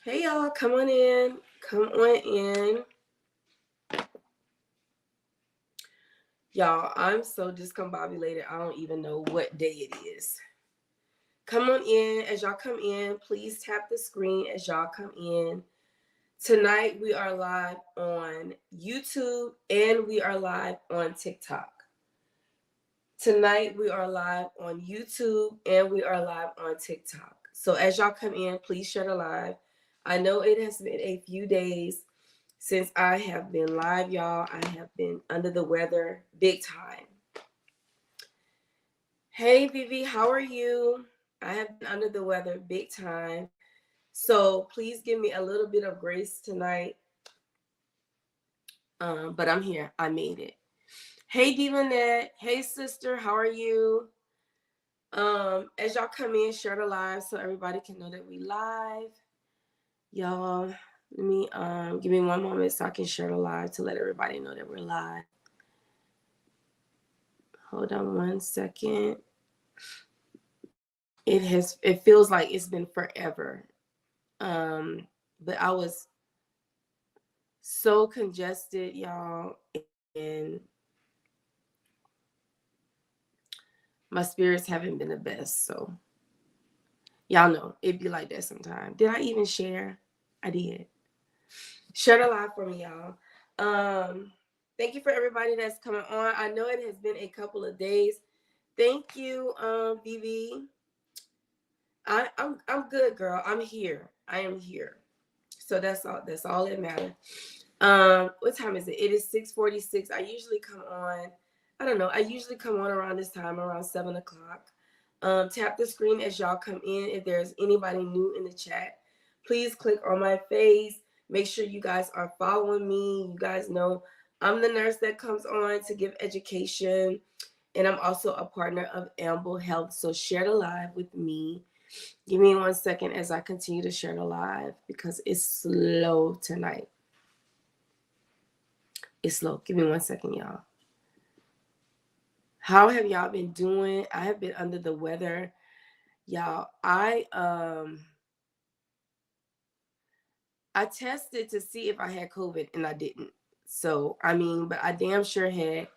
Hey y'all, come on in. Come on in. Y'all, I'm so discombobulated. I don't even know what day it is. Come on in. As y'all come in, please tap the screen as y'all come in. Tonight we are live on YouTube and we are live on TikTok. Tonight we are live on YouTube and we are live on TikTok. So as y'all come in, please share the live. I know it has been a few days since I have been live, y'all. I have been under the weather big time. Hey, Vivi, how are you? I have been under the weather big time. So please give me a little bit of grace tonight. But I'm here. I made it. Hey, Divanette. Hey, sister. How are you? As y'all come in, share the live so everybody can know that we live. Y'all, let me give me one moment so I can share the live to let everybody know that we're live. Hold on one second. It feels like it's been forever. But I was so congested, y'all, and my spirits haven't been the best. So y'all know it'd be like that sometimes. Did I even share? I did. Share the live for me, y'all. Thank you for everybody that's coming on. I know it has been a couple of days. Thank you, Vivi. I'm good, girl. I'm here. I am here. So that's all. That's all that matters. What time is it? It is 6:46. I usually come on. I don't know. I usually come on around this time, around 7 o'clock. Tap the screen as y'all come in. If there's anybody new in the chat, please click on my face. Make sure you guys are following me. You guys know I'm the nurse that comes on to give education, and I'm also a partner of Amble Health. So share the live with me. Give me 1 second as I continue to share the live because it's slow tonight. It's slow. Give me 1 second, y'all. How have y'all been doing? I have been under the weather. Y'all, I tested to see if I had COVID and I didn't. So, but I damn sure had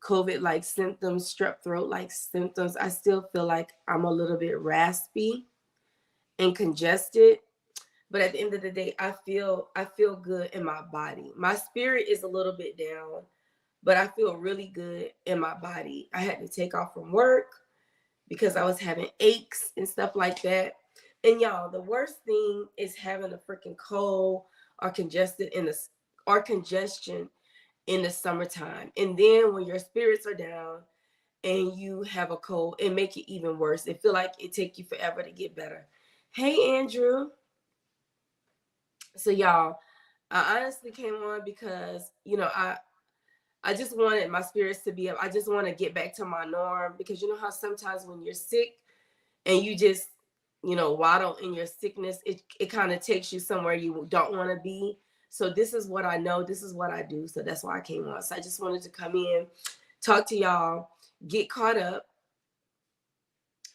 COVID-like symptoms, strep throat-like symptoms. I still feel like I'm a little bit raspy and congested. But at the end of the day, I feel good in my body. My spirit is a little bit down, but I feel really good in my body. I had to take off from work because I was having aches and stuff like that. And y'all, the worst thing is having a freaking cold or congestion in the summertime. And then when your spirits are down and you have a cold, it make it even worse. It feel like it take you forever to get better. Hey, Andrew. So y'all, I honestly came on because, I just wanted my spirits to be up. I just want to get back to my norm because you know how sometimes when you're sick and you just, waddle in your sickness, it kind of takes you somewhere you don't want to be. So this is what I know. This is what I do. So that's why I came on. So I just wanted to come in, talk to y'all, get caught up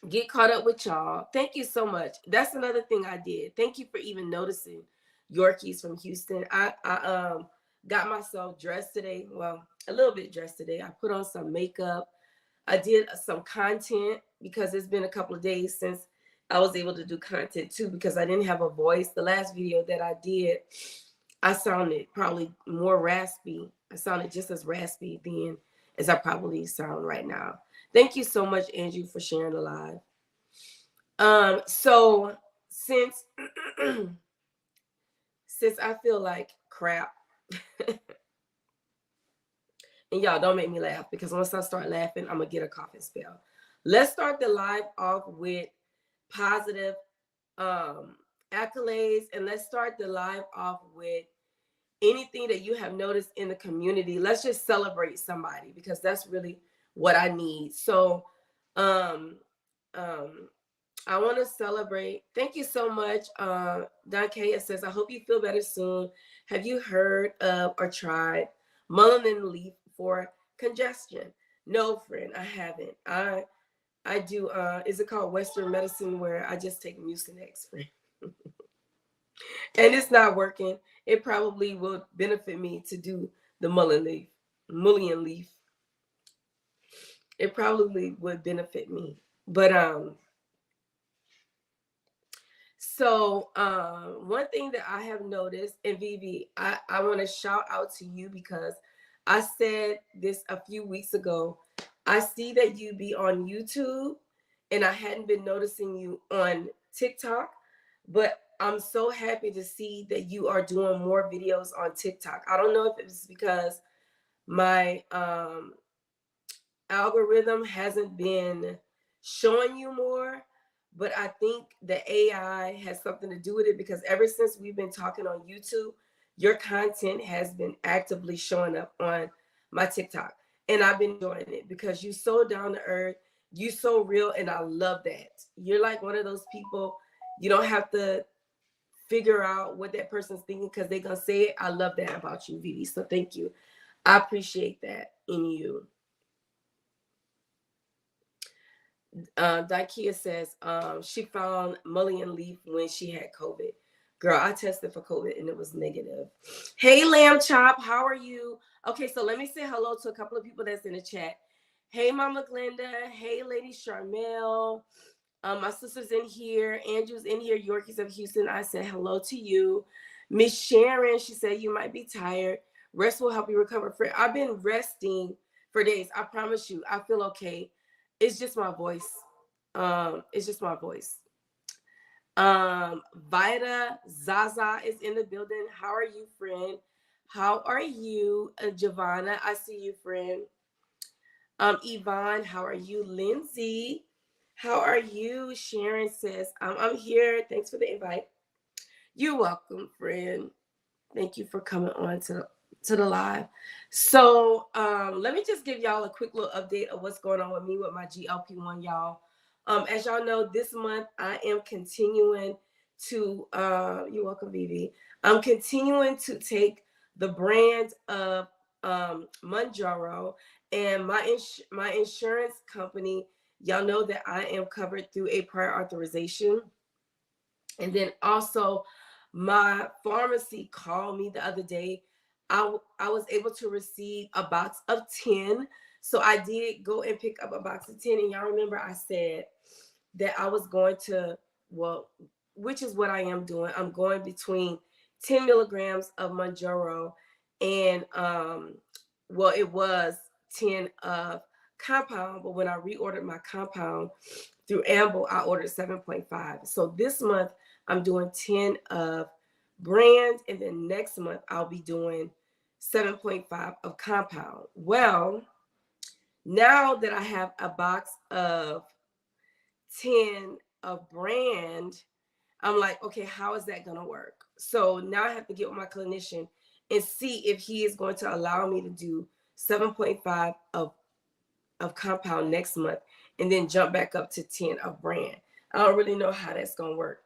with y'all. Thank you so much. That's another thing I did. Thank you for even noticing Yorkies from Houston. I got myself dressed today. Well, a little bit dressed today. I put on some makeup. I did some content because it's been a couple of days since I was able to do content too because I didn't have a voice. The last video that I did, I sounded probably more raspy. I sounded just as raspy then as I probably sound right now. Thank you so much, Andrew, for sharing the live. So since I feel like crap, and y'all don't make me laugh because once I start laughing, I'm gonna get a coughing spell. Let's start the live off with positive accolades, and let's start the live off with anything that you have noticed in the community. Let's just celebrate somebody because that's really what I need. So I want to celebrate. Thank you so much. Don Kaya says, I hope you feel better soon. Have you heard of or tried mullein leaf for congestion? No, friend, I haven't. I do, is it called Western medicine where I just take Mucinex, friend? and it's not working, it probably will benefit me to do the mullein leaf. It probably would benefit me. But so one thing that I have noticed, and Vivi, I want to shout out to you because I said this a few weeks ago. I see that you be on YouTube, and I hadn't been noticing you on TikTok, but I'm so happy to see that you are doing more videos on TikTok. I don't know if it's because my algorithm hasn't been showing you more, but I think the AI has something to do with it, because ever since we've been talking on YouTube, your content has been actively showing up on my TikTok. And I've been enjoying it because you're so down to earth, you so real, and I love that. You're like one of those people, you don't have to figure out what that person's thinking because they're gonna say it. I love that about you, Vivi. So thank you. I appreciate that in you. Daikia says she found mullein leaf when she had COVID. Girl, I tested for COVID and it was negative. Hey, Lamb Chop, how are you? Okay, so let me say hello to a couple of people that's in the chat. Hey, Mama Glenda. Hey, Lady Charmel. My sister's in here. Andrew's in here. Yorkies of Houston. I said hello to you. Miss Sharon, she said you might be tired. Rest will help you recover. I've been resting for days. I promise you, I feel okay. It's just my voice. It's just my voice. Vida Zaza is in the building. How are you, friend? How are you, Giovanna? I see you, friend. Yvonne, how are you? Lindsay, how are you? Sharon says, I'm here. Thanks for the invite. You're welcome, friend. Thank you for coming on to the live. So let me just give y'all a quick little update of what's going on with me with my GLP-1, y'all. As y'all know, this month I am continuing to you're welcome, Vivi. I'm continuing to take the brand of MOUNJARO, and my insurance company, y'all know that I am covered through a prior authorization. And then also my pharmacy called me the other day. I was able to receive a box of 10. So I did go and pick up a box of 10. And y'all remember I said that I was going to, well, which is what I am doing. I'm going between 10 milligrams of MOUNJARO and, well, it was 10 of compound. But when I reordered my compound through Amble, I ordered 7.5. So this month, I'm doing 10 of brand, and then next month I'll be doing 7.5 of compound. Well, now that I have a box of 10 of brand, I'm like, okay, how is that going to work? So now I have to get with my clinician and see if he is going to allow me to do 7.5 of compound next month and then jump back up to 10 of brand. I don't really know how that's going to work.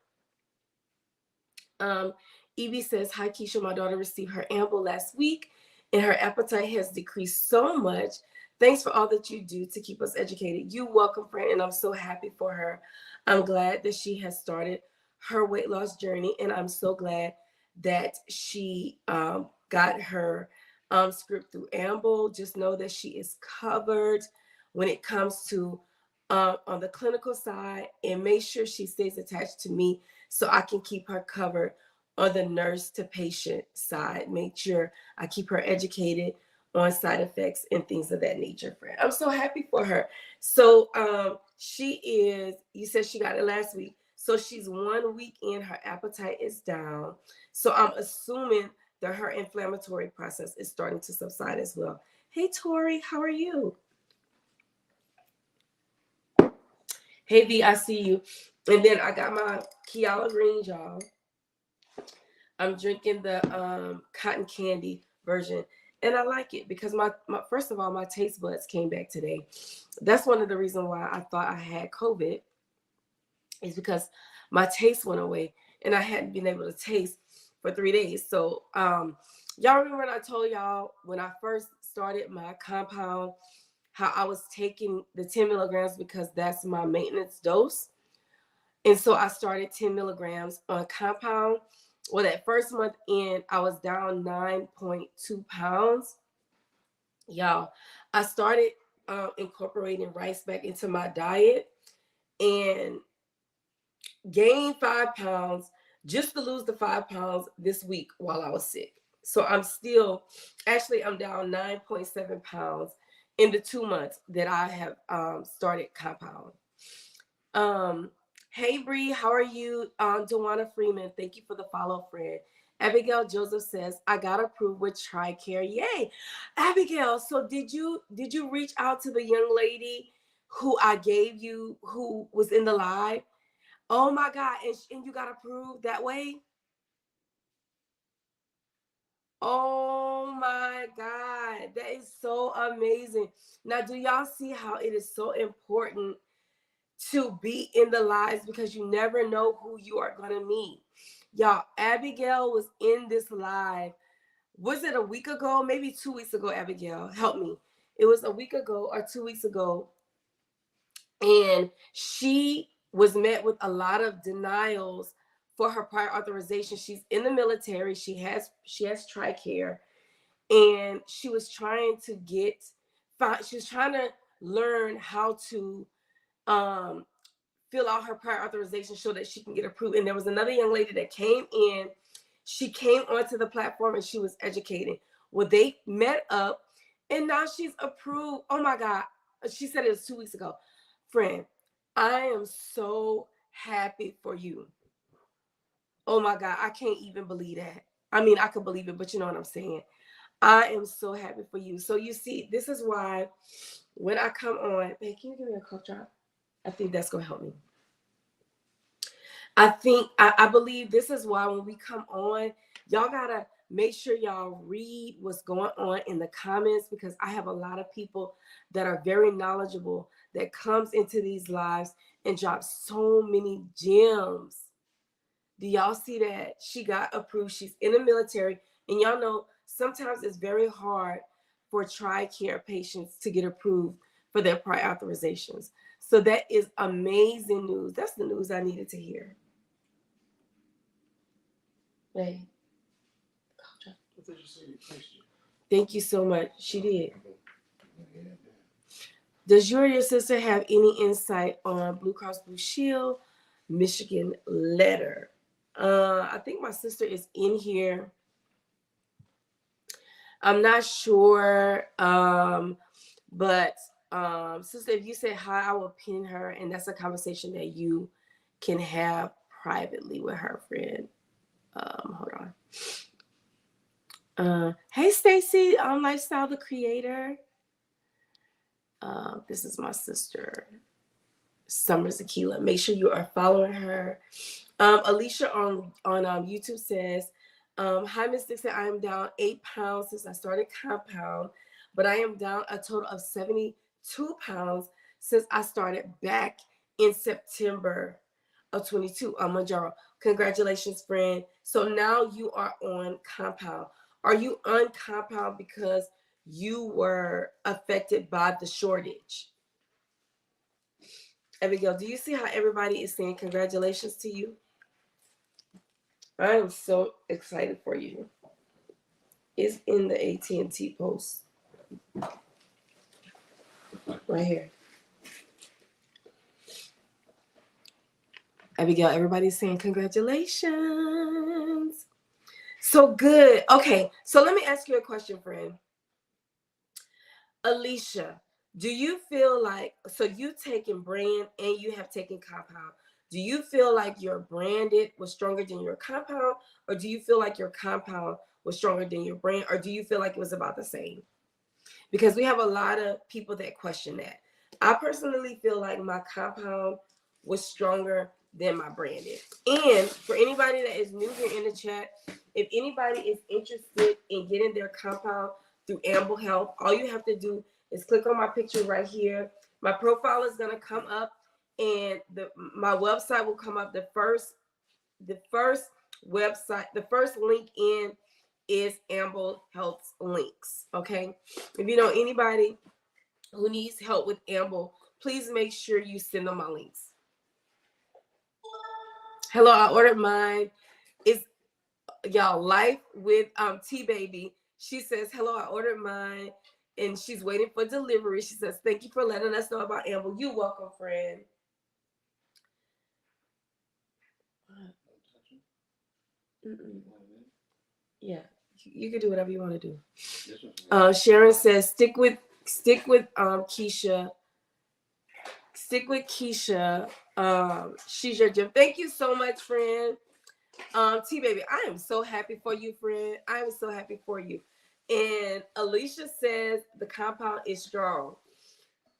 Evie says, hi, Keisha. My daughter received her Amble last week and her appetite has decreased so much. Thanks for all that you do to keep us educated. You're welcome, friend, and I'm so happy for her. I'm glad that she has started her weight loss journey, and I'm so glad that she got her script through Amble. Just know that she is covered when it comes to on the clinical side, and make sure she stays attached to me so I can keep her covered on the nurse to patient side. Make sure I keep her educated on side effects and things of that nature, friend. I'm so happy for her. So she is, you said she got it last week. So she's 1 week in, her appetite is down. So I'm assuming that her inflammatory process is starting to subside as well. Hey, Tori, how are you? Hey, V, I see you. And then I got my Kiala Greens, y'all. I'm drinking the cotton candy version. And I like it because my first of all, my taste buds came back today. That's one of the reasons why I thought I had COVID, is because my taste went away and I hadn't been able to taste for 3 days. So y'all remember when I told y'all when I first started my compound, how I was taking the 10 milligrams because that's my maintenance dose. And so I started 10 milligrams on compound. well, that first month in, I was down 9.2 pounds. Y'all, I started incorporating rice back into my diet and gained 5 pounds just to lose the 5 pounds this week while I was sick. So I'm still, actually, I'm down 9.7 pounds in the 2 months that I have started Compound. Hey Bree, how are you? Dewana Freeman, thank you for the follow, friend. Abigail Joseph says, I got approved with TRICARE. Yay. Abigail, so did you reach out to the young lady who I gave you, who was in the live? Oh my God, and you got approved that way? Oh my God, that is so amazing. Now, do y'all see how it is so important to be in the lives, because you never know who you are going to meet? Y'all, Abigail was in this live. Was it a week ago? Maybe 2 weeks ago, Abigail. Help me. It was a week ago or 2 weeks ago. And she was met with a lot of denials for her prior authorization. She's in the military. She has TRICARE, and she was trying to she was trying to learn how to fill out her prior authorization so that she can get approved. And there was another young lady that came in. She came onto the platform and she was educating. Well, they met up and now she's approved. Oh my God. She said it was 2 weeks ago. Friend, I am so happy for you. Oh my God. I can't even believe that. I mean, I could believe it, but you know what I'm saying? I am so happy for you. So you see, this is why when I come on, hey, can you give me a cough drop? I think that's going to help me. I believe this is why when we come on, y'all gotta make sure y'all read what's going on in the comments, because I have a lot of people that are very knowledgeable that comes into these lives and drops so many gems. Do y'all see that? She got approved. She's in the military, and y'all know sometimes it's very hard for TRICARE patients to get approved for their prior authorizations. So that is amazing news. That's the news I needed to hear. Hey. Thank you so much. She did. Does you or your sister have any insight on Blue Cross Blue Shield Michigan letter? I think my sister is in here. I'm not sure. But sister, if you say hi, I will pin her, and that's a conversation that you can have privately with her, friend. Hold on. Hey Stacy, Lifestyle the Creator. This is my sister, Summer Zakila. Make sure you are following her. Alicia on YouTube says, hi Miss Dixon, I am down 8 pounds since I started Compound, but I am down a total of 72 pounds since I started back in September of 22 on MOUNJARO. Congratulations, friend. So now you are on Compound. Are you on Compound because you were affected by the shortage? Abigail, do you see how everybody is saying congratulations to you? I am so excited for you. It's in the AT&T post. Right here. Abigail, everybody's saying congratulations. So good. Okay, so let me ask you a question, friend. Alicia, do you feel like, so you taken brand and you have taken Compound, do you feel like your branded was stronger than your Compound, or do you feel like your Compound was stronger than your brand, or do you feel like it was about the same? Because we have a lot of people that question that. I personally feel like my Compound was stronger than my branded. And for anybody that is new here in the chat, if anybody is interested in getting their Compound through Amble Health, all you have to do is click on my picture right here. My profile is going to come up, and my website will come up. The first website, the first link in is Amble Health's links. Okay, if you know anybody who needs help with Amble, please make sure you send them my links. Hello, I ordered mine. y'all, life with T Baby. She says, hello, I ordered mine and she's waiting for delivery. She says, thank you for letting us know about Amble. You welcome, friend. Yeah, you can do whatever you want to do. Sharon says, stick with Keisha. Stick with Keisha. She's your gym. Thank you so much, friend. T Baby, I am so happy for you, friend. I am so happy for you. And Alicia says the compound is strong.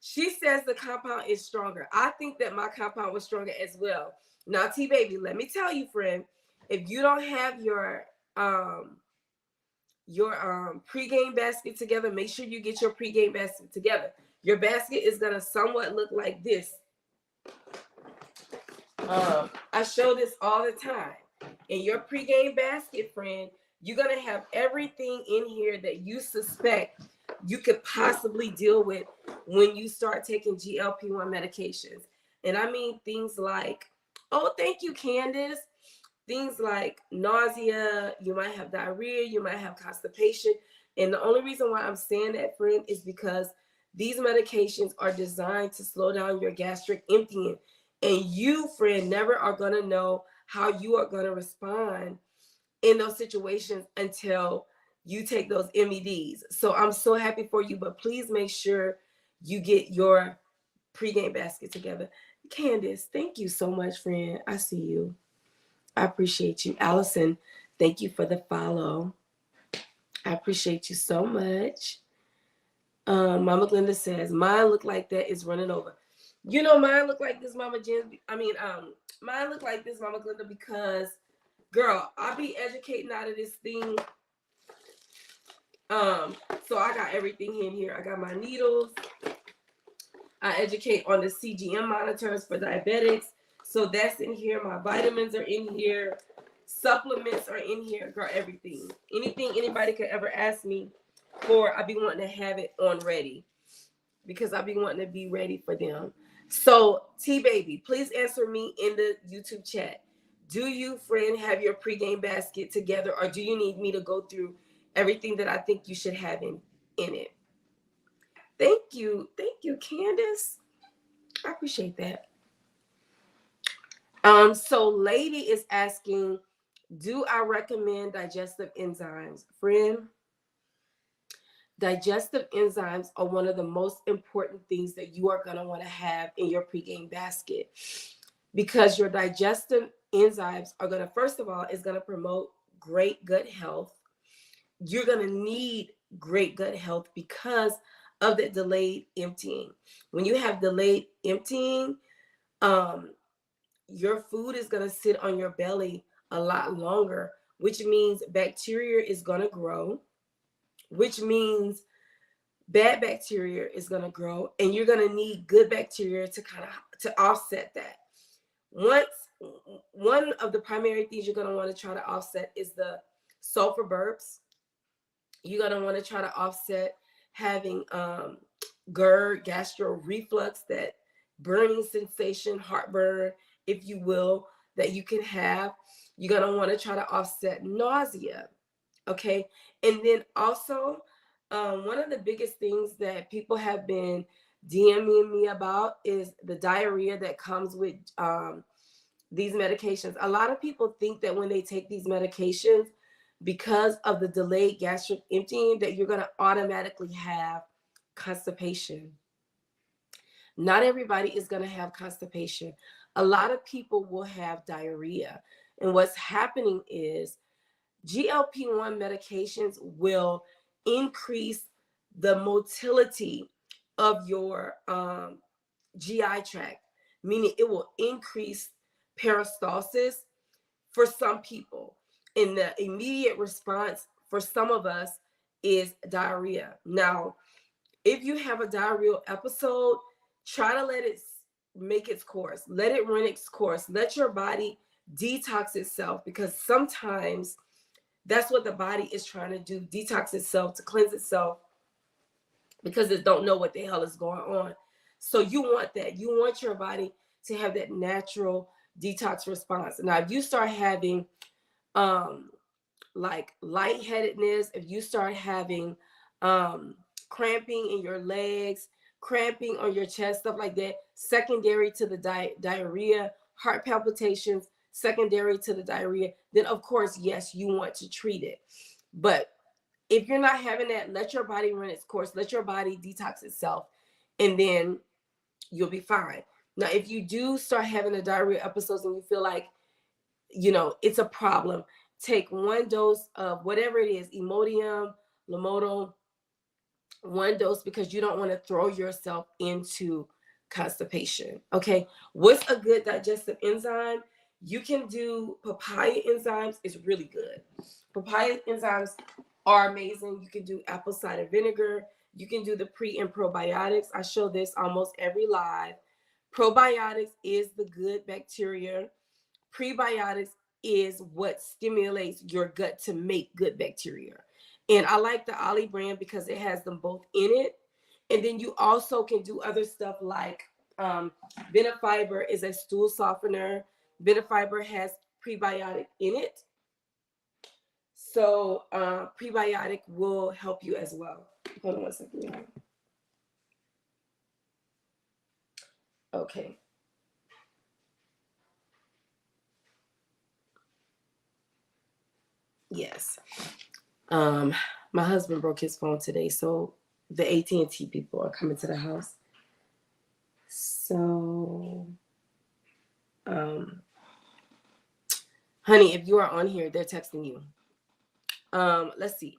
She says the compound is stronger. I think that my compound was stronger as well. Now, T Baby, let me tell you, friend, if you don't have your pregame basket together, make sure you get your pregame basket together. Your basket is gonna somewhat look like this. I show this all the time. In your pregame basket, friend, you're gonna have everything in here that you suspect you could possibly deal with when you start taking GLP-1 medications. And I mean things like, oh, thank you, Candace. Things like nausea, you might have diarrhea, you might have constipation. And the only reason why I'm saying that, friend, is because these medications are designed to slow down your gastric emptying. And you, friend, never are going to know how you are going to respond in those situations until you take those MEDs. So I'm so happy for you, but please make sure you get your pregame basket together. Candace, thank you so much, friend. I see you. I appreciate you. Allison, thank you for the follow. I appreciate you so much. Mama Glenda says, mine look like that is running over. You know, mine look like this, Mama Jen. Mine look like this, Mama Glenda, because, girl, I be educating out of this thing. So I got everything in here. I got my needles. I educate on the CGM monitors for diabetics. So that's in here. My vitamins are in here. Supplements are in here. Girl, everything. Anything anybody could ever ask me for, I be wanting to have it on ready. Because I be wanting to be ready for them. So, T-Baby, please answer me in the YouTube chat. Do you, friend, have your pregame basket together, or do you need me to go through everything that I think you should have in it? Thank you, Candace. I appreciate that. So Lady is asking, do I recommend digestive enzymes? Friend, digestive enzymes are one of the most important things that you are going to want to have in your pregame basket, because your digestive enzymes are going to, first of all, is going to promote great gut health. You're going to need great gut health because of the delayed emptying. When you have delayed emptying, your food is going to sit on your belly a lot longer, which means bacteria is going to grow, which means bad bacteria is going to grow, and you're going to need good bacteria to offset that. One of the primary things you're going to want to try to offset is the sulfur burps. You're going to want to try to offset having GERD, gastro reflux, that burning sensation, heartburn, if you will, that you can have. You're going to want to try to offset nausea. Okay. And then also, one of the biggest things that people have been DMing me about is the diarrhea that comes with these medications. A lot of people think that when they take these medications, because of the delayed gastric emptying, that you're going to automatically have constipation. Not everybody is going to have constipation. A lot of people will have diarrhea. And what's happening is GLP-1 medications will increase the motility of your GI tract, meaning it will increase peristalsis for some people. And the immediate response for some of us is diarrhea. Now, if you have a diarrheal episode, try to let it make its course. Let it run its course. Let your body detox itself, because sometimes that's what the body is trying to do, detox itself, to cleanse itself, because it don't know what the hell is going on. So you want that. You want your body to have that natural detox response. Now, if you start having like lightheadedness, if you start having cramping in your legs, cramping on your chest, stuff like that, secondary to the diarrhea, heart palpitations, secondary to the diarrhea, then of course, yes, you want to treat it. But if you're not having that, let your body run its course, let your body detox itself, and then you'll be fine. Now, if you do start having the diarrhea episodes and you feel like, it's a problem, take 1 dose of whatever it is, Imodium, Lomotil, 1 dose, because you don't want to throw yourself into constipation. Okay. What's a good digestive enzyme? You can do papaya enzymes. It's really good. Papaya enzymes are amazing. You can do apple cider vinegar. You can do the pre and probiotics. I show this almost every live. Probiotics is the good bacteria. Prebiotics is what stimulates your gut to make good bacteria. And I like the Ollie brand because it has them both in it. And then you also can do other stuff like Benefiber is a stool softener. Benefiber has prebiotic in it. So prebiotic will help you as well. Hold on 1 second, y'all. Okay. Yes. My husband broke his phone today, so the AT&T people are coming to the house. So, honey, if you are on here, they're texting you. Let's see.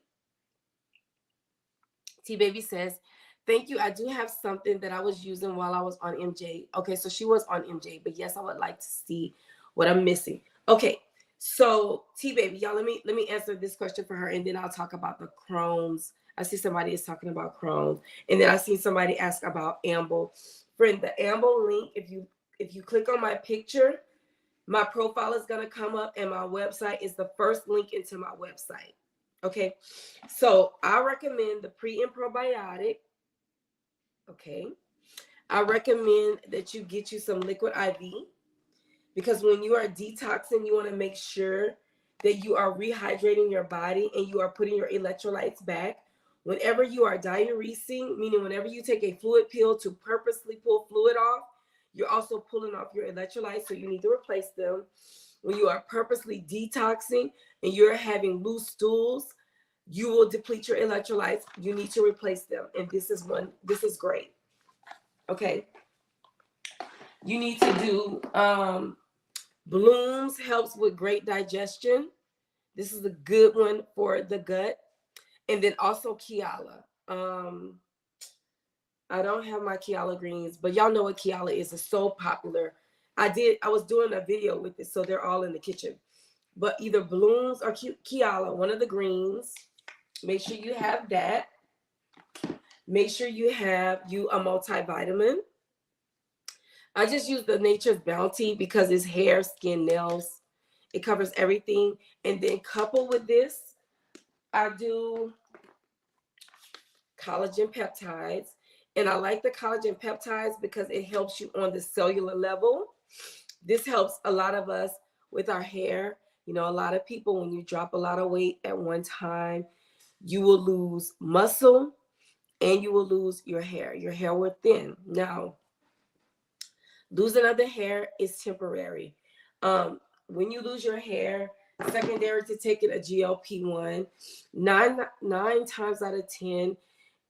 T-Baby says, thank you. I do have something that I was using while I was on MJ. Okay, so she was on MJ, but yes, I would like to see what I'm missing. Okay, so T-Baby, y'all, let me answer this question for her, and then I'll talk about the Crohn's. I see somebody is talking about Crohn's, and then I see somebody ask about Amble. Friend, the Amble link, if you click on my picture, my profile is gonna come up, and my website is the first link into my website. Okay, so I recommend the pre and probiotic. Okay, I recommend that you get you some liquid IV, because when you are detoxing, you want to make sure that you are rehydrating your body and you are putting your electrolytes back. Whenever you are diuresing, meaning whenever you take a fluid pill to purposely pull fluid off, you're also pulling off your electrolytes, so you need to replace them. When you are purposely detoxing and you're having loose stools, you will deplete your electrolytes. You need to replace them. And this is great. Okay. You need to do Blooms helps with great digestion. This is a good one for the gut. And then also Kiala. I don't have my Kiala greens, but y'all know what Kiala is. It's so popular. I was doing a video with it, so they're all in the kitchen. But either Blooms or Kiala, one of the greens. Make sure you have that. Make sure you have a multivitamin. I just use the Nature's Bounty because it's hair, skin, nails. It covers everything. And then coupled with this, I do collagen peptides. And I like the collagen peptides because it helps you on the cellular level. This helps a lot of us with our hair. A lot of people, when you drop a lot of weight at one time, you will lose muscle and you will lose your hair. Your hair will thin. Now, losing of the hair is temporary. When you lose your hair, secondary to taking a GLP-1, nine times out of 10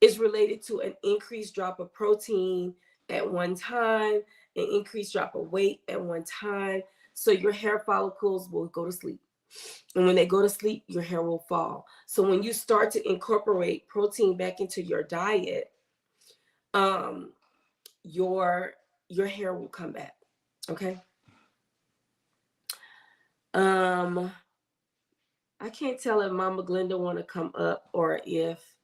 is related to an increased drop of protein at one time, an increased drop of weight at one time. So your hair follicles will go to sleep. And when they go to sleep, your hair will fall. So when you start to incorporate protein back into your diet, your hair will come back. Okay. I can't tell if Mama Glenda want to come up or if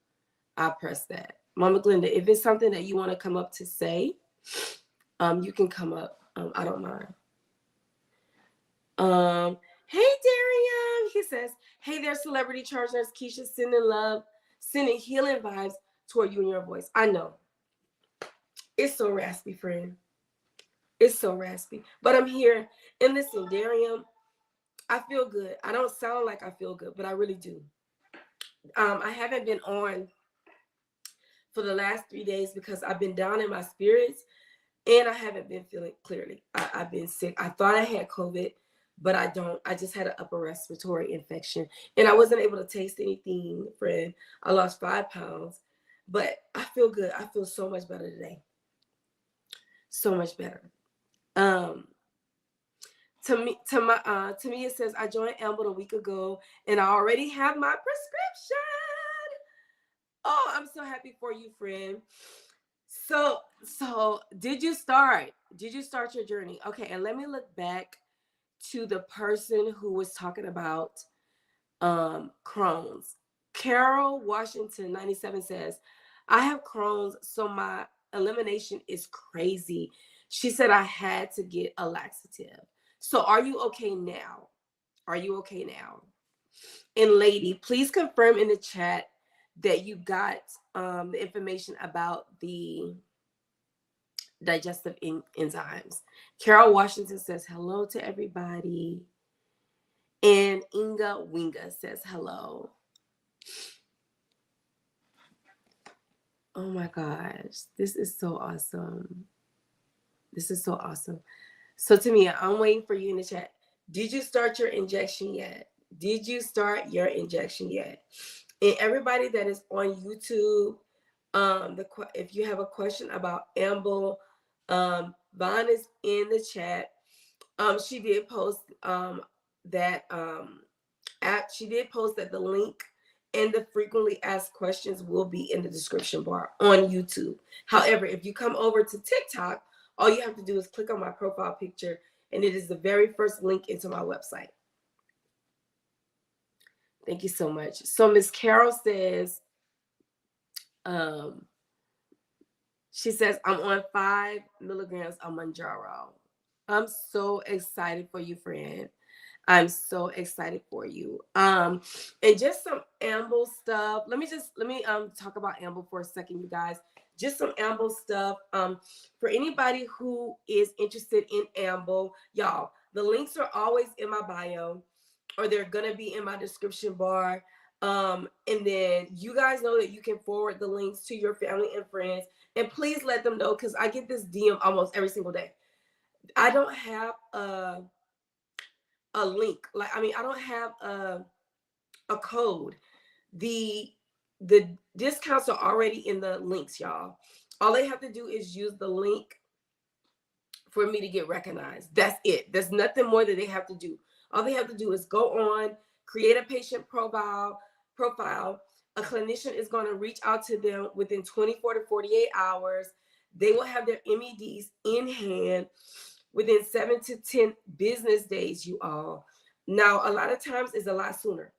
I press that. Mama Glenda, if it's something that you want to come up to say, you can come up. I don't mind. Hey Darian, he says, hey there, celebrity charge nurse Keisha, sending healing vibes toward you and your voice. I know. It's so raspy, friend. It's so raspy. But I'm here. And listen, Darian, I feel good. I don't sound like I feel good, but I really do. I haven't been on for the last 3 days because I've been down in my spirits and I haven't been feeling clearly. I've been sick. I thought I had COVID, but I don't. I just had an upper respiratory infection and I wasn't able to taste anything, friend. I lost 5 pounds, but I feel good. I feel so much better today. So much better. Um, to me, it says I joined Amble a week ago and I already have my prescription. Oh, I'm so happy for you, friend. So did you start? Did you start your journey? Okay, and let me look back to the person who was talking about Crohn's. Carol Washington 97 says, I have Crohn's, so my elimination is crazy. She said I had to get a laxative. So are you okay now? Are you okay now? And lady, please confirm in the chat that you got the information about the digestive enzymes. Carol Washington says hello to everybody. And Inga Winga says hello. Oh my gosh, this is so awesome. This is so awesome. So Tamia, I'm waiting for you in the chat. Did you start your injection yet? Did you start your injection yet? And everybody that is on YouTube, if you have a question about Amble, Vaughn is in the chat. She did post that she did post that the link and the frequently asked questions will be in the description bar on YouTube. However, if you come over to TikTok, all you have to do is click on my profile picture, and it is the very first link into my website. Thank you so much. So Miss Carol says, she says, I'm on 5 milligrams of MOUNJARO. I'm so excited for you, friend. I'm so excited for you. And just some Amble stuff. Let me talk about Amble for a second, you guys. Just some Amble stuff. For anybody who is interested in Amble, y'all, the links are always in my bio, or they're gonna be in my description bar. And then you guys know that you can forward the links to your family and friends, and please let them know, because I get this DM almost every single day. I don't have a link. I don't have a code. The discounts are already in the links, y'all. All they have to do is use the link for me to get recognized. That's it. There's nothing more that they have to do. All they have to do is go on, create a patient profile. A clinician is going to reach out to them within 24 to 48 hours. They will have their MEDs in hand within 7 to 10 business days, you all. Now, a lot of times it's a lot sooner.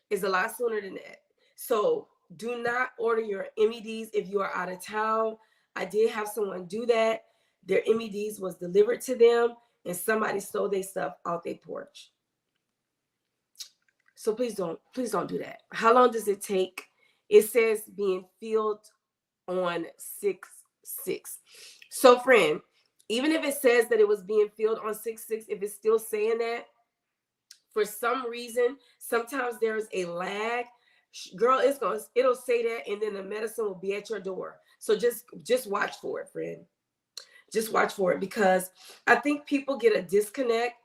It's a lot sooner than that. So do not order your MEDs if you are out of town. I did have someone do that. Their MEDs was delivered to them and somebody stole their stuff out their porch. So please don't do that. How long does it take? It says being filled on 6/6. So friend, even if it says that it was being filled on 6/6, if it's still saying that, for some reason, sometimes there's a lag. Girl, it'll say that, and then the medicine will be at your door. So just watch for it, friend. Just watch for it, because I think people get a disconnect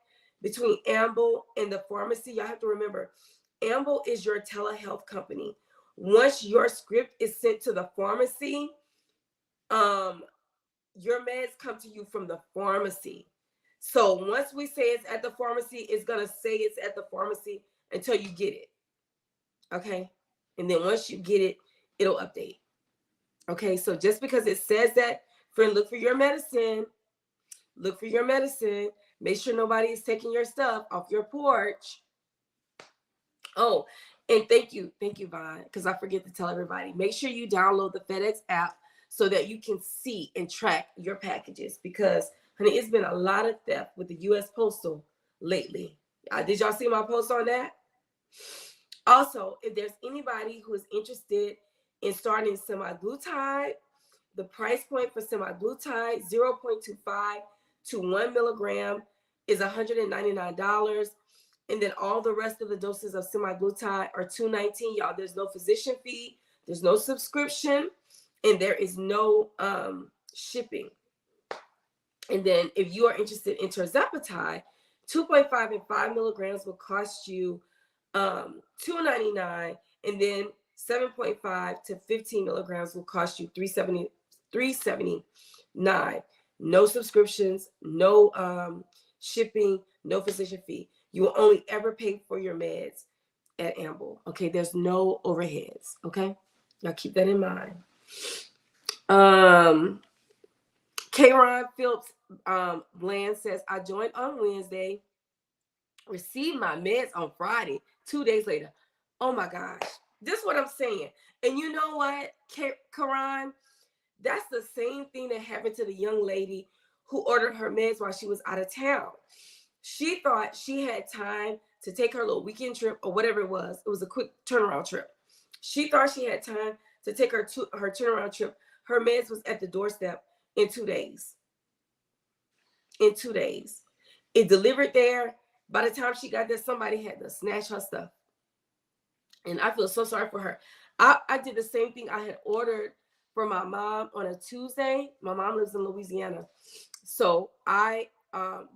between Amble and the pharmacy. Y'all have to remember, Amble is your telehealth company. Once your script is sent to the pharmacy, your meds come to you from the pharmacy. So once we say it's at the pharmacy, it's going to say it's at the pharmacy until you get it. Okay? And then once you get it, it'll update. Okay? So just because it says that, friend, look for your medicine. Look for your medicine. Make sure nobody is taking your stuff off your porch. Oh, and thank you, Vaughn, because I forget to tell everybody. Make sure you download the FedEx app so that you can see and track your packages, because, honey, it's been a lot of theft with the U.S. Postal lately. Did y'all see my post on that? Also, if there's anybody who is interested in starting SEMAGLUTIDE, the price point for SEMAGLUTIDE, 0.25 to 1 milligram, is $199. And then all the rest of the doses of semaglutide are $219. Y'all, there's no physician fee, there's no subscription, and there is no shipping. And then if you are interested in tirzepatide, 2.5 and 5 milligrams will cost you $299, and then 7.5 to 15 milligrams will cost you $379. No subscriptions, no shipping, no physician fee. You will only ever pay for your meds at Amble. Okay, there's no overheads. Okay, y'all keep that in mind. Kron Phillips Bland says, I joined on Wednesday, received my meds on Friday, 2 days later. Oh my gosh, this is what I'm saying. And you know what, Karan, that's the same thing that happened to the young lady who ordered her meds while she was out of town. She thought she had time to take her little weekend trip or whatever it was. It was a quick turnaround trip. She thought she had time to take her turnaround trip. Her meds was at the doorstep in 2 days. In 2 days. It delivered there. By the time she got there, somebody had to snatch her stuff. And I feel so sorry for her. I did the same thing. I had ordered for my mom on a Tuesday. My mom lives in Louisiana. So I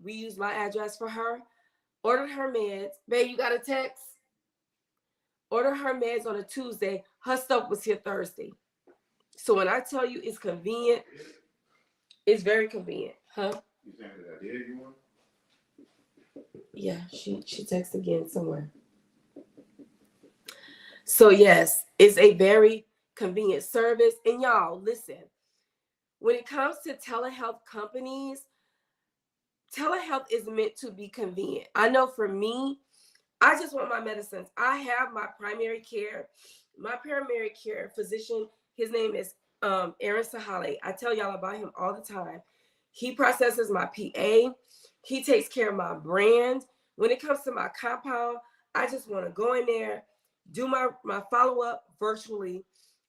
reused my address for her, ordered her meds. Babe, you got a text? Ordered her meds on a Tuesday. Her stuff was here Thursday. So when I tell you it's convenient, it's very convenient. Huh? You saying that I did you want? Yeah, she texted again somewhere. So yes, it's a very convenient service. And y'all, listen, when it comes to telehealth companies, telehealth is meant to be convenient. I know for me, I just want my medicines. I have my primary care physician. His name is Aaron Sahale. I tell y'all about him all the time. He processes my PA. He takes care of my brand. When it comes to my compound, I just want to go in there, do my follow-up virtually,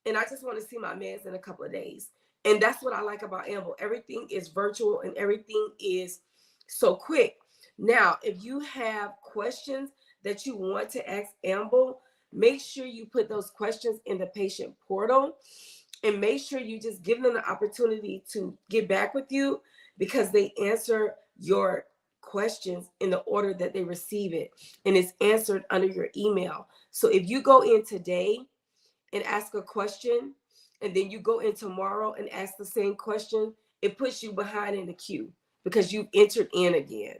and I just want to see my meds in a couple of days. And that's what I like about Amble. Everything is virtual and everything is so quick. Now, if you have questions that you want to ask Amble, make sure you put those questions in the patient portal, and make sure you just give them the opportunity to get back with you, because they answer your questions in the order that they receive it, and it's answered under your email. So if you go in today and ask a question, and then you go in tomorrow and ask the same question, it puts you behind in the queue because you've entered in again.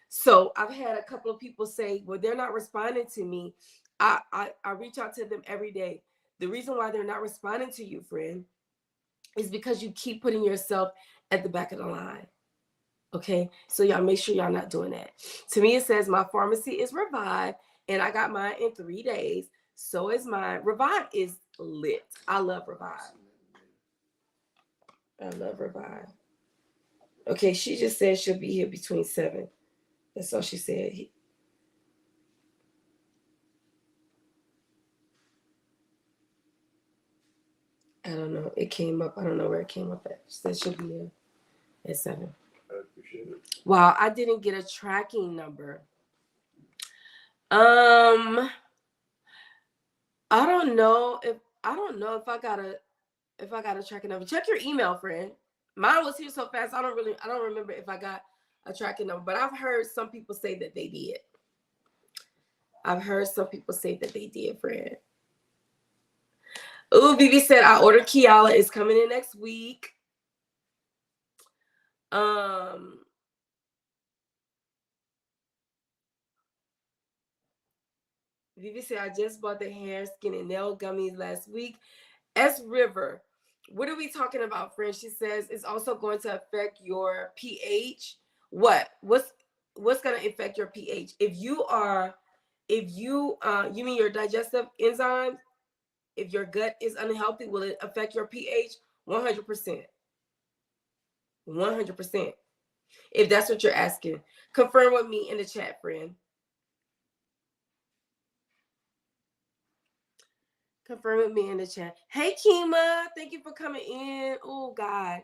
So I've had a couple of people say, well, they're not responding to me. I reach out to them every day. The reason why they're not responding to you, friend, is because you keep putting yourself at the back of the line. Okay, so y'all make sure y'all not doing that. To me, it says my pharmacy is Revive, and I got mine in 3 days. So is mine. Revive is lit. I love Revive. I love Revive. Okay, she just said she'll be here between 7. That's all she said. I don't know. It came up. I don't know where it came up at. She said she'll be here at 7. I appreciate it. Wow, I didn't get a tracking number. I don't know if I got a tracking number. Check your email, friend. Mine was here so fast. I don't remember if I got a tracking number, but I've heard some people say that they did. Friend. Ooh, Vivi said I ordered Kiala. It's coming in next week. Vivi said I just bought the hair, skin, and nail gummies last week. S River, what are we talking about, friend? She says it's also going to affect your pH. What's going to affect your pH? You mean your digestive enzymes? If your gut is unhealthy, will it affect your pH? 100%. 100%. If that's what you're asking, confirm with me in the chat, friend. Confirm with me in the chat. Hey, Kima, thank you for coming in. Oh, God.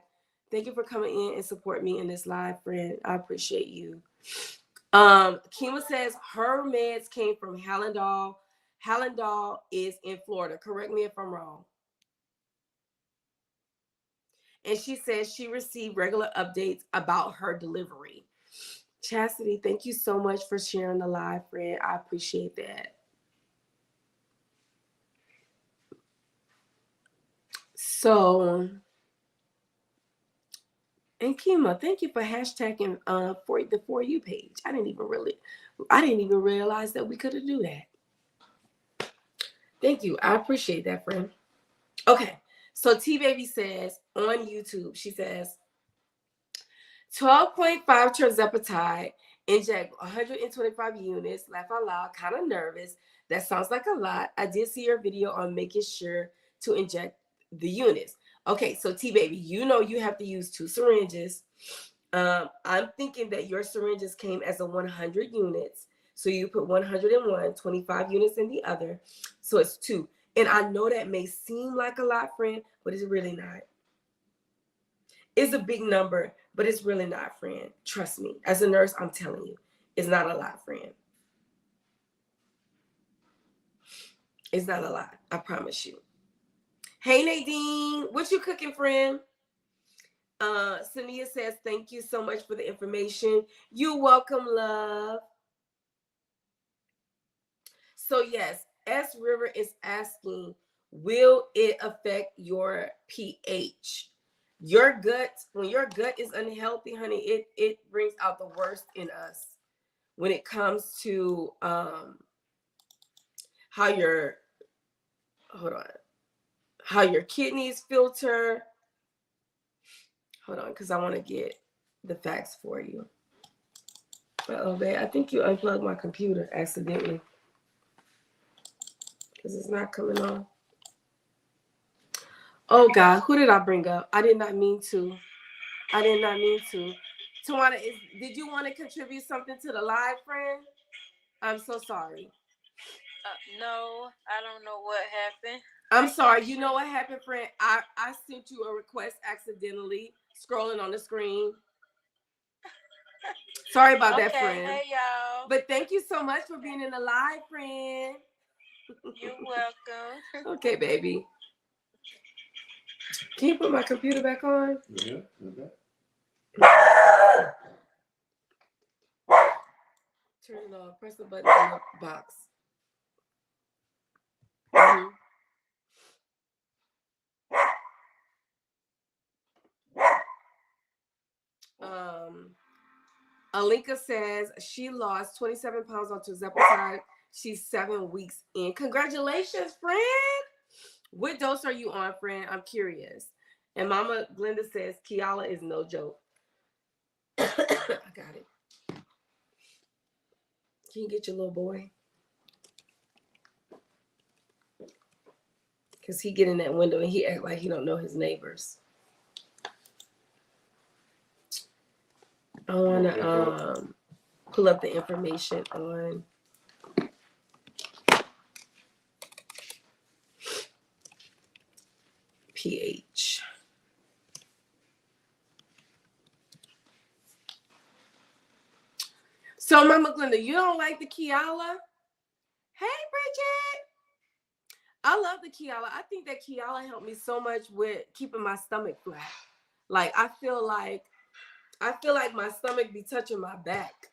Thank you for coming in and support me in this live, friend. I appreciate you. Kima says her meds came from Hallandale. Hallandale is in Florida. Correct me if I'm wrong. And she says she received regular updates about her delivery. Chastity, thank you so much for sharing the live, friend. I appreciate that. So, and Kima, thank you for hashtagging for the For You page. I didn't even realize that we could do that. Thank you. I appreciate that, friend. Okay. So T Baby says on YouTube, she says 12.5 TIRZEPATIDE, inject 125 units, laugh out loud, kind of nervous. That sounds like a lot. I did see your video on making sure to inject the units. Okay, so T-Baby, you know you have to use 2 syringes. I'm thinking that your syringes came as a 100 units. So you put 101, 25 units in the other. So it's 2. And I know that may seem like a lot, friend, but it's really not. It's a big number, but it's really not, friend. Trust me. As a nurse, I'm telling you, it's not a lot, friend. It's not a lot. I promise you. Hey, Nadine. What you cooking, friend? Sania says, thank you so much for the information. You're welcome, love. So, yes, S. River is asking, will it affect your pH? Your gut, when your gut is unhealthy, honey, it brings out the worst in us when it comes to how your kidneys filter. Hold on, because I want to get the facts for you. Uh-oh, babe, I think you unplugged my computer accidentally because it's not coming on. Oh, God, who did I bring up? I did not mean to. Tawana, did you want to contribute something to the live, friend? I'm so sorry. No, I don't know what happened. I'm sorry. You know what happened, friend? I sent you a request accidentally, scrolling on the screen. Sorry about that, friend. Hey, y'all. But thank you so much for being in the live, friend. You're welcome. Okay, baby. Can you put my computer back on? Yeah, okay. Turn it off. Press the button in the box. Mm-hmm. Alika says she lost 27 pounds on tirzepatide. She's 7 weeks in. Congratulations, friend. What dose are you on, friend? I'm curious. And Mama Glenda says Kiala is no joke. I got it. Can you get your little boy? Because he get in that window and he act like he don't know his neighbors. I want to pull up the information on pH. So, Mama Glenda, you don't like the Kiala? Hey, Bridget. I love the Kiala. I think that Kiala helped me so much with keeping my stomach flat. Like, I feel like my stomach be touching my back.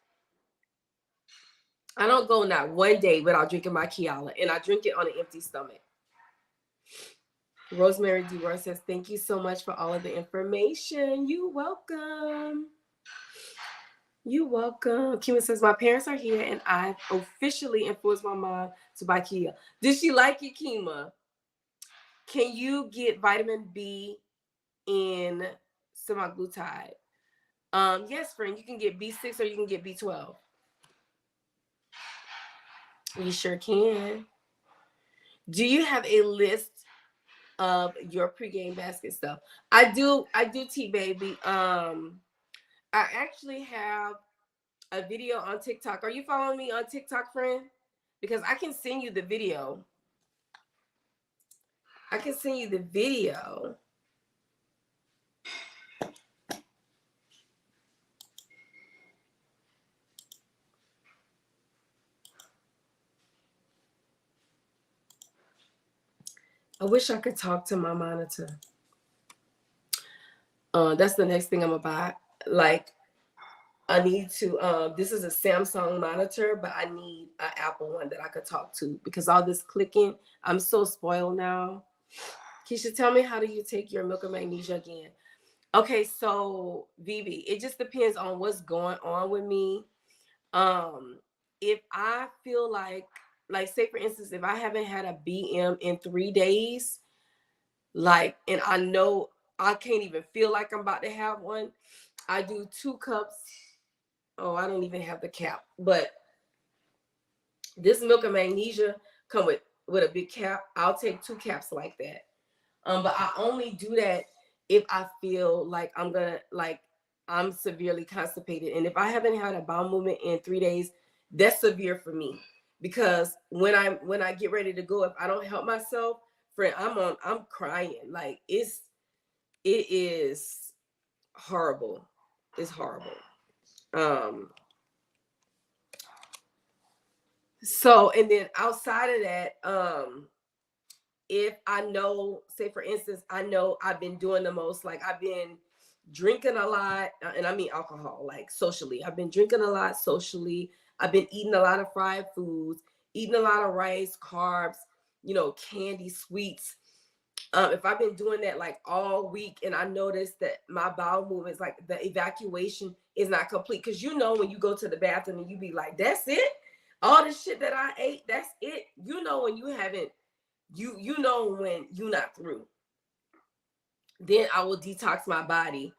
I don't go not one day without drinking my Kiala, and I drink it on an empty stomach. Rosemary DeWar says, thank you so much for all of the information. You're welcome. You're welcome. Kima says, my parents are here, and I've officially influenced my mom to buy Kia. Did she like it, Kima? Can you get vitamin B in SEMAGLUTIDE? Yes, friend. You can get B6 or you can get B12. You sure can. Do you have a list of your pregame basket stuff? I do, T-Baby. I actually have a video on TikTok. Are you following me on TikTok, friend? Because I can send you the video. I wish I could talk to my monitor. That's the next thing I'm gonna buy. Like, I need to. This is a Samsung monitor, but I need an Apple one that I could talk to because all this clicking. I'm so spoiled now. Keisha, tell me, how do you take your milk and magnesia again? Okay, so Vivi, it just depends on what's going on with me. If I feel like say for instance, if I haven't had a BM in 3 days, like, and I know I can't even feel like I'm about to have one, I do 2 cups. Oh, I don't even have the cap, but this milk and magnesia come with a big cap. I'll take 2 caps like that. But I only do that if I feel like I'm severely constipated. And if I haven't had a bowel movement in 3 days, that's severe for me. Because when I get ready to go, if I don't help myself, friend, I'm crying. Like it is horrible. It's horrible. So, and then outside of that, if I know, say for instance, I know I've been doing the most, like I've been drinking a lot, and I mean alcohol, like socially. I've been drinking a lot socially. I've been eating a lot of fried foods, eating a lot of rice, carbs, candy, sweets. If I've been doing that like all week and I notice that my bowel movements, like the evacuation is not complete, because when you go to the bathroom and you be like, that's it? All the shit that I ate, that's it? When you haven't, when you're not through. Then I will detox my body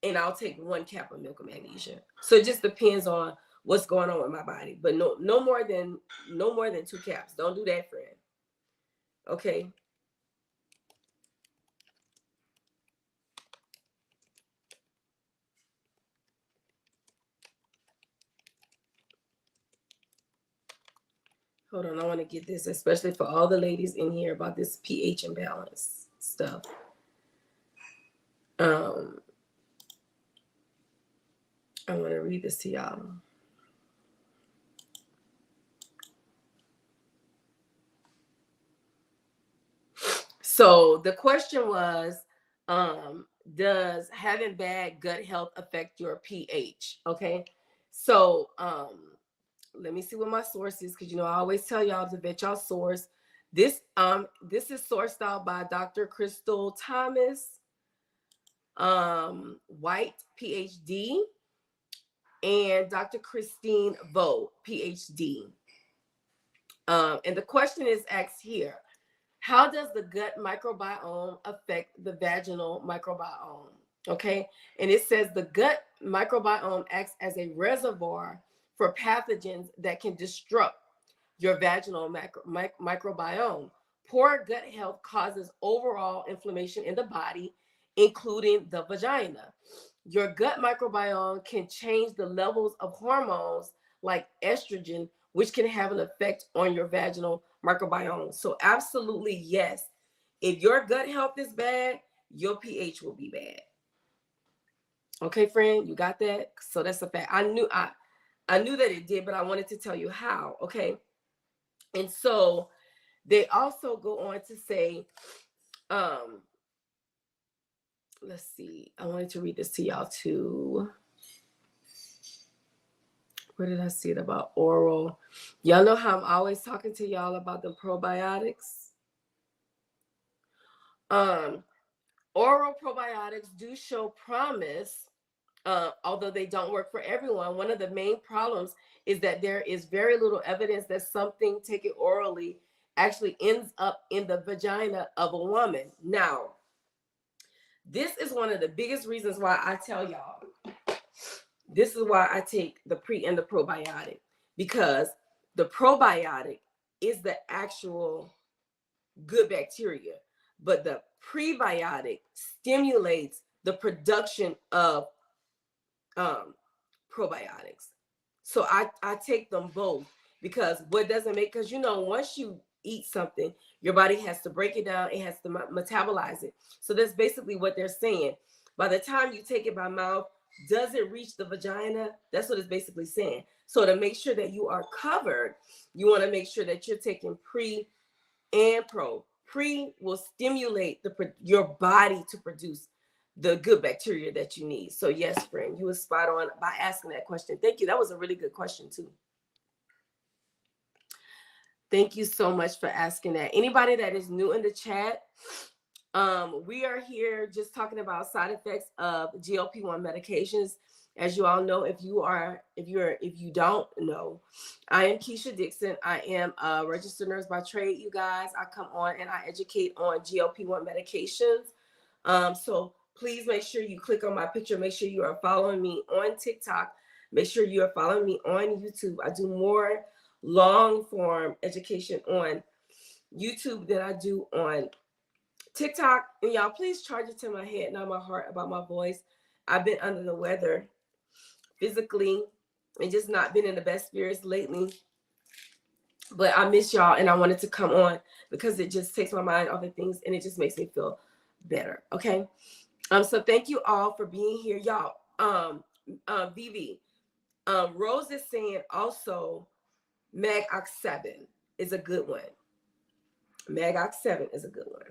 and I'll take 1 cap of milk and magnesia. So it just depends on what's going on with my body. But no more than 2 caps. Don't do that, friend. Okay. Hold on, I want to get this, especially for all the ladies in here, about this pH imbalance stuff. I want to read this to y'all. So the question was, does having bad gut health affect your pH? Okay. So let me see what my source is, because I always tell y'all to vet y'all source. This is sourced out by Dr. Crystal Thomas, White, PhD, and Dr. Christine Vo, PhD. And the question is asked here: how does the gut microbiome affect the vaginal microbiome? Okay, and it says the gut microbiome acts as a reservoir for pathogens that can disrupt your vaginal microbiome. Poor gut health causes overall inflammation in the body, including the vagina. Your gut microbiome can change the levels of hormones like estrogen, which can have an effect on your vaginal microbiome. So absolutely, yes. If your gut health is bad, your pH will be bad. Okay, friend, you got that? So that's a fact. I knew that it did, but I wanted to tell you how. Okay. And so they also go on to say, let's see, I wanted to read this to y'all too. Where did I see it about oral? Y'all know how I'm always talking to y'all about the probiotics. Oral probiotics do show promise, although they don't work for everyone. One of the main problems is that there is very little evidence that something taken orally actually ends up in the vagina of a woman. Now, this is one of the biggest reasons why I tell y'all, this is why I take the pre and the probiotic, because the probiotic is the actual good bacteria, but the prebiotic stimulates the production of probiotics. So I take them both, because what doesn't make, because once you eat something, your body has to break it down, it has to metabolize it. So that's basically what they're saying. By the time you take it by mouth, does it reach the vagina? That's what it's basically saying. So to make sure that you are covered, you want to make sure that you're taking pre and pro. Pre will stimulate your body to produce the good bacteria that you need. So yes, friend, you were spot on by asking that question. Thank you. That was a really good question too. Thank you so much for asking that. Anybody that is new in the chat, we are here just talking about side effects of GLP-1 medications. As you all know, if you don't know, I am Keisha Dixon. I am a registered nurse by trade, you guys. I come on and I educate on GLP-1 medications. So please make sure you click on my picture. Make sure you are following me on TikTok. Make sure you are following me on YouTube. I do more long form education on YouTube than I do on TikTok. And y'all, please charge it to my head, not my heart, about my voice. I've been under the weather physically and just not been in the best spirits lately. But I miss y'all and I wanted to come on because it just takes my mind off of things and it just makes me feel better. Okay. So thank you all for being here, y'all. Vivi, Rose is saying also Mag-Ox 7 is a good one. Mag-Ox 7 is a good one.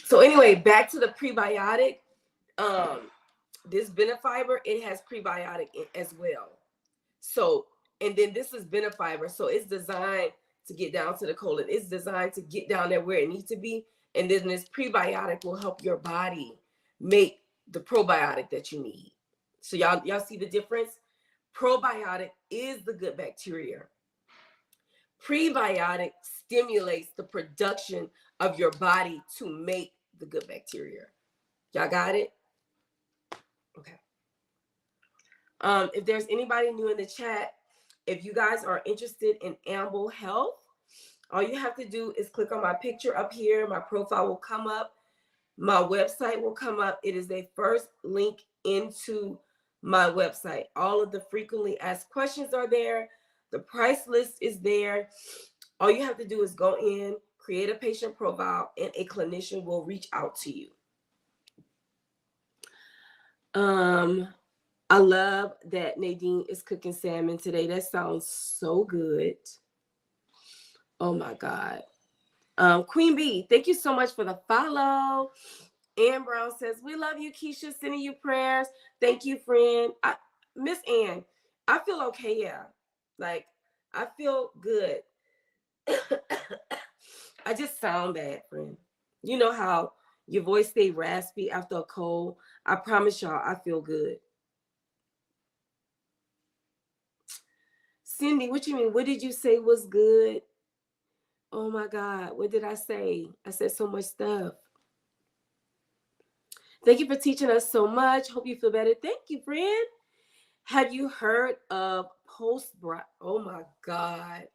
So anyway, back to the prebiotic. This Benefiber, it has prebiotic as well. So, and then this is Benefiber. So it's designed to get down to the colon. It's designed to get down there where it needs to be. And then this prebiotic will help your body make the probiotic that you need. So y'all see the difference? Probiotic is the good bacteria. Prebiotic stimulates the production of your body to make the good bacteria. Y'all got it? Okay. If there's anybody new in the chat, if you guys are interested in Amble Health, all you have to do is click on my picture up here. My profile will come up. My website will come up. It is the first link into my website. All of the frequently asked questions are there. The price list is there. All you have to do is go in, create a patient profile, and a clinician will reach out to you. I love that Nadine is cooking salmon today. That sounds so good. Oh my God. Queen Bee, thank you so much for the follow. Ann Brown says, we love you, Keisha, sending you prayers. Thank you, friend. Miss Ann, I feel okay, yeah. Like, I feel good. I just sound bad, friend. You know how your voice stay raspy after a cold? I promise y'all, I feel good. Cindy, what you mean? What did you say was good? Oh my God, what did I say? I said so much stuff. Thank you for teaching us so much. Hope you feel better. Thank you, friend. Have you heard of post-bra? Oh my God.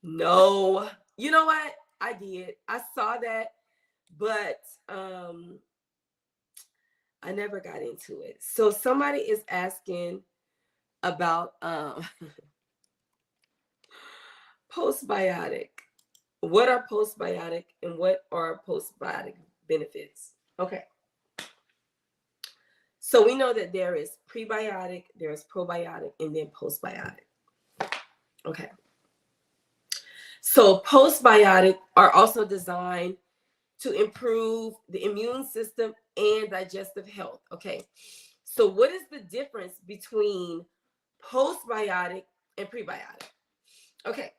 No. You know what? I did. I saw that, but I never got into it. So somebody is asking about postbiotic. What are postbiotic and what are postbiotic benefits? Okay. So we know that there is prebiotic, there is probiotic, and then postbiotic. Okay. So postbiotic are also designed to improve the immune system and digestive health. Okay. So what is the difference between postbiotic and prebiotic? Okay.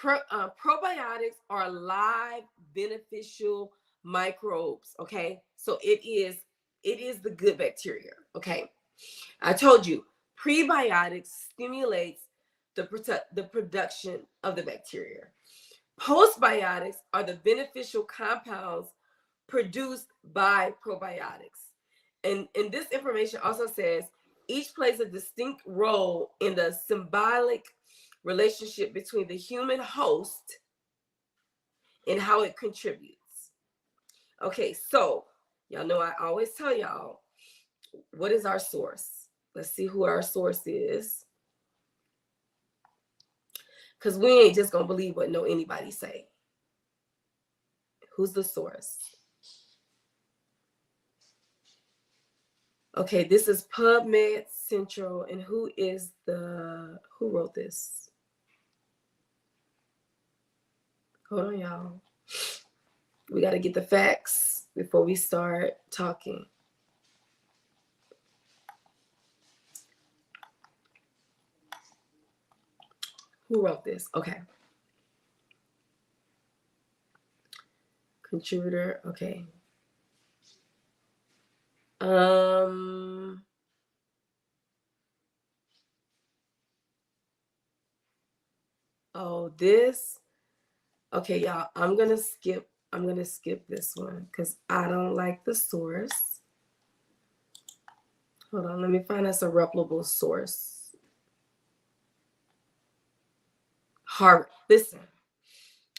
Probiotics are live beneficial microbes. Okay. So it is the good bacteria. Okay. I told you prebiotics stimulates the production of the bacteria. Postbiotics are the beneficial compounds produced by probiotics. And this information also says each plays a distinct role in the symbiotic relationship between the human host and how it contributes. Okay, so y'all know I always tell y'all, what is our source? Let's see who our source is. Because we ain't just going to believe what anybody say. Who's the source? Okay, this is PubMed Central. And who wrote this? Hold on, y'all. We got to get the facts before we start talking. Who wrote this? Okay. Contributor. Okay. Oh, this. Okay, y'all. I'm gonna skip this one because I don't like the source. Hold on, let me find us a reputable source. Harvard. Listen,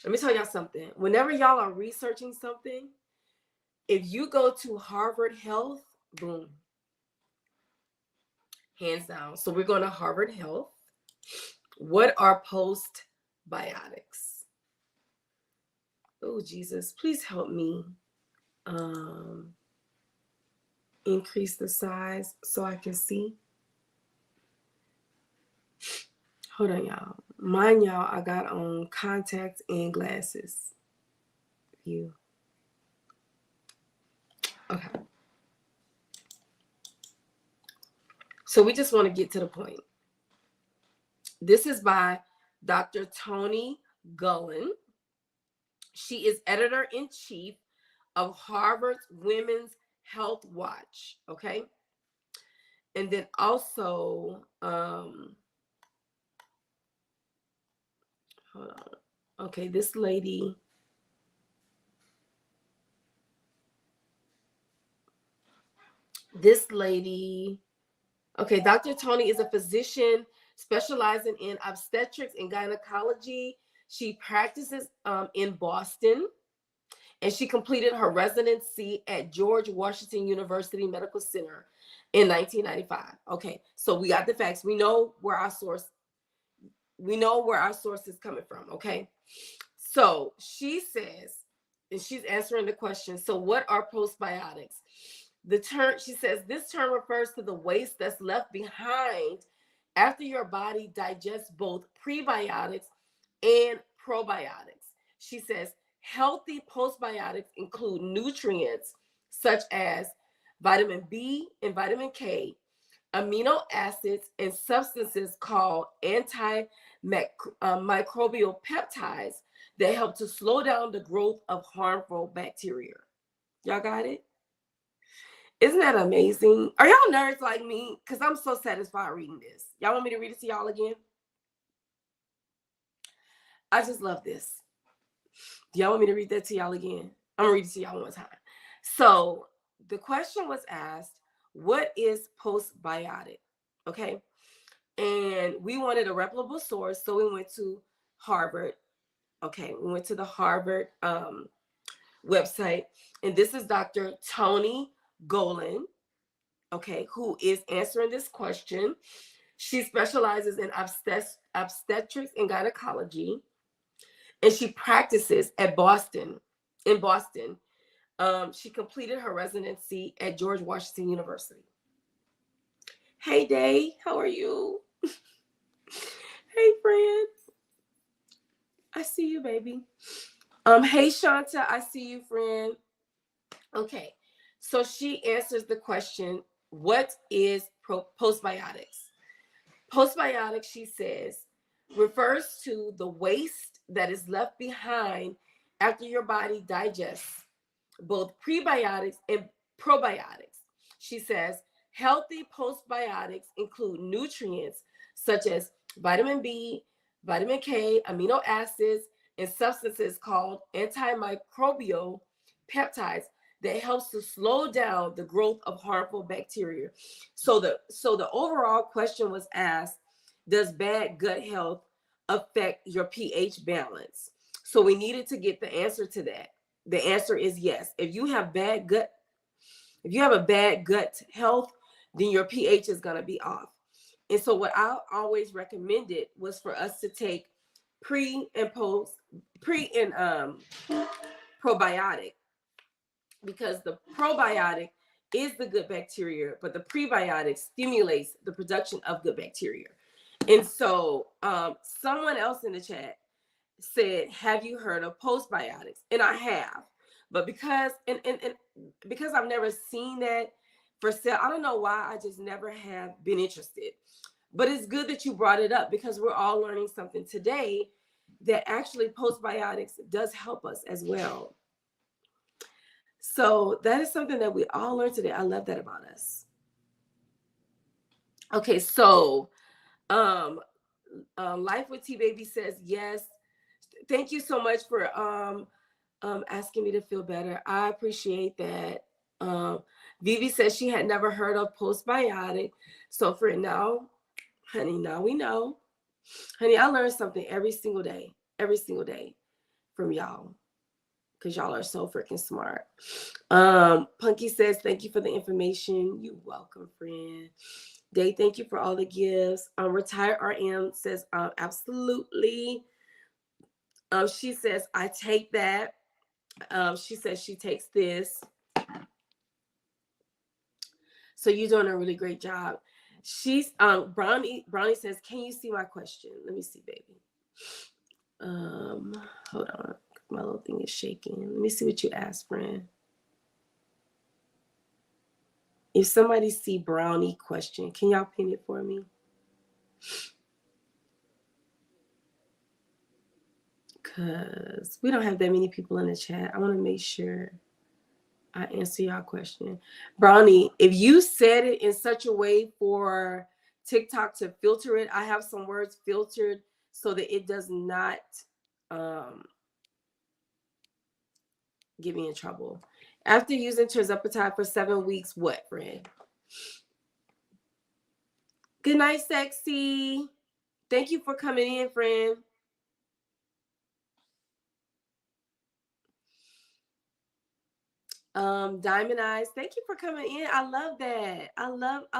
let me tell y'all something. Whenever y'all are researching something, if you go to Harvard Health, boom, hands down. So we're going to Harvard Health. What are postbiotics? Oh, Jesus, please help me increase the size so I can see. Hold on, y'all. Mine, y'all, I got on contacts and glasses. View. Okay. So we just want to get to the point. This is by Dr. Toni Gullen. She is editor-in-chief of Harvard's Women's Health Watch. Okay. And then also, hold on. Okay, this lady. Okay, Dr. Toni is a physician specializing in obstetrics and gynecology. She practices in Boston, and she completed her residency at George Washington University Medical Center in 1995. Okay, so we got the facts. We know where our source is coming from. Okay, so she says, and she's answering the question. So, what are postbiotics? The term, she says, this term refers to the waste that's left behind after your body digests both prebiotics and probiotics. She says, healthy postbiotics include nutrients such as vitamin B and vitamin K, amino acids, and substances called antimicrobial peptides that help to slow down the growth of harmful bacteria. Y'all got it? Isn't that amazing? Are y'all nerds like me? Because I'm so satisfied reading this. Y'all want me to read it to y'all again? I just love this. Do y'all want me to read that to y'all again? I'm going to read it to y'all one more time. So the question was asked, what is postbiotic? Okay. And we wanted a reputable source. So we went to Harvard. Okay. We went to the Harvard website. And this is Dr. Toni Gullen, okay, who is answering this question. She specializes in obstetrics and gynecology, and she practices in Boston. She completed her residency at George Washington University. Hey, Day, how are you? Hey, friend. I see you, baby. Hey, Shanta, I see you, friend. Okay. So she answers the question, what is postbiotics? Postbiotics, she says, refers to the waste that is left behind after your body digests both prebiotics and probiotics. She says, healthy postbiotics include nutrients such as vitamin B, vitamin K, amino acids, and substances called antimicrobial peptides that helps to slow down the growth of harmful bacteria. So the overall question was asked, does bad gut health affect your pH balance? So we needed to get the answer to that. The answer is yes. If you have a bad gut health, then your pH is going to be off. And so what I always recommended was for us to take pre and probiotic, because the probiotic is the good bacteria, but the prebiotic stimulates the production of good bacteria. And so someone else in the chat said, have you heard of postbiotics? And I have. But because and because I've never seen that for sale, I don't know why, I just never have been interested. But it's good that you brought it up, because we're all learning something today that actually postbiotics does help us as well. So that is something that we all learned today. I love that about us. Okay, so um Life with T Baby says yes. Thank you so much for asking me to feel better. I appreciate that. Vivi says she had never heard of postbiotic. So for now, honey, now we know. Honey, I learn something every single day from y'all, because y'all are so freaking smart. Punky says, thank you for the information. You're welcome, friend. Day, thank you for all the gifts. Retired RM says, absolutely. She says, I take that. She says she takes this. So you're doing a really great job. She's Brownie says, can you see my question? Let me see, baby. Hold on. My little thing is shaking. Let me see what you asked, friend. If somebody see Brownie question, can y'all pin it for me? Because we don't have that many people in the chat. I want to make sure I answer y'all question. Brownie, if you said it in such a way for TikTok to filter it, I have some words filtered so that it does not get me in trouble. After using Tirzepatide for 7 weeks, what, friend? Good night, sexy. Thank you for coming in, friend. Diamond Eyes, thank you for coming in. I love that. I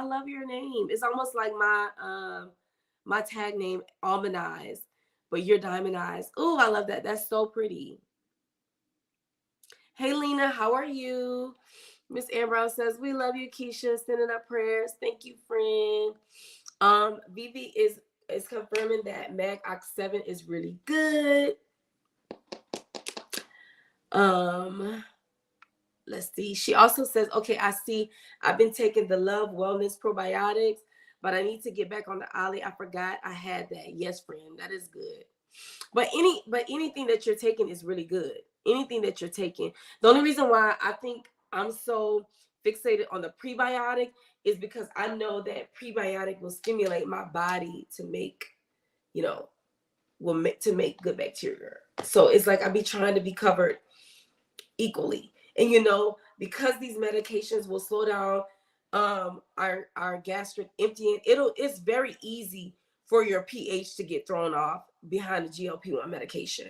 love your name. It's almost like my tag name, Almond Eyes, but you're Diamond Eyes. Oh, I love that. That's so pretty. Hey Lena, how are you? Miss Amber says, we love you, Keisha. Sending up prayers. Thank you, friend. Vivi is confirming that Mag Ox 7 is really good. Let's see. She also says, okay, I see. I've been taking the Love Wellness probiotics, but I need to get back on the Ollie. I forgot I had that. Yes, friend, that is good. But anything that you're taking is really good. Anything that you're taking. The only reason why I think I'm so fixated on the prebiotic is because I know that prebiotic will stimulate my body to make, to make good bacteria. So it's like I be trying to be covered equally. And because these medications will slow down our gastric emptying, it's very easy for your pH to get thrown off behind the GLP-1 medication.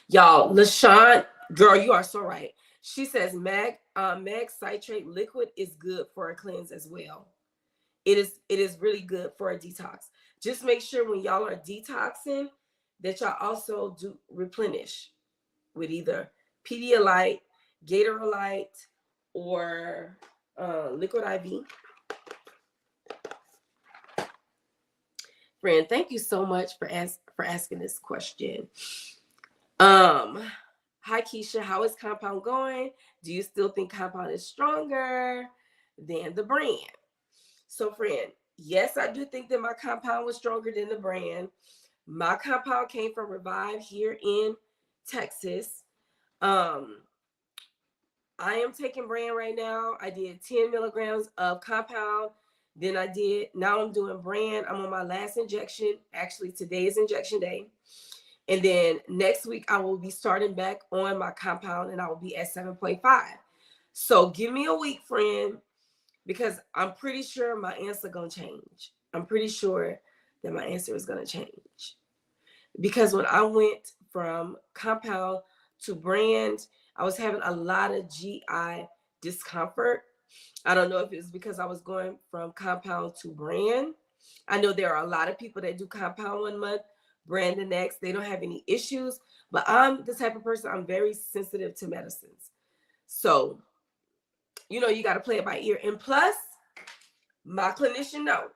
Y'all, LaShawn, girl, you are so right. She says mag citrate liquid is good for a cleanse as well. It is really good for a detox. Just make sure when y'all are detoxing that y'all also do replenish with either Pedialyte, Gatorlyte, or Liquid IV. Friend, thank you so much for asking this question. Hi Keisha, how is Compound going? Do you still think Compound is stronger than the brand? So, friend, yes, I do think that my Compound was stronger than the brand. My Compound came from Revive here in Texas. I am taking brand right now. I did 10 milligrams of Compound. Now I'm doing brand. I'm on my last injection. Actually, today is injection day. And then next week, I will be starting back on my Compound and I will be at 7.5. So give me a week, friend, because I'm pretty sure my answer going to change. I'm pretty sure that my answer is going to change. Because when I went from Compound to brand, I was having a lot of GI discomfort. I don't know if it's because I was going from Compound to brand. I know there are a lot of people that do Compound 1 month, brand the next. They don't have any issues, but I'm the type of person, I'm very sensitive to medicines. So, you got to play it by ear. And plus, my clinician know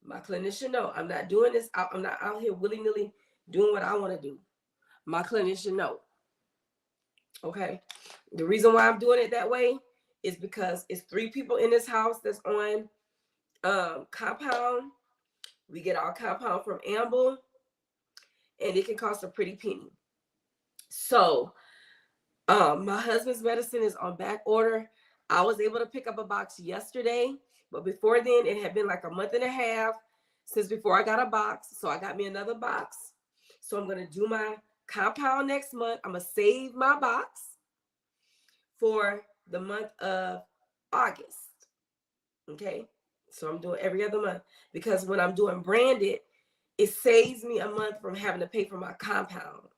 My clinician know I'm not doing this. I'm not out here willy-nilly doing what I want to do. My clinician know. Okay. The reason why I'm doing it that way is because it's 3 people in this house that's on compound. We get our compound from Amble, and it can cost a pretty penny. So my husband's medicine is on back order. I was able to pick up a box yesterday, but before then, it had been like a month and a half since before I got a box. So I got me another box. So I'm going to do my compound next month. I'm going to save my box for the month of August. Okay. So I'm doing every other month because when I'm doing branded, it saves me a month from having to pay for my compound.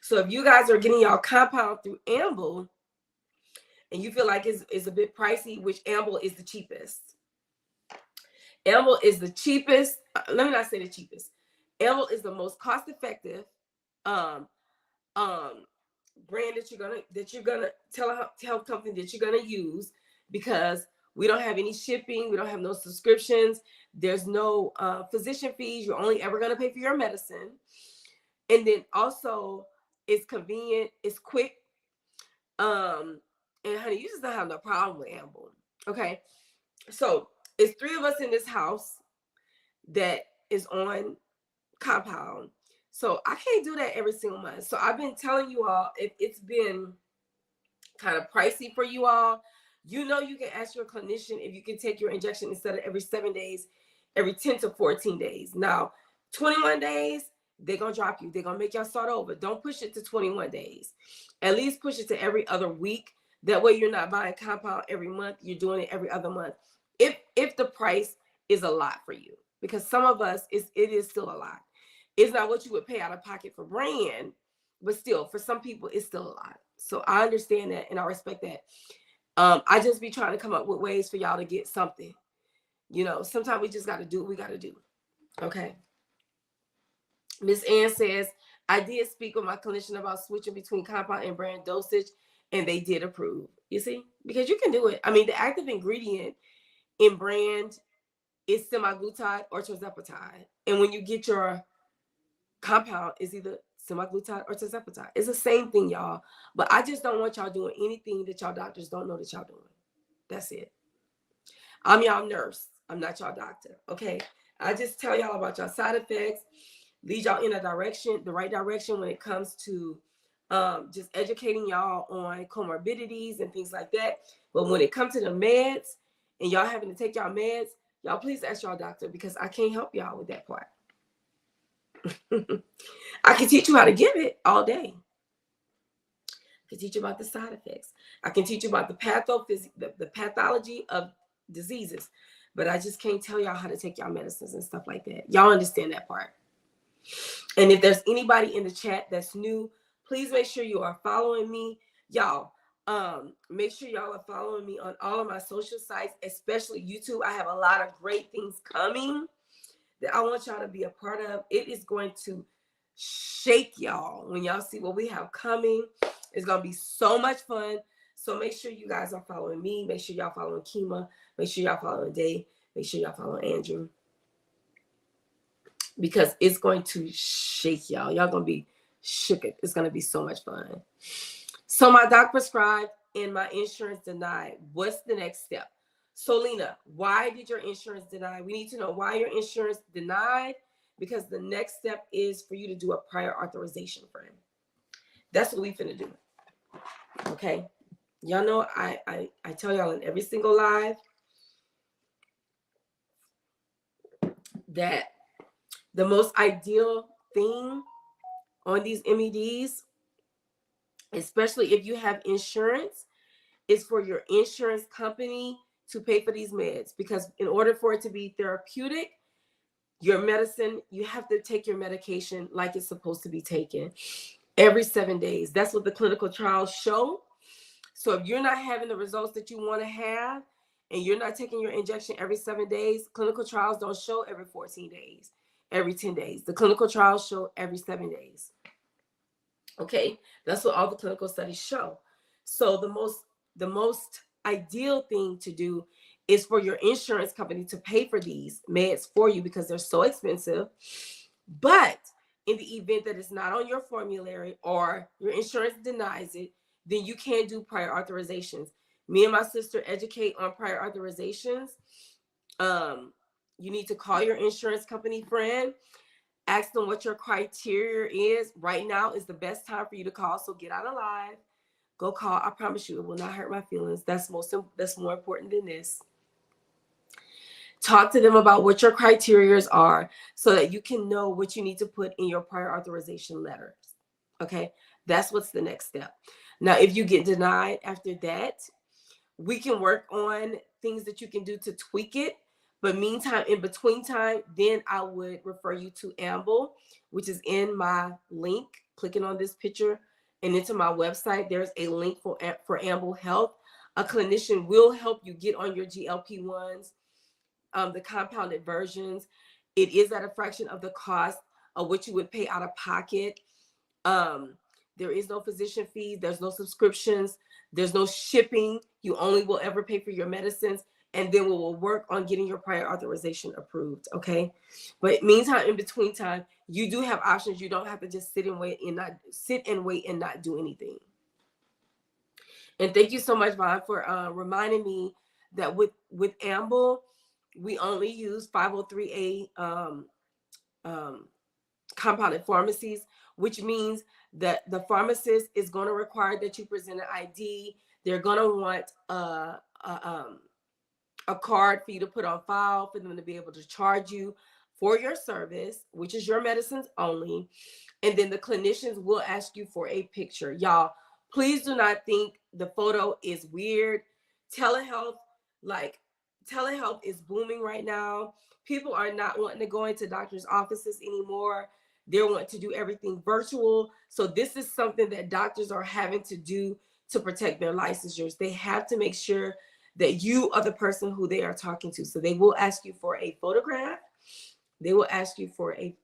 So if you guys are getting y'all compound through Amble and you feel like it's a bit pricey, which Amble is the cheapest. Amble is the cheapest. Let me not say the cheapest. Amble is the most cost-effective brand that you're gonna tell company that you're gonna use, because we don't have any shipping, we don't have no subscriptions, there's no physician fees. You're only ever gonna pay for your medicine, and then also it's convenient, it's quick, and honey, you just don't have no problem with Amble. Okay, so it's 3 of us in this house that is on compound. So I can't do that every single month. So I've been telling you all, it's been kind of pricey for you all. You know, you can ask your clinician if you can take your injection instead of every 7 days, every 10 to 14 days. Now, 21 days, they're going to drop you. They're going to make y'all start over. Don't push it to 21 days. At least push it to every other week. That way you're not buying compound every month. You're doing it every other month. If the price is a lot for you, because some of us, it is still a lot. It's not what you would pay out of pocket for brand, but still, for some people, it's still a lot. So I understand that and I respect that. I just be trying to come up with ways for y'all to get something. You know, sometimes we just got to do what we got to do. Okay. Miss Ann says, I did speak with my clinician about switching between compound and brand dosage, and they did approve. You see, because you can do it. I mean, the active ingredient in brand is semaglutide or tirzepatide. And when you get your compound, is either semaglutide or TIRZEPATIDE. It's the same thing, y'all. But I just don't want y'all doing anything that y'all doctors don't know that y'all doing. That's it. I'm y'all nurse. I'm not y'all doctor. Okay. I just tell y'all about y'all side effects, lead y'all in the right direction when it comes to just educating y'all on comorbidities and things like that. But when it comes to the meds and y'all having to take y'all meds, y'all please ask y'all doctor, because I can't help y'all with that part. I can teach you how to give it all day. I can teach you about the side effects. I can teach you about the pathology of diseases, but I just can't tell y'all how to take y'all medicines and stuff like that. Y'all understand that part. And if there's anybody in the chat that's new, please make sure you are following me. Y'all, make sure y'all are following me on all of my social sites, especially YouTube. I have a lot of great things coming that I want y'all to be a part of. It is going to shake y'all when y'all see what we have coming. It's going to be so much fun. So make sure you guys are following me. Make sure y'all following Kima. Make sure y'all following Dave. Make sure y'all following Andrew, because it's going to shake y'all. Y'all going to be shook. It's going to be so much fun. So my doc prescribed and my insurance denied. What's the next step? So Lena, why did your insurance deny? We need to know why your insurance denied, because the next step is for you to do a prior authorization for him. That's what we finna do. Okay. Y'all know I tell y'all in every single live that the most ideal thing on these MEDs, especially if you have insurance, is for your insurance company to pay for these meds, because in order for it to be therapeutic, your medicine, you have to take your medication like it's supposed to be taken every 7 days. That's what the clinical trials show. So if you're not having the results that you want to have and you're not taking your injection every 7 days, clinical trials don't show every 14 days, every 10 days. The clinical trials show every 7 days. Okay, that's what all the clinical studies show. So the most ideal thing to do is for your insurance company to pay for these meds for you because they're so expensive. But in the event that it's not on your formulary or your insurance denies it, then you can do prior authorizations. Me and my sister educate on prior authorizations. You need to call your insurance company friend, ask them what your criteria is. Right now is the best time for you to call. So get out alive, go call. I promise you, it will not hurt my feelings. That's more important than this. Talk to them about what your criteria are so that you can know what you need to put in your prior authorization letters. Okay, that's what's the next step. Now, if you get denied after that, we can work on things that you can do to tweak it. But meantime, in between time, then I would refer you to Amble, which is in my link. Clicking on this picture and into my website, there's a link for Amble Health. A clinician will help you get on your GLP-1s, the compounded versions. It is at a fraction of the cost of what you would pay out of pocket. There is no physician fee. There's no subscriptions. There's no shipping. You only will ever pay for your medicines. And then we will work on getting your prior authorization approved. Okay. But meantime, in between time, you do have options. You don't have to just sit and wait and not do anything. And thank you so much, Vaughn, for reminding me that with Amble, we only use 503A compounded pharmacies, which means that the pharmacist is going to require that you present an ID. They're going to want a card for you to put on file for them to be able to charge you for your service, which is your medicines only. And then the clinicians will ask you for a picture. Y'all, please do not think the photo is weird. Telehealth is booming right now. People are not wanting to go into doctors' offices anymore. They're wanting to do everything virtual. So this is something that doctors are having to do to protect their licensures. They have to make sure that you are the person who they are talking to. So they will ask you for a photograph. They will ask you for a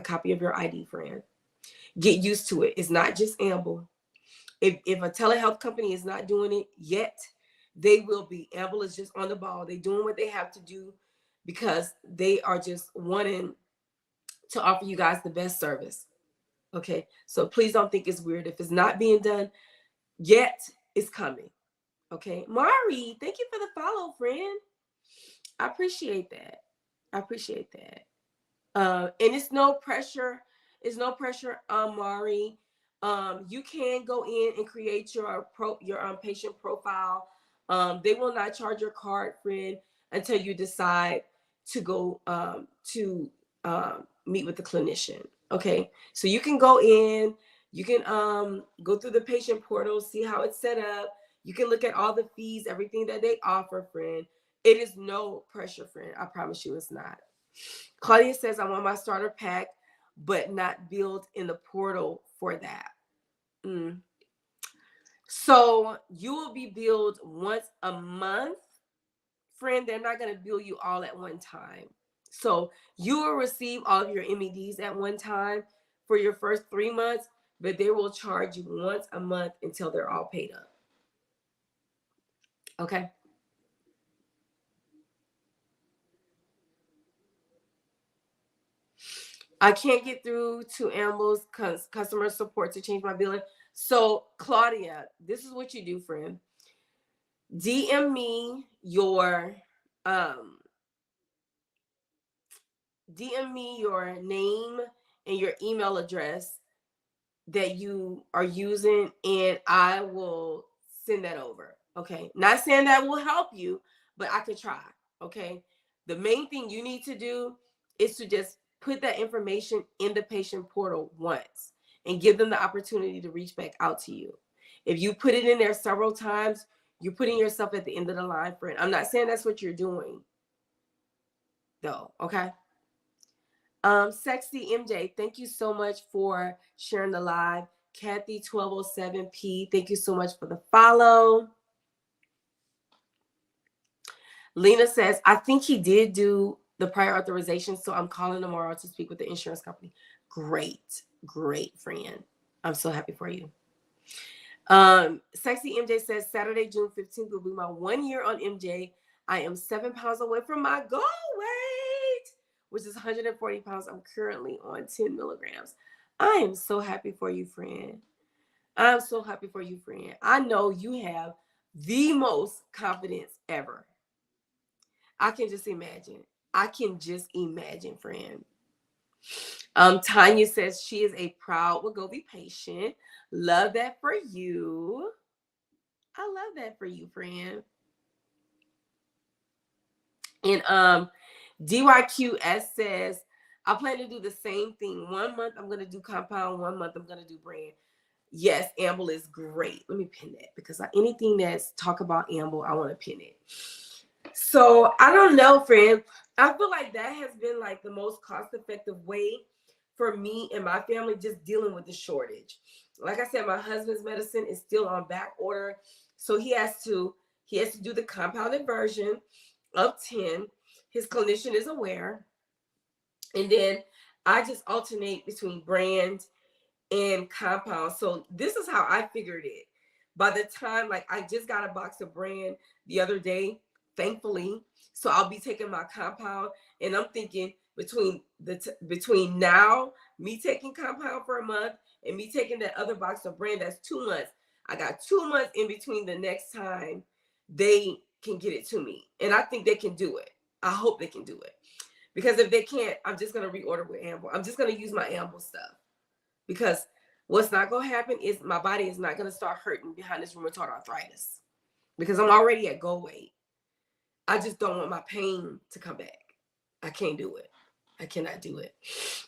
copy of your ID, friend. Get used to it. It's not just Amble. If a telehealth company is not doing it yet, they will be. Amble is just on the ball. They're doing what they have to do because they are just wanting to offer you guys the best service. Okay, so please don't think it's weird. If it's not being done yet, it's coming. Okay, Mari, thank you for the follow, friend. I appreciate that. And it's no pressure. It's no pressure, Mari. You can go in and create your patient profile. They will not charge your card, friend, until you decide to go to meet with the clinician. Okay, so you can go in. You can go through the patient portal, see how it's set up. You can look at all the fees, everything that they offer, friend. It is no pressure, friend. I promise you it's not. Claudia says, I want my starter pack, but not billed in the portal for that. So you will be billed once a month. Friend, they're not going to bill you all at one time. So you will receive all of your MEDs at one time for your first 3 months, but they will charge you once a month until they're all paid up. Okay. I can't get through to Amble's customer support to change my billing. So Claudia, this is what you do, friend. DM me your name and your email address that you are using, and I will send that over. Okay. Not saying that will help you, but I could try. Okay. The main thing you need to do is to just put that information in the patient portal once and give them the opportunity to reach back out to you. If you put it in there several times, you're putting yourself at the end of the line, friend. I'm not saying that's what you're doing, though. Okay. Sexy MJ, thank you so much for sharing the live. Kathy 1207P, thank you so much for the follow. Lena says, I think he did do the prior authorization, so I'm calling tomorrow to speak with the insurance company. Great, friend. I'm so happy for you. Sexy MJ says, Saturday, June 15th will be my 1 year on MJ. I am 7 pounds away from my goal weight, which is 140 pounds. I'm currently on 10 milligrams. I am so happy for you, friend. I'm so happy for you, friend. I know you have the most confidence ever. I can just imagine. I can just imagine, friend. Tanya says she is a proud WEGOVY patient. Love that for you. I love that for you, friend. And DYQS says, I plan to do the same thing. 1 month I'm going to do compound, 1 month I'm going to do brand. Yes, Amble is great. Let me pin that because anything that's talk about Amble, I want to pin it. So I don't know, friend. I feel like that has been like the most cost-effective way for me and my family just dealing with the shortage. Like I said, my husband's medicine is still on back order. So he has to do the compounded version of 10. His clinician is aware. And then I just alternate between brand and compound. So this is how I figured it. By the time, like, I just got a box of brand the other day, thankfully. So I'll be taking my compound, and I'm thinking between now, me taking compound for a month and me taking that other box of brand, that's 2 months. I got 2 months in between the next time they can get it to me. And I think they can do it. I hope they can do it. Because if they can't, I'm just going to reorder with Amble. I'm just going to use my Amble stuff. Because what's not going to happen is my body is not going to start hurting behind this rheumatoid arthritis. Because I'm already at goal weight. I just don't want my pain to come back. I can't do it. I cannot do it.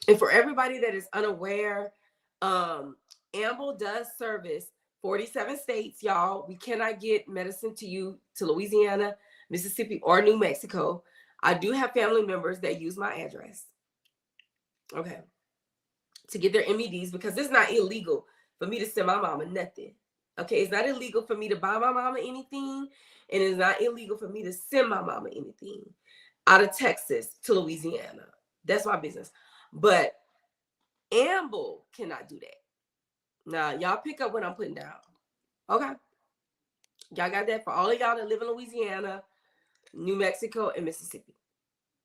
And for everybody that is unaware, Amble does service 47 states, y'all. We cannot get medicine to you to Louisiana, Mississippi, or New Mexico. I do have family members that use my address. Okay. To get their MEDs, because it's not illegal for me to send my mama nothing. Okay, it's not illegal for me to buy my mama anything, and it's not illegal for me to send my mama anything out of Texas to Louisiana. That's my business. But Amble cannot do that. Now, y'all pick up what I'm putting down. Okay. Y'all got that for all of y'all that live in Louisiana, New Mexico, and Mississippi.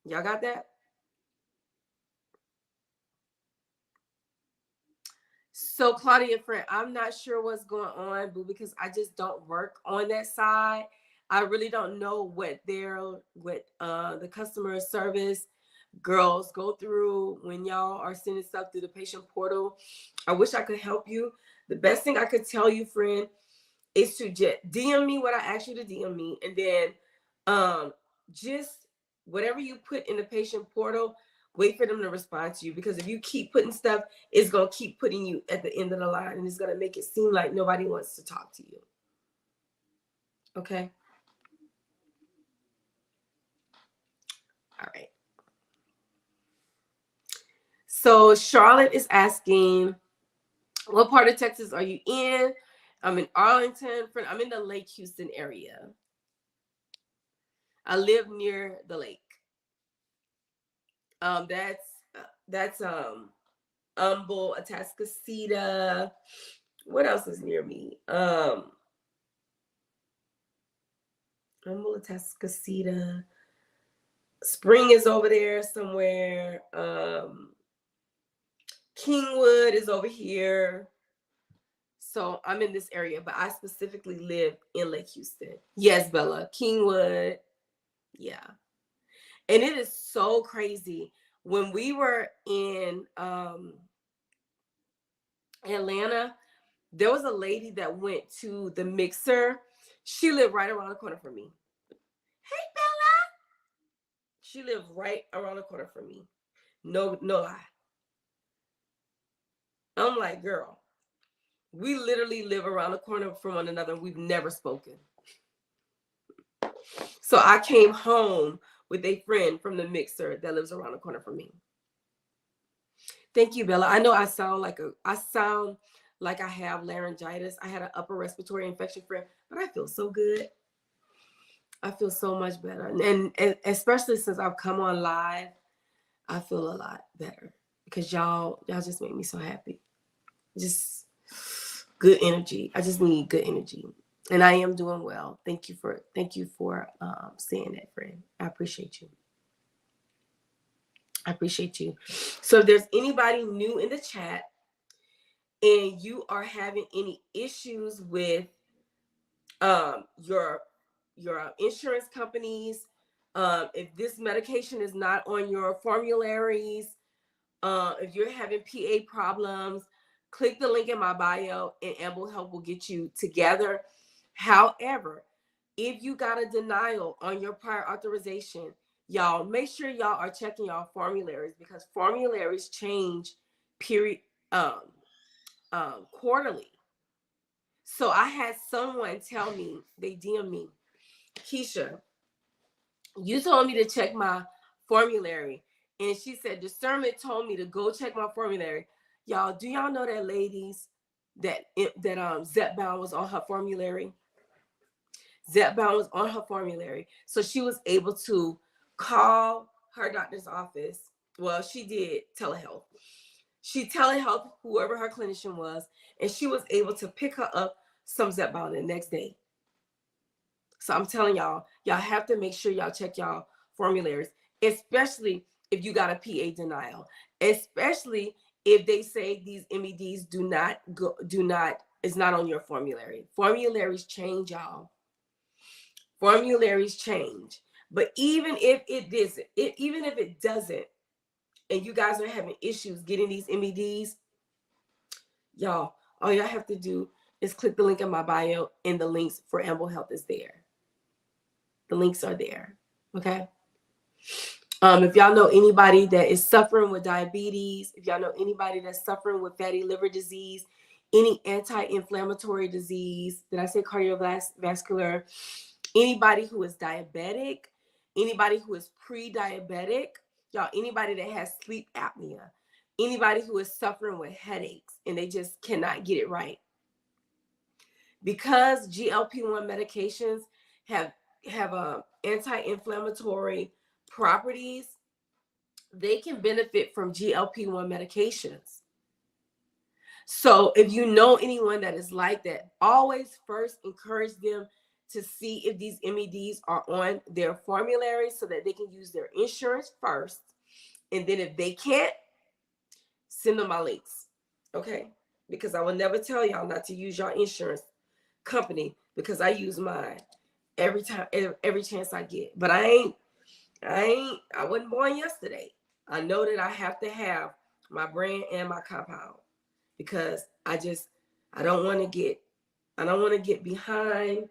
Y'all got that? So Claudia, friend, I'm not sure what's going on, boo, because I just don't work on that side. I really don't know what the customer service girls go through when y'all are sending stuff through the patient portal. I wish I could help you. The best thing I could tell you, friend, is to just DM me what I asked you to DM me, and then just whatever you put in the patient portal, wait for them to respond to you, because if you keep putting stuff, it's going to keep putting you at the end of the line, and it's going to make it seem like nobody wants to talk to you. Okay? All right. So Charlotte is asking, what part of Texas are you in? I'm in Arlington. I'm in the Lake Houston area. I live near the lake. That's Amble, Atascocita. What else is near me? Amble, Atascocita. Spring is over there somewhere. Kingwood is over here. So I'm in this area, but I specifically live in Lake Houston. Yes, Bella. Kingwood. Yeah. And it is so crazy. When we were in Atlanta, there was a lady that went to the mixer. She lived right around the corner from me. Hey, Bella. She lived right around the corner from me. No lie. I'm like, girl, we literally live around the corner from one another. We've never spoken. So I came home with a friend from the mixer that lives around the corner from me. Thank you, Bella. I know I sound like I have laryngitis. I had an upper respiratory infection, friend, but I feel so good. I feel so much better. And especially since I've come on live, I feel a lot better because y'all just make me so happy. Just good energy. I just need good energy. And I am doing well. Thank you for saying that, friend. I appreciate you. I appreciate you. So if there's anybody new in the chat and you are having any issues with your insurance companies, if this medication is not on your formularies, if you're having PA problems, click the link in my bio and Amble Help will get you together. However, if you got a denial on your prior authorization, y'all make sure y'all are checking y'all formularies, because formularies change period quarterly. So I had someone tell me, they DM me, Keisha, you told me to check my formulary. And she said, discernment told me to go check my formulary. Y'all, do y'all know that, ladies, that ZEPBOUND was on her formulary? ZEPBOUND was on her formulary. So she was able to call her doctor's office. Well, she did telehealth. She telehealth whoever her clinician was, and she was able to pick her up some ZEPBOUND the next day. So I'm telling y'all, y'all have to make sure y'all check y'all formularies, especially if you got a PA denial, especially if they say these MEDs is not on your formulary. Formularies change, y'all. Formularies change. But even if it doesn't, and you guys are having issues getting these MEDs, y'all, all y'all have to do is click the link in my bio, and the links for Amble Health is there. The links are there. Okay. If y'all know anybody that is suffering with diabetes, if y'all know anybody that's suffering with fatty liver disease, any anti-inflammatory disease, did I say cardiovascular? Anybody who is diabetic, anybody who is pre-diabetic, y'all, anybody that has sleep apnea, anybody who is suffering with headaches and they just cannot get it right. Because GLP-1 medications have anti-inflammatory properties, they can benefit from GLP-1 medications. So if you know anyone that is like that, always first encourage them to see if these MEDs are on their formulary so that they can use their insurance first. And then if they can't, send them my links. Okay? Because I will never tell y'all not to use your insurance company, because I use mine every chance I get. But I wasn't born yesterday. I know that I have to have my brand and my compound, because I don't want to get behind.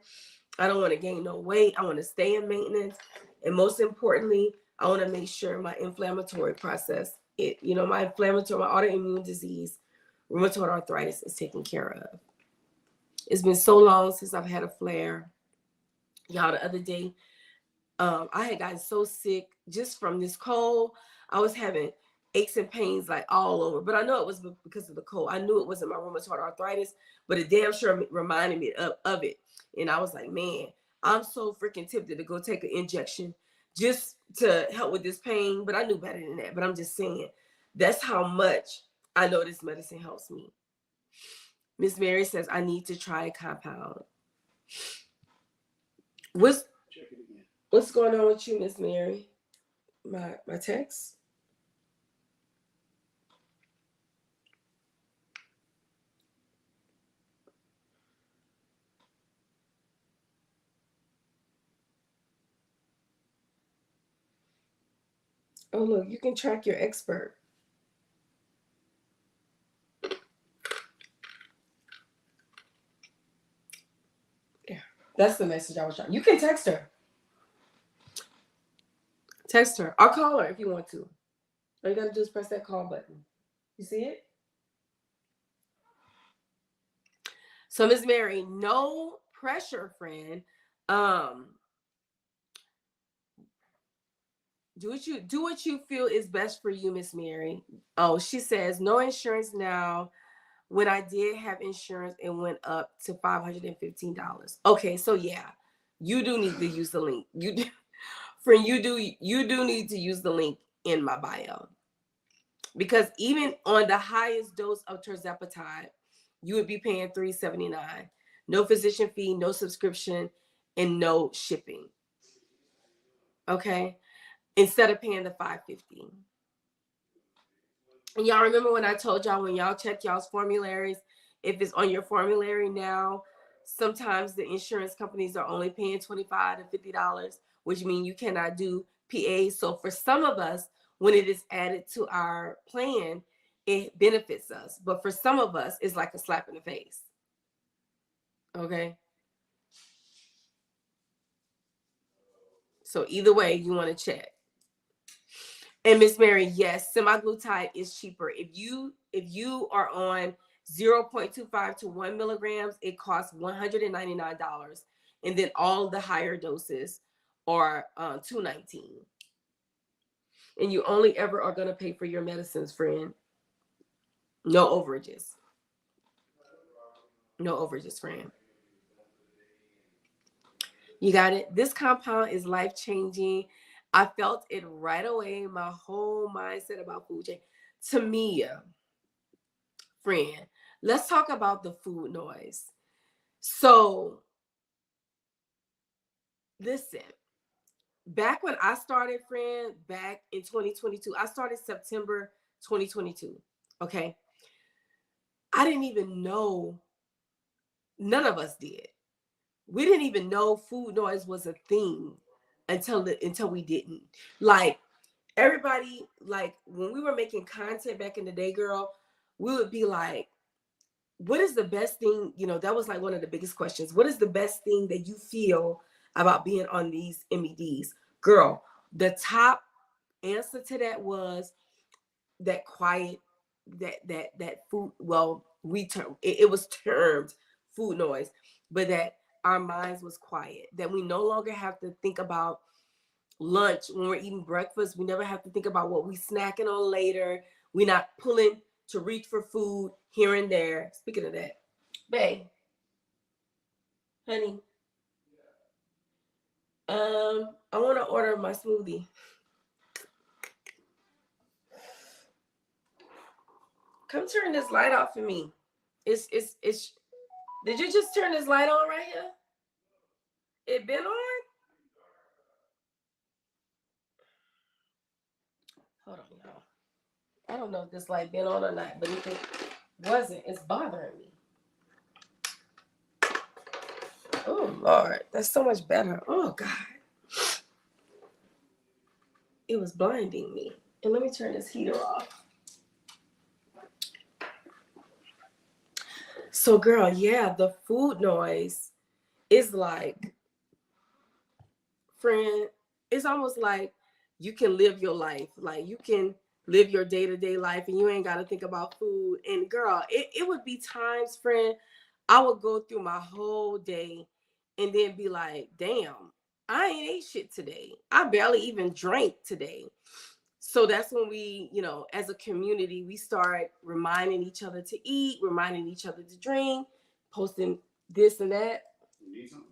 I don't want to gain no weight. I want to stay in maintenance. And most importantly, I want to make sure my inflammatory process, my autoimmune disease, rheumatoid arthritis, is taken care of. It's been so long since I've had a flare. Y'all, the other day, I had gotten so sick just from this cold. I was having aches and pains like all over, but I know it was because of the cold. I knew it wasn't my rheumatoid arthritis, but it damn sure reminded me of it. And I was like, man, I'm so freaking tempted to go take an injection just to help with this pain. But I knew better than that. But I'm just saying, that's how much I know this medicine helps me. Miss Mary says, I need to try a compound. What's going on with you, Miss Mary? My text? Oh, look, you can track your expert. Yeah, that's the message I was trying. You can text her. Text her. I'll call her if you want to. All you got to do is press that call button. You see it? So, Miss Mary, no pressure, friend. Do what you feel is best for you, Miss Mary. Oh, she says no insurance now. When I did have insurance, it went up to $515. Okay, so yeah, you do need to use the link. Friend, you do need to use the link in my bio, because even on the highest dose of tirzepatide, you would be paying $379. No physician fee, no subscription, and no shipping. Okay? Instead of paying the $5.50. And y'all remember when I told y'all when y'all check y'all's formularies, if it's on your formulary now, sometimes the insurance companies are only paying $25 to $50, which means you cannot do PA. So for some of us, when it is added to our plan, it benefits us. But for some of us, it's like a slap in the face. Okay? So either way, you want to check. And Miss Mary, yes, semaglutide is cheaper. If you are on 0.25 to 1 milligrams, it costs $199. And then all the higher doses are $219. And you only ever are going to pay for your medicines, friend. No overages. No overages, friend. You got it. This compound is life-changing. I felt it right away. My whole mindset about food changed. Tamia, friend, let's talk about the food noise. So, listen, back when I started, friend, back in 2022, I started September 2022. Okay. I didn't even know, none of us did. We didn't even know food noise was a thing until we didn't. Like, everybody, like, when we were making content back in the day, girl, we would be like, what is the best thing? You know, that was like one of the biggest questions. What is the best thing that you feel about being on these MEDs? Girl, the top answer to that was that quiet, that food. Well, it was termed food noise, but that our minds was quiet, that we no longer have to think about lunch when we're eating breakfast. We never have to think about what we snacking on later. We're not pulling to reach for food here and there. Speaking of that, babe, honey, I want to order my smoothie. Come turn this light off for me. It's. Did you just turn this light on right here? It been on? Hold on, y'all. I don't know if this light been on or not, but if it wasn't, it's bothering me. Oh Lord, that's so much better. Oh God. It was blinding me. And let me turn this heater off. So girl, yeah, the food noise is like, friend, it's almost like you can live your life. Like you can live your day-to-day life and you ain't got to think about food. And girl, it would be times, friend, I would go through my whole day and then be like, damn, I ain't ate shit today. I barely even drank today. So that's when we, you know, as a community, we start reminding each other to eat, reminding each other to drink, posting this and that. You need something?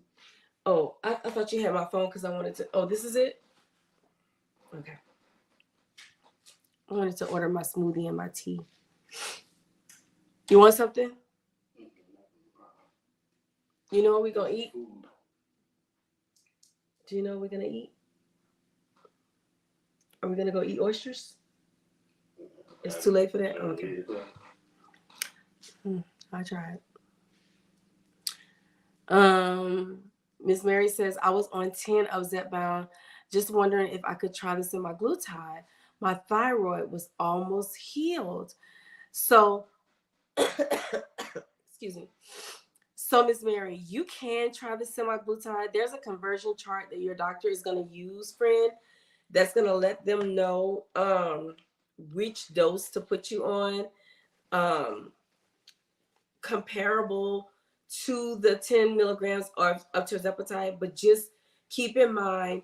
Oh, I thought you had my phone because I wanted to. Oh, this is it? Okay. I wanted to order my smoothie and my tea. You want something? You know what we're going to eat? Do you know what we're going to eat? Are we going to go eat oysters? It's too late for that? Okay. I tried. Miss Mary says, I was on 10 of ZEPBOUND, just wondering if I could try this in my semaglutide. My thyroid was almost healed. So, excuse me. So, Miss Mary, you can try the semaglutide. There's a conversion chart that your doctor is going to use, friend, that's going to let them know which dose to put you on, comparable to the 10 milligrams of tirzepatide. But just keep in mind,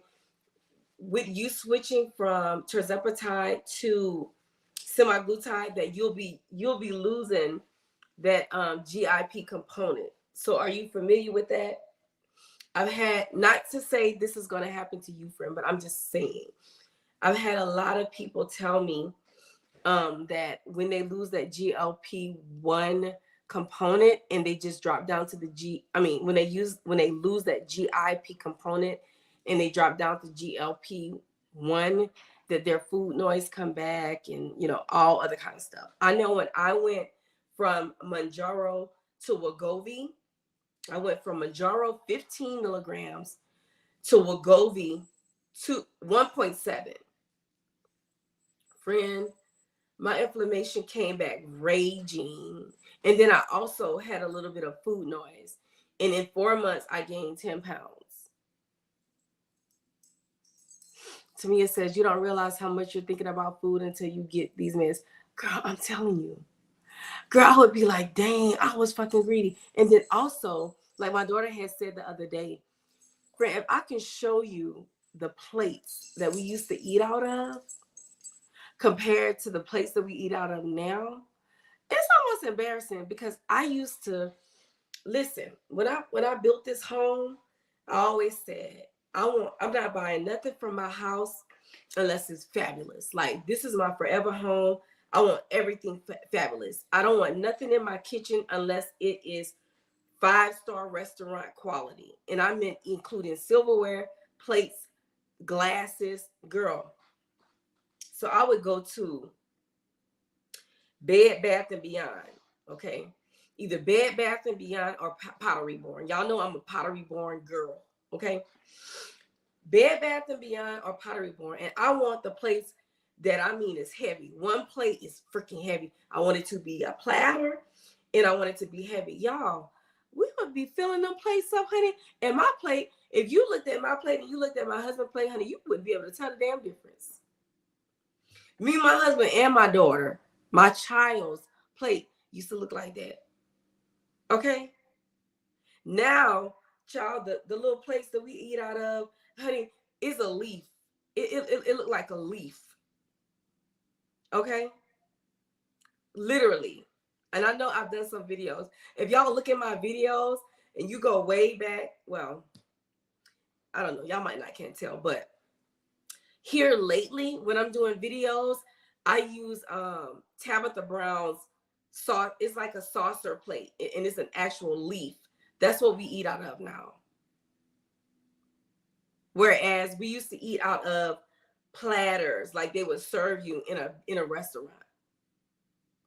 with you switching from tirzepatide to semaglutide, that you'll be losing that GIP component. So are you familiar with that? I've had, not to say this is going to happen to you, friend, but I'm just saying, I've had a lot of people tell me that when they lose that GLP-1 component and they just drop down to the when they lose that GIP component and they drop down to GLP-1, that their food noise come back and all other kind of stuff. I know when I went from MOUNJARO to WEGOVY, I went from MOUNJARO 15 milligrams to WEGOVY to 1.7. Friend, my inflammation came back raging. And then I also had a little bit of food noise. And in 4 months, I gained 10 pounds. To me, it says you don't realize how much you're thinking about food until you get these meds. Girl, I'm telling you. Girl, I would be like, dang, I was fucking greedy. And then also, like my daughter had said the other day, friend, if I can show you the plates that we used to eat out of compared to the plates that we eat out of now, it's almost embarrassing because I used to listen. When I built this home, I always said, I'm not buying nothing from my house unless it's fabulous. Like, this is my forever home. I want everything fabulous. I don't want nothing in my kitchen unless it is 5-star restaurant quality. And I meant including silverware, plates, glasses, girl. So I would go to Bed Bath and Beyond, okay? Either Bed Bath and Beyond or Pottery Barn. Y'all know I'm a Pottery Barn girl, okay? Bed Bath and Beyond or Pottery Barn. And I want the plates that is heavy. One plate is freaking heavy. I want it to be a platter and I want it to be heavy. Y'all, we would be filling them plates up, honey. And my plate, if you looked at my plate and you looked at my husband's plate, honey, you wouldn't be able to tell the damn difference. Me, my husband, and my daughter, my child's plate used to look like that. Okay? Now, child, the little plates that we eat out of, honey, is a leaf. It looked like a leaf. Okay? Literally. And I know I've done some videos. If y'all look at my videos and you go way back, well, I don't know. Y'all might not can't tell, but here lately, when I'm doing videos, I use Tabitha Brown's sauce. It's like a saucer plate, and it's an actual leaf. That's what we eat out of now. Whereas we used to eat out of platters, like they would serve you in a restaurant.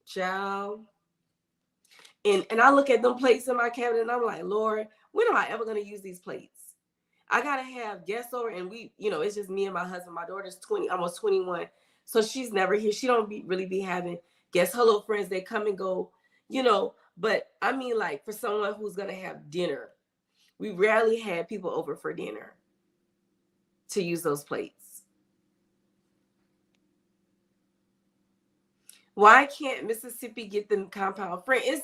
Child. And I look at them plates in my cabinet and I'm like, Lord, when am I ever going to use these plates? I got to have guests over and it's just me and my husband. My daughter's 20, almost 21. So she's never here. She don't really be having guests. Hello, friends. They come and go, but I mean, like, for someone who's going to have dinner, we rarely had people over for dinner to use those plates. Why can't Mississippi get the compound? Friend,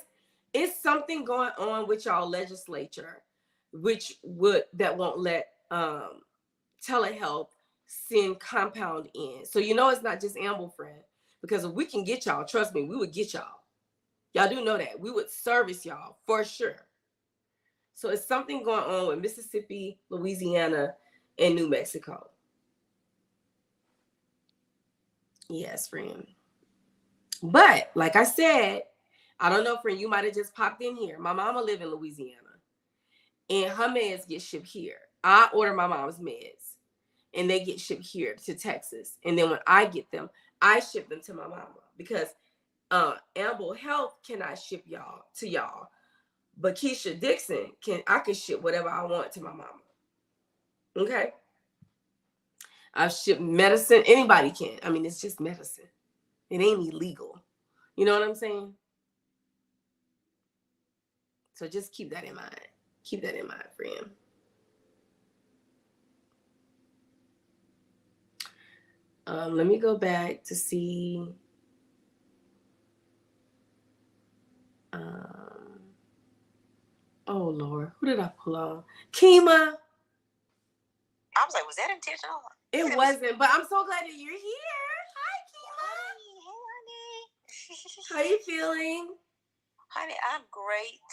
it's something going on with y'all legislature, that won't let telehealth send compound in. So it's not just Amble, friend, because if we can get y'all, trust me, we would get y'all. Y'all do know that. We would service y'all for sure. So it's something going on with Mississippi, Louisiana, and New Mexico. Yes, friend. But like I said, I don't know, friend, you might have just popped in here. My mama live in Louisiana, and her meds get shipped here. I order my mom's meds, and they get shipped here to Texas. And then when I get them, I ship them to my mama because Amble Health cannot ship y'all to y'all. But Keisha Dixon I can ship whatever I want to my mama. Okay? I've shipped medicine. Anybody can. I mean, it's just medicine. It ain't illegal. You know what I'm saying? So just keep that in mind. Keep that in mind, friend. Let me go back to see. Oh, Lord. Who did I pull on? Kima. I was like, was that intentional? It wasn't, but I'm so glad that you're here. Hi, Kima. Hey, honey. How you feeling? Honey, I'm great.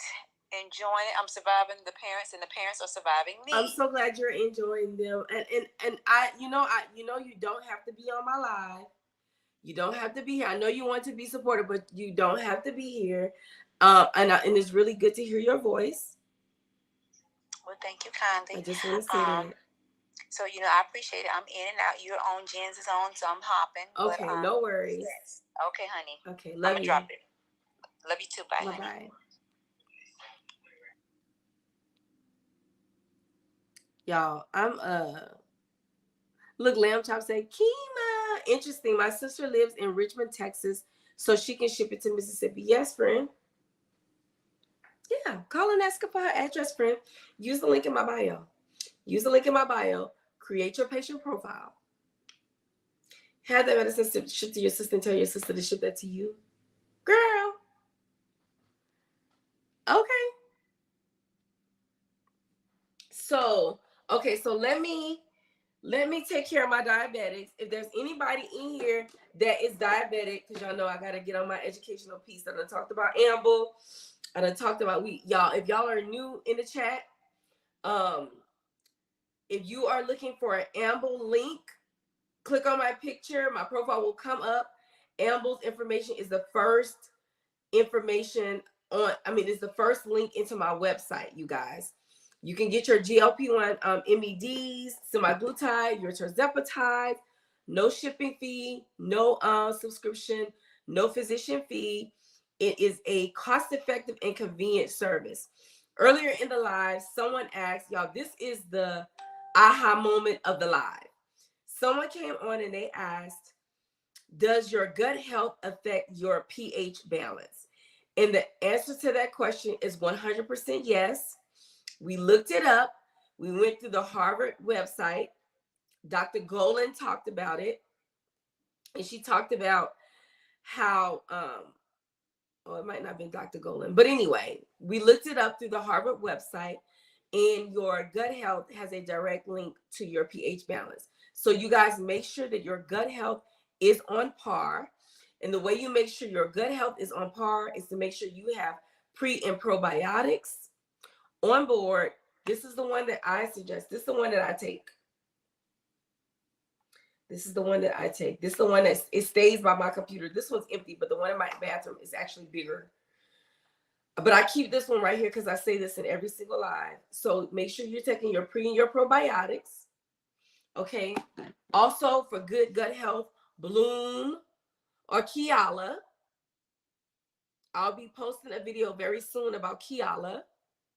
Enjoying it. I'm surviving the parents, and the parents are surviving me. I'm so glad you're enjoying them. And I you don't have to be on my live. You don't have to be here. I know you want to be supportive, but you don't have to be here. And it's really good to hear your voice. Well, thank you kindly. I just want to say that. So, I appreciate it. I'm in and out. You're on, Jen's is on, so I'm hopping. Okay, but, no worries. Yes. Okay, honey. Okay, I'm love gonna you. drop it. Love you too. Bye, honey. Bye-bye. Y'all, look, Lamb Chop say, Kima. Interesting. My sister lives in Richmond, Texas, so she can ship it to Mississippi. Yes, friend. Yeah, call and ask her for her address, friend. Use the link in my bio. Use the link in my bio. Create your patient profile. Have that medicine shipped to your sister and tell your sister to ship that to you. Girl. Okay. So let me take care of my diabetics. If there's anybody in here that is diabetic, because y'all know I gotta get on my educational piece. I done talked about Amble. I done talked about y'all. If y'all are new in the chat, if you are looking for an Amble link, click on my picture. My profile will come up. Amble's information is the first information it's the first link into my website, you guys. You can get your GLP-1 MEDs, semaglutide, your tirzepatide, no shipping fee, no subscription, no physician fee. It is a cost-effective and convenient service. Earlier in the live, someone asked, y'all, this is the aha moment of the live. Someone came on and they asked, does your gut health affect your pH balance? And the answer to that question is 100% yes. We looked it up. We went through the Harvard website. Dr. Golan talked about it. And she talked about how, it might not have been Dr. Golan. But anyway, we looked it up through the Harvard website. And your gut health has a direct link to your pH balance. So you guys make sure that your gut health is on par. And the way you make sure your gut health is on par is to make sure you have pre and probiotics on board. This is the one that I suggest. This is the one that I take. This is the one that I take. This is the one that it stays by my computer. This one's empty, but the one in my bathroom is actually bigger. But I keep this one right here because I say this in every single live. So make sure you're taking your pre and your probiotics. Okay. Also, for good gut health, Bloom or Kiala. I'll be posting a video very soon about Kiala.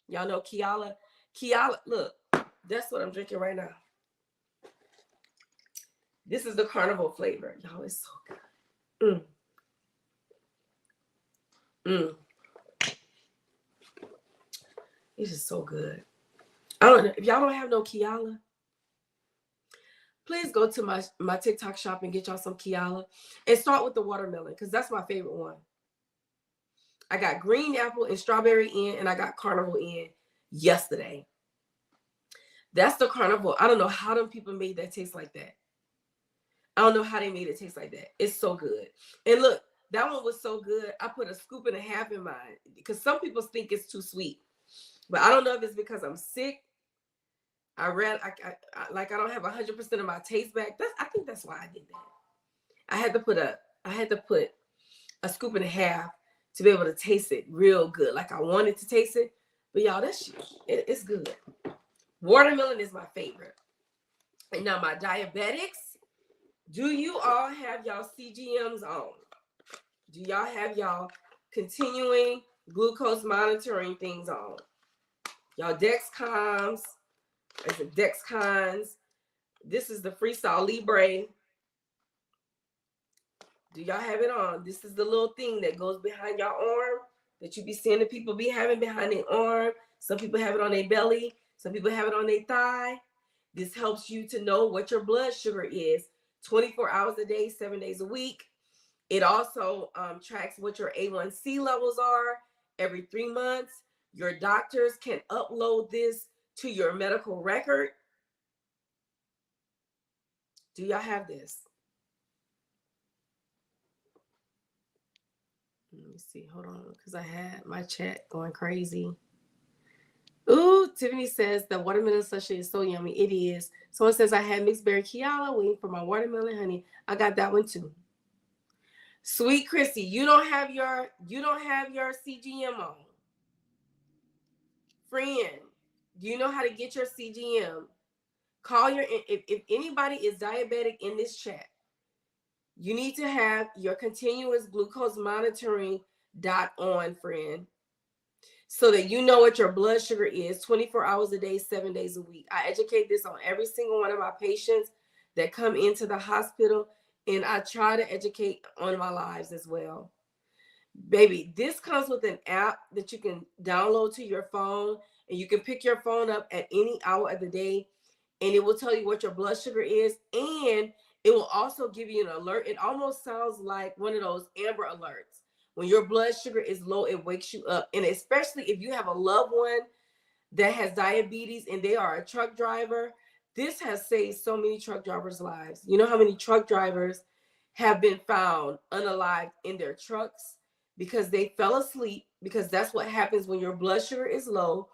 Y'all know Kiala. Kiala, look, that's what I'm drinking right now. This is the carnival flavor. Y'all, it's so good. It's just so good. I don't know. If y'all don't have no Kiala, please go to my TikTok shop and get y'all some Kiala. And start with the watermelon, because that's my favorite one. I got green apple and strawberry in, and I got carnival in yesterday. That's the carnival. I don't know how them people made that taste like that. I don't know how they made it taste like that. It's so good. And look, that one was so good. I put a scoop and a half in mine because some people think it's too sweet. But I don't know if it's because I'm sick. I don't have 100% of my taste back. I think that's why I did that. I had to put a scoop and a half to be able to taste it real good. Like I wanted to taste it. But y'all, it's good. Watermelon is my favorite. And now my diabetics, do you all have y'all CGMs on? Do y'all have y'all continuing glucose monitoring things on? Y'all Dexcoms, Dexcons. This is the Freestyle Libre. Do y'all have it on? This is the little thing that goes behind your arm that you be seeing the people be having behind their arm. Some people have it on their belly. Some people have it on their thigh. This helps you to know what your blood sugar is 24 hours a day, 7 days a week. It also tracks what your A1C levels are every 3 months. Your doctors can upload this to your medical record. Do y'all have this? Let me see. Hold on, because I had my chat going crazy. Ooh, Tiffany says the watermelon slushy is so yummy. It is. Someone says I had mixed berry Kiala waiting for my watermelon honey. I got that one too. Sweet Chrissy, you don't have your CGM on. Friend, do you know how to get your CGM? Call your, if anybody is diabetic in this chat, you need to have your continuous glucose monitoring dot on, friend, so that you know what your blood sugar is 24 hours a day, 7 days a week. I educate this on every single one of my patients that come into the hospital, and I try to educate on my lives as well. Baby, this comes with an app that you can download to your phone, and you can pick your phone up at any hour of the day, and it will tell you what your blood sugar is, and it will also give you an alert. It almost sounds like one of those Amber alerts. When your blood sugar is low, it wakes you up. And especially if you have a loved one that has diabetes and they are a truck driver, this has saved so many truck drivers' lives. You know how many truck drivers have been found unalived in their trucks because they fell asleep, because that's what happens when your blood sugar is low.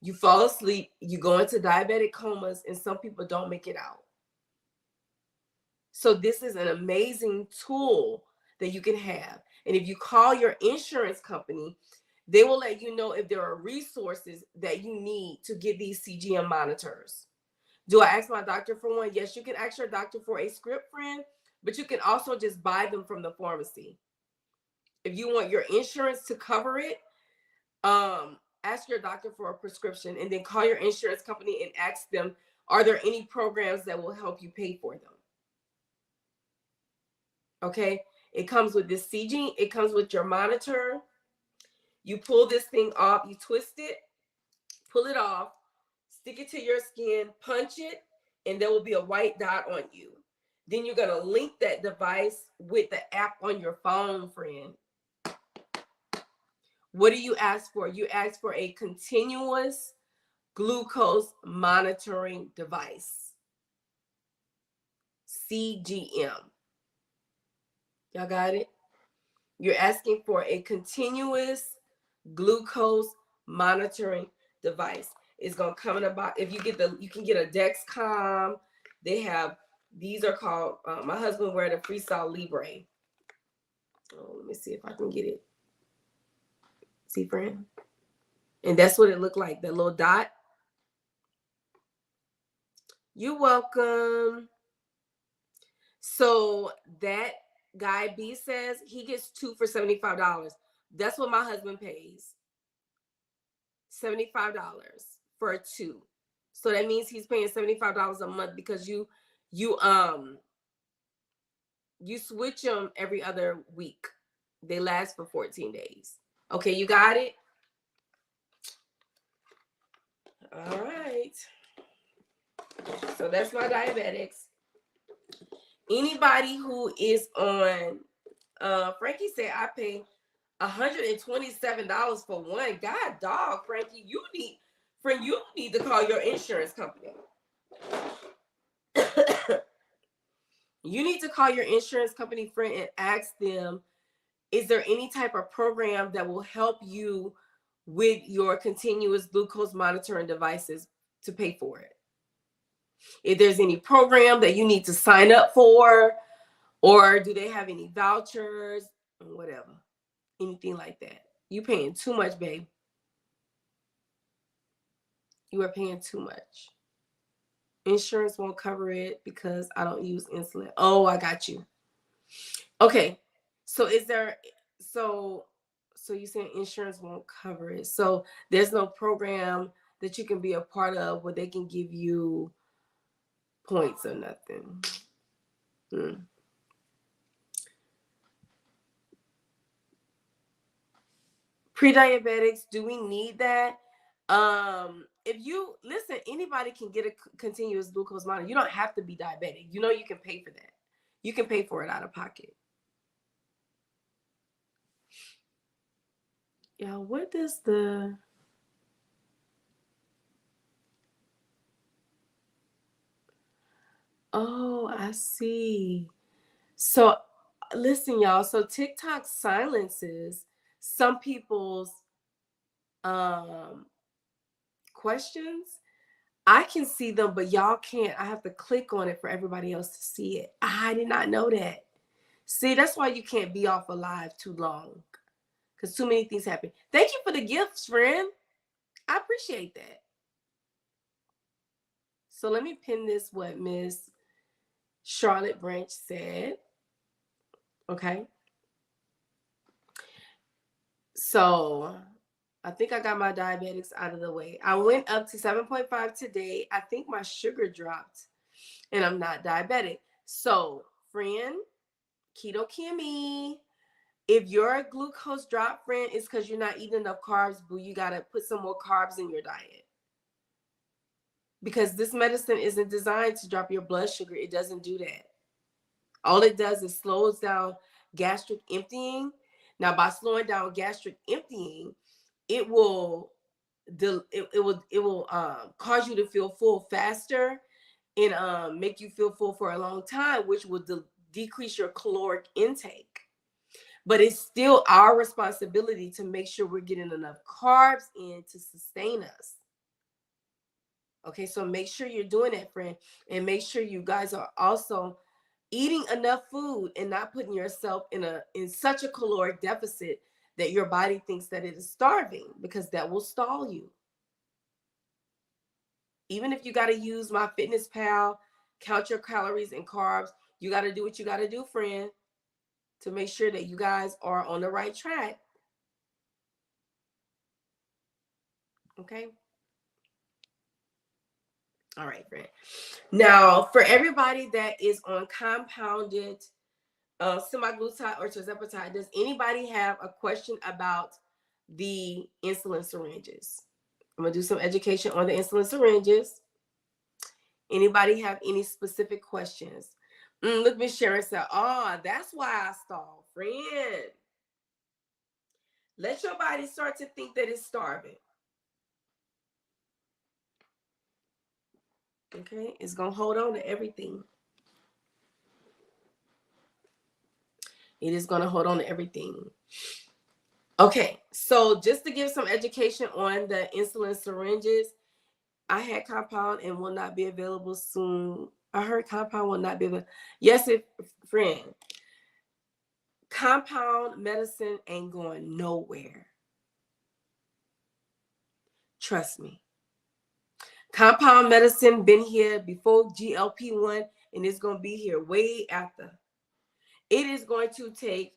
You fall asleep, you go into diabetic comas, and some people don't make it out. So this is an amazing tool that you can have. And if you call your insurance company, they will let you know if there are resources that you need to get these CGM monitors. Do I ask my doctor for one? Yes, you can ask your doctor for a script, friend, but you can also just buy them from the pharmacy. If you want your insurance to cover it, ask your doctor for a prescription, and then call your insurance company and ask them, are there any programs that will help you pay for them? Okay, it comes with this CG, it comes with your monitor. You pull this thing off, you twist it, pull it off, stick it to your skin, punch it, and there will be a white dot on you. Then you're gonna link that device with the app on your phone, friend. What do you ask for? You ask for a continuous glucose monitoring device. CGM. Y'all got it? You're asking for a continuous glucose monitoring device. It's gonna come in a box. If you get you can get a Dexcom. They have, these are called, my husband wear the Freestyle Libre. Oh, let me see if I can get it. See, friend? And that's what it looked like, that little dot. You're welcome. So that guy B says he gets 2 for $75. That's what my husband pays. $75 for 2. So that means he's paying $75 a month because you switch them every other week. They last for 14 days. Okay, you got it? All right. So that's my diabetics. Anybody who is on, Frankie said I pay $127 for one. God dog, Frankie, you need to call your insurance company. You need to call your insurance company, friend, and ask them, is there any type of program that will help you with your continuous glucose monitoring devices to pay for it? If there's any program that you need to sign up for, or do they have any vouchers or whatever, anything like that. You paying too much, babe. You are paying too much. Insurance won't cover it because I don't use insulin. Oh, I got you. Okay. So is there, so you saying insurance won't cover it. So there's no program that you can be a part of where they can give you points or nothing. Pre-diabetics, do we need that? If you listen, anybody can get a continuous glucose monitor. You don't have to be diabetic. You know, you can pay for that. You can pay for it out of pocket. Yeah, what does the oh, I see. So listen, y'all. So TikTok silences some people's questions. I can see them, but y'all can't. I have to click on it for everybody else to see it. I did not know that. See, that's why you can't be off alive too long, because too many things happen. Thank you for the gifts, friend. I appreciate that. So let me pin this, what Miss Charlotte Branch said. Okay. So I think I got my diabetics out of the way. I went up to 7.5 today. I think my sugar dropped and I'm not diabetic. So, friend, Keto Kimmy, if your glucose drop, friend, is because you're not eating enough carbs, boo, you got to put some more carbs in your diet. Because this medicine isn't designed to drop your blood sugar. It doesn't do that. All it does is slows down gastric emptying. Now, by slowing down gastric emptying, it will cause you to feel full faster and make you feel full for a long time, which will decrease your caloric intake. But it's still our responsibility to make sure we're getting enough carbs in to sustain us. Okay, so make sure you're doing that, friend, and make sure you guys are also eating enough food and not putting yourself in such a caloric deficit that your body thinks that it is starving, because that will stall you. Even if you got to use my Fitness Pal, count your calories and carbs, you got to do what you got to do, friend, to make sure that you guys are on the right track. Okay. All right, friend. Now, for everybody that is on compounded semaglutide or tirzepatide, does anybody have a question about the insulin syringes? I'm going to do some education on the insulin syringes. Anybody have any specific questions? Look, Miss Sharon said, oh, that's why I stalled. Friend, let your body start to think that it's starving. Okay, it's going to hold on to everything. It is going to hold on to everything. Okay, so just to give some education on the insulin syringes, I had compound and will not be available soon. I heard compound will not be available. Yes, friend, compound medicine ain't going nowhere. Trust me. Compound medicine been here before GLP-1 and it's going to be here way after. It is going to take,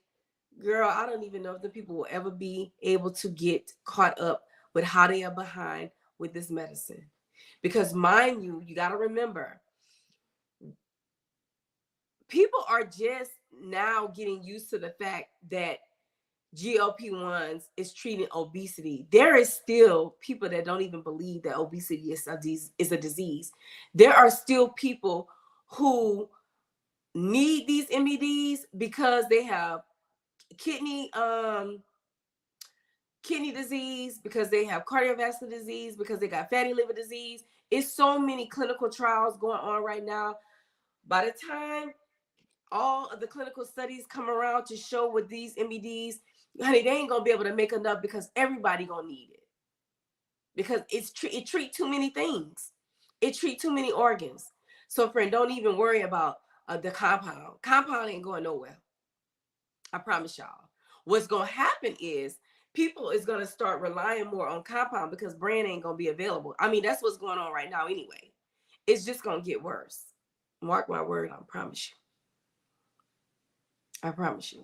girl, I don't even know if the people will ever be able to get caught up with how they are behind with this medicine. Because mind you, you got to remember, people are just now getting used to the fact that GLP-1s is treating obesity. There is still people that don't even believe that obesity is a disease. There are still people who need these MEDs because they have kidney disease, because they have cardiovascular disease, because they got fatty liver disease. It's so many clinical trials going on right now. By the time all of the clinical studies come around to show with these MEDs, honey, they ain't gonna be able to make enough because everybody gonna need it. Because it treat too many things. It treat too many organs. So, friend, don't even worry about the compound. Compound ain't going nowhere. I promise y'all. What's gonna happen is people is gonna start relying more on compound because brand ain't gonna be available. I mean, that's what's going on right now anyway. It's just gonna get worse. Mark my word, I promise you. I promise you.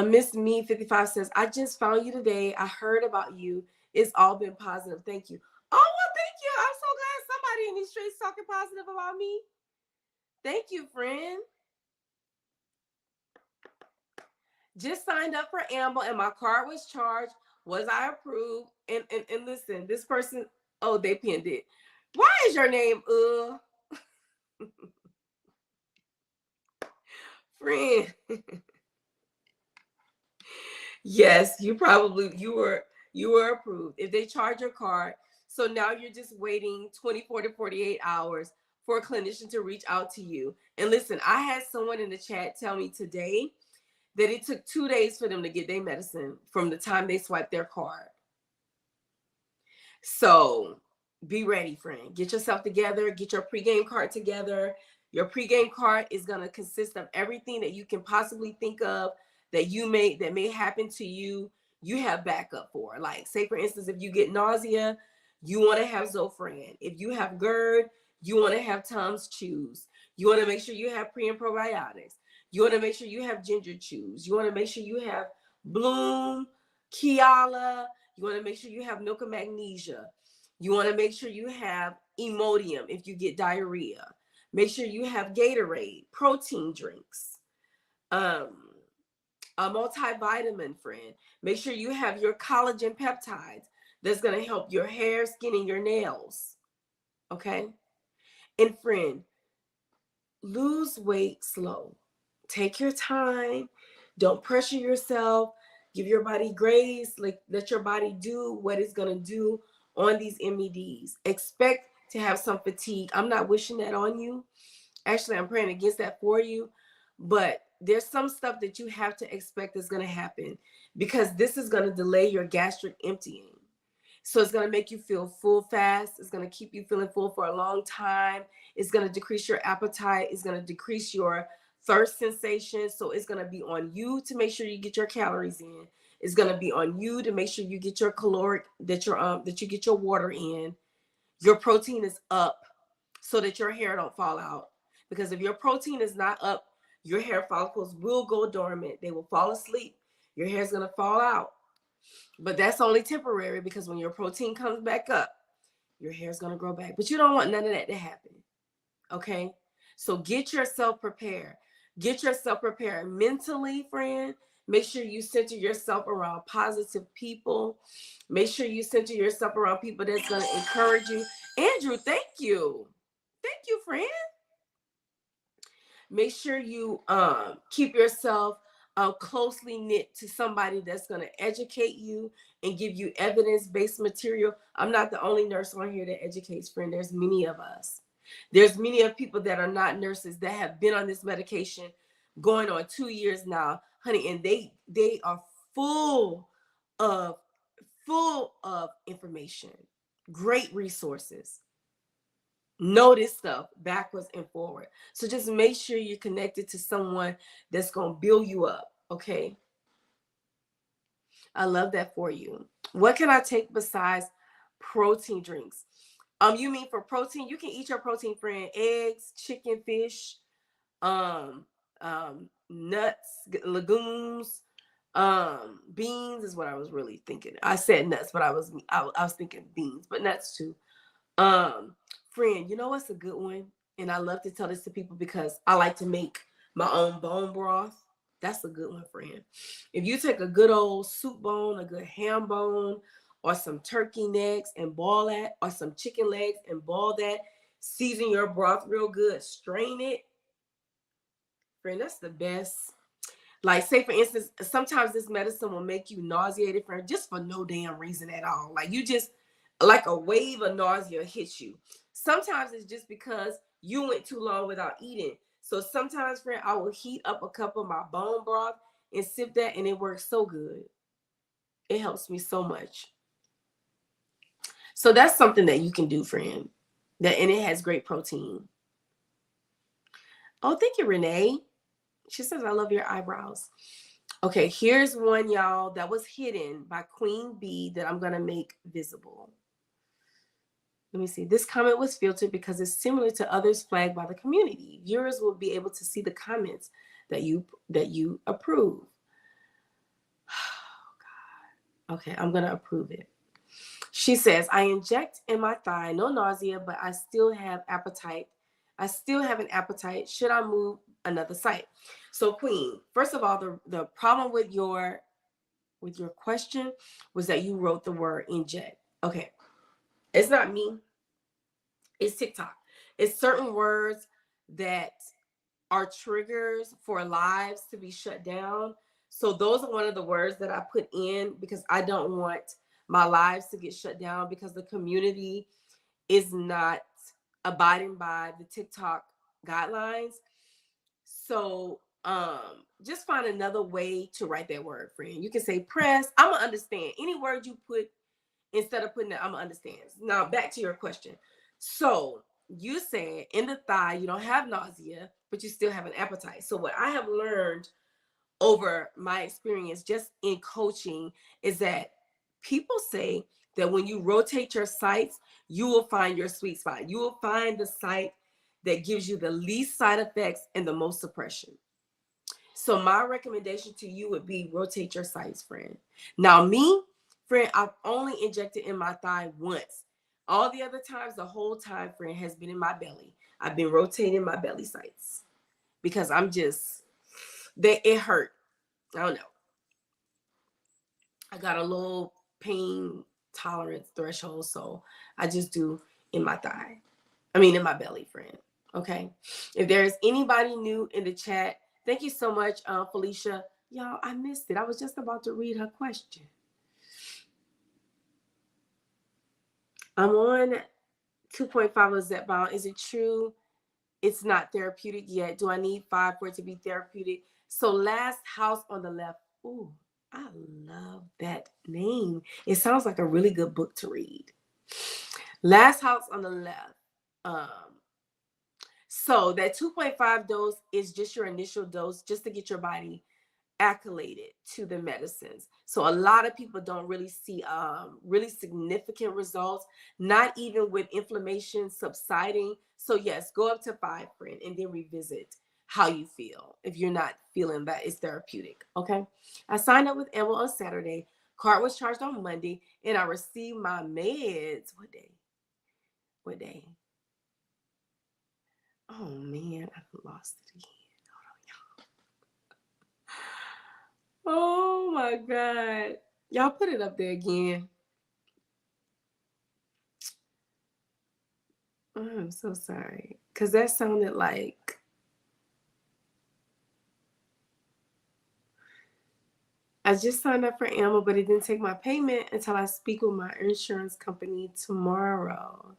Miss Me 55 says, I just found you today. I heard about you. It's all been positive. Thank you. Oh, well, thank you. I'm so glad somebody in these streets talking positive about me. Thank you, friend. Just signed up for Amble and my card was charged. Was I approved? And listen, this person, oh, they pinned it. Why is your name friend? Yes, you were approved. If they charge your card, so now you're just waiting 24 to 48 hours for a clinician to reach out to you. And listen, I had someone in the chat tell me today that it took 2 days for them to get their medicine from the time they swiped their card. So be ready, friend. Get yourself together. Get your pregame card together. Your pregame card is going to consist of everything that you can possibly think of that may happen to you. You have backup for. Like, say for instance, if you get nausea, you want to have Zofran. If you have GERD, you want to have Tom's Chews. You want to make sure you have pre and probiotics. You want to make sure you have ginger chews. You want to make sure you have Bloom, Kiala. You want to make sure you have milk of magnesia. You want to make sure you have Imodium if you get diarrhea. Make sure you have Gatorade, protein drinks, a multivitamin, friend. Make sure you have your collagen peptides that's going to help your hair, skin, and your nails. Okay? And friend, lose weight slow. Take your time. Don't pressure yourself. Give your body grace. Let your body do what it's going to do on these MEDs. Expect to have some fatigue. I'm not wishing that on you. Actually, I'm praying against that for you. But there's some stuff that you have to expect is going to happen because this is going to delay your gastric emptying. So it's going to make you feel full fast. It's going to keep you feeling full for a long time. It's going to decrease your appetite. It's going to decrease your thirst sensation. So it's going to be on you to make sure you get your calories in. It's going to be on you to make sure you get your caloric, that you get your water in. Your protein is up so that your hair don't fall out. Because if your protein is not up, your hair follicles will go dormant. They will fall asleep. Your hair is going to fall out. But that's only temporary because when your protein comes back up, your hair is going to grow back. But you don't want none of that to happen. Okay? So get yourself prepared. Get yourself prepared mentally, friend. Make sure you center yourself around positive people. Make sure you center yourself around people that's going to encourage you. Andrew, thank you. Thank you, friend. Make sure you keep yourself closely knit to somebody that's going to educate you and give you evidence-based material. I'm not the only nurse on here that educates, friend. There's many of us. There's many of people that are not nurses that have been on this medication going on 2 years now, honey, and they are full of information, great resources. Know this stuff backwards and forward. So just make sure you're connected to someone that's going to build you up, okay? I love that for you. What can I take besides protein drinks? You mean for protein? You can eat your protein, friend. Eggs, chicken, fish, nuts, legumes, beans is what I was really thinking. I said nuts, but I was thinking beans, but nuts too. Friend, you know what's a good one? And I love to tell this to people because I like to make my own bone broth. That's a good one, friend. If you take a good old soup bone, a good ham bone, or some turkey necks and boil that, or some chicken legs and boil that, season your broth real good, strain it. Friend, that's the best. Like, say for instance, sometimes this medicine will make you nauseated, friend, just for no damn reason at all. Like, you just, like a wave of nausea hits you. Sometimes it's just because you went too long without eating. So sometimes, friend, I will heat up a cup of my bone broth and sip that, and it works so good. It helps me so much. So that's something that you can do, friend. And it has great protein. Oh, thank you, Renee. She says, I love your eyebrows. Okay, here's one, y'all, that was hidden by Queen Bee that I'm going to make visible. Let me see. This comment was filtered because it's similar to others flagged by the community. Viewers will be able to see the comments that you approve. Oh, God. Okay, I'm going to approve it. She says, I inject in my thigh, no nausea, but I still have appetite. I still have an appetite. Should I move another site? So, Queen, first of all, the problem with your question was that you wrote the word inject. Okay. It's not me. It's TikTok. It's certain words that are triggers for lives to be shut down. So those are one of the words that I put in because I don't want my lives to get shut down because the community is not abiding by the TikTok guidelines. So just find another way to write that word, friend. You can say press. I'm gonna understand any word you put instead of putting it. I'm gonna understand. Now back to your question. So you said in the thigh, you don't have nausea, but you still have an appetite. So what I have learned over my experience just in coaching is that people say that when you rotate your sites, you will find your sweet spot. You will find the site that gives you the least side effects and the most suppression. So my recommendation to you would be rotate your sites, friend. Now me, friend, I've only injected in my thigh once. All the other times, the whole time, friend, has been in my belly. I've been rotating my belly sites because it hurt. I don't know. I got a low pain tolerance threshold, so I just do in my thigh. In my belly, friend. Okay. If there's anybody new in the chat, thank you so much, Felicia. Y'all, I missed it. I was just about to read her question. I'm on 2.5 of ZEPBOUND. Is it true it's not therapeutic yet? Do I need 5 for it to be therapeutic? So Last House on the Left. Ooh, I love that name. It sounds like a really good book to read. Last House on the Left. So that 2.5 dose is just your initial dose, just to get your body acclimated to the medicines. So a lot of people don't really see really significant results, not even with inflammation subsiding. So yes, go up to 5, friend, and then revisit how you feel if you're not feeling that it's therapeutic. Okay. I signed up with Amble on Saturday. Card was charged on Monday, and I received my meds. What day? Oh man, I lost it again. Oh my God. Y'all put it up there again. Oh, I'm so sorry. Because that sounded like I just signed up for Amble, but it didn't take my payment until I speak with my insurance company tomorrow.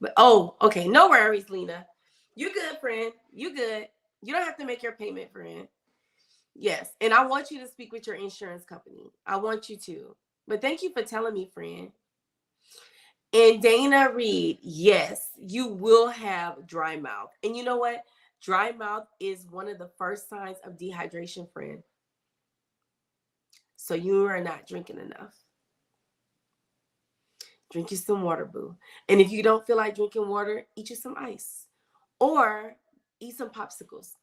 But okay. No worries, Lena. You good, friend. You good. You don't have to make your payment, friend. Yes. And I want you to speak with your insurance company. I want you to. But thank you for telling me, friend. And Dana Reed, yes, you will have dry mouth. And you know what? Dry mouth is one of the first signs of dehydration, friend. So you are not drinking enough. Drink you some water, boo. And if you don't feel like drinking water, eat you some ice or eat some popsicles.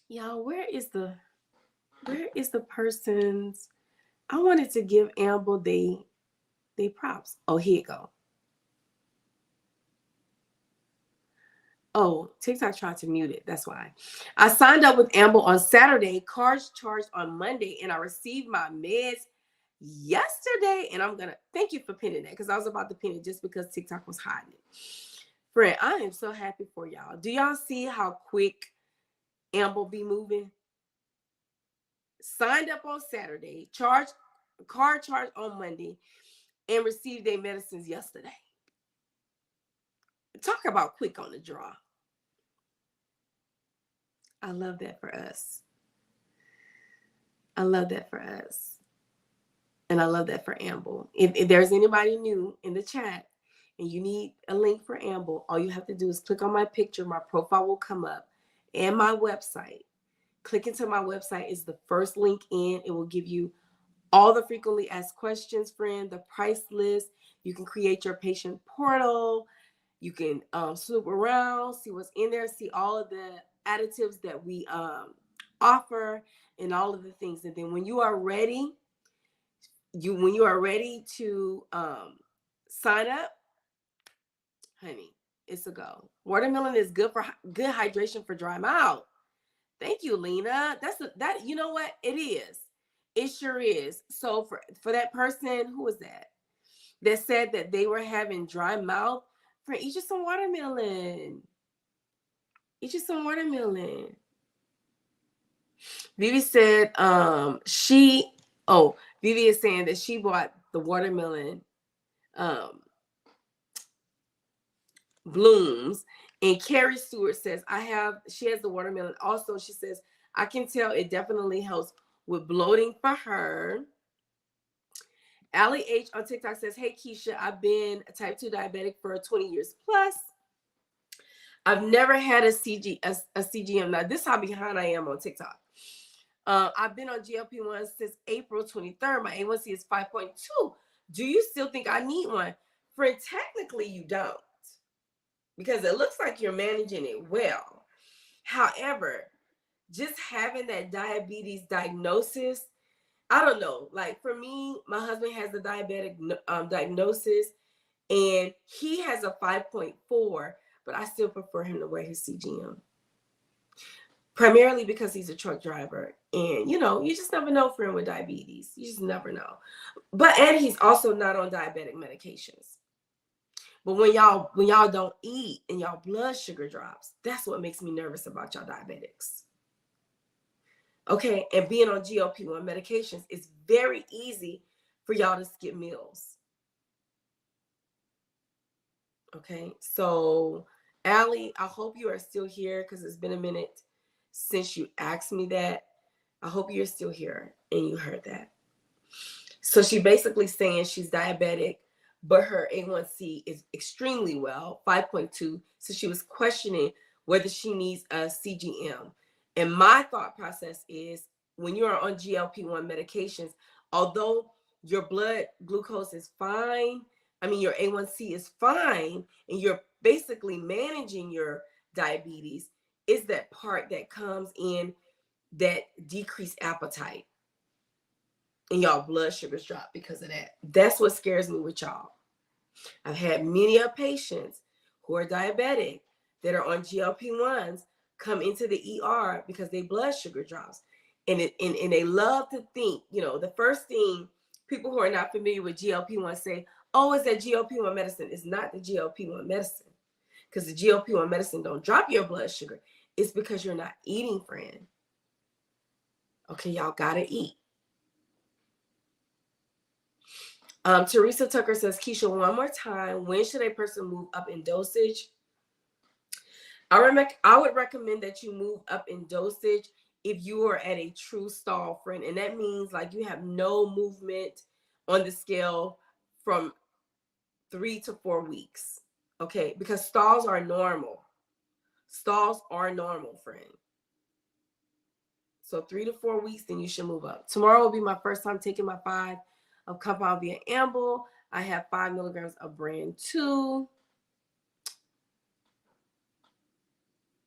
Y'all, where is the person's? I wanted to give Amble they props. Oh, here you go. Oh, TikTok tried to mute it. That's why. I signed up with Amble on Saturday, cards charged on Monday, and I received my meds yesterday. And I'm going to thank you for pinning that because I was about to pin it just because TikTok was hiding it. Friend, I am so happy for y'all. Do y'all see how quick Amble be moving? Signed up on Saturday, card charged on Monday, and received their medicines yesterday. Talk about quick on the draw. I love that for us. I love that for us. And I love that for Amble. If there's anybody new in the chat and you need a link for Amble, all you have to do is click on my picture. My profile will come up and my website. Click into my website is the first link in. It will give you all the frequently asked questions, friend, the price list. You can create your patient portal. You can swoop around, see what's in there, see all of the additives that we offer and all of the things. And then when you are ready, to sign up, honey, it's a go. Watermelon is good hydration for dry mouth. Thank you, Lena. That you know what? It is. It sure is. So for that person, who was that said that they were having dry mouth, eat you some watermelon. Eat you some watermelon. Vivi said Vivi is saying that she bought the watermelon blooms. And Carrie Stewart says she has the watermelon also. She says, I can tell it definitely helps with bloating for her. Allie H on TikTok says, hey, Keisha, I've been a type 2 diabetic for 20 years plus. I've never had a CGM. Now, this is how behind I am on TikTok. I've been on GLP-1 since April 23rd. My A1C is 5.2. Do you still think I need one? Friend, technically you don't, because it looks like you're managing it well. However, just having that diabetes diagnosis, I don't know. Like for me, my husband has a diabetic diagnosis, and he has a 5.4, but I still prefer him to wear his CGM. Primarily because he's a truck driver. And, you just never know, friend, with diabetes. You just never know. And he's also not on diabetic medications. But when y'all don't eat and y'all blood sugar drops, that's what makes me nervous about y'all diabetics. Okay, and being on GLP-1 medications, it's very easy for y'all to skip meals. Okay, so Allie, I hope you are still here because it's been a minute since you asked me that. I hope you're still here and you heard that. So she basically saying she's diabetic, but her A1C is extremely well, 5.2. So she was questioning whether she needs a CGM. And my thought process is when you are on GLP-1 medications, although your blood glucose is fine, your A1C is fine, and you're basically managing your diabetes, is that part that comes in that decreased appetite. And y'all blood sugars drop because of that. That's what scares me with y'all. I've had many patients who are diabetic that are on GLP-1s come into the ER because their blood sugar drops. And they love to think, the first thing people who are not familiar with GLP-1 say, oh, it's that GLP-1 medicine. It's not the GLP-1 medicine, because the GLP-1 medicine don't drop your blood sugar. It's because you're not eating, friend. Okay, y'all gotta eat. Teresa Tucker says, Keisha, one more time, when should a person move up in dosage? I would recommend that you move up in dosage if you are at a true stall, friend. And that means like you have no movement on the scale from 3 to 4 weeks. Okay, because stalls are normal. Stalls are normal, friend. So 3 to 4 weeks, then you should move up. Tomorrow will be my first time taking my 5 of compound via Amble. I have 5 milligrams of brand 2.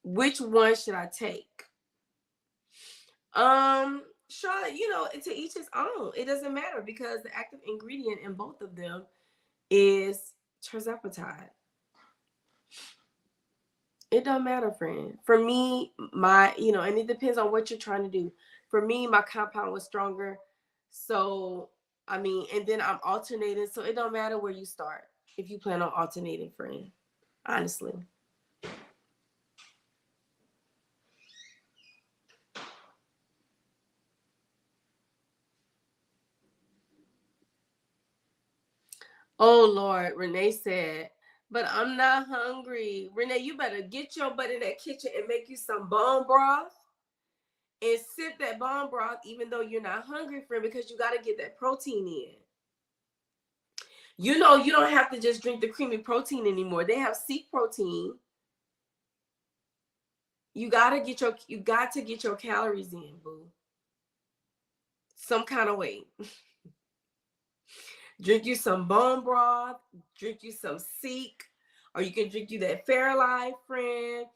Which one should I take? Charlotte, to each his own. It doesn't matter because the active ingredient in both of them is tirzepatide. It don't matter, friend. For me, and it depends on what you're trying to do. For me, my compound was stronger. So, and then I'm alternating. So it don't matter where you start if you plan on alternating, friend. Honestly. Oh, Lord, Renee said, but I'm not hungry. Renee, you better get your butt in that kitchen and make you some bone broth and sip that bone broth even though you're not hungry, friend, because you got to get that protein in. You don't have to just drink the creamy protein anymore. They have seed protein. You got to get your calories in, boo. Some kind of way. Drink you some bone broth, drink you some Seek, or you can drink you that Fairlife, friend.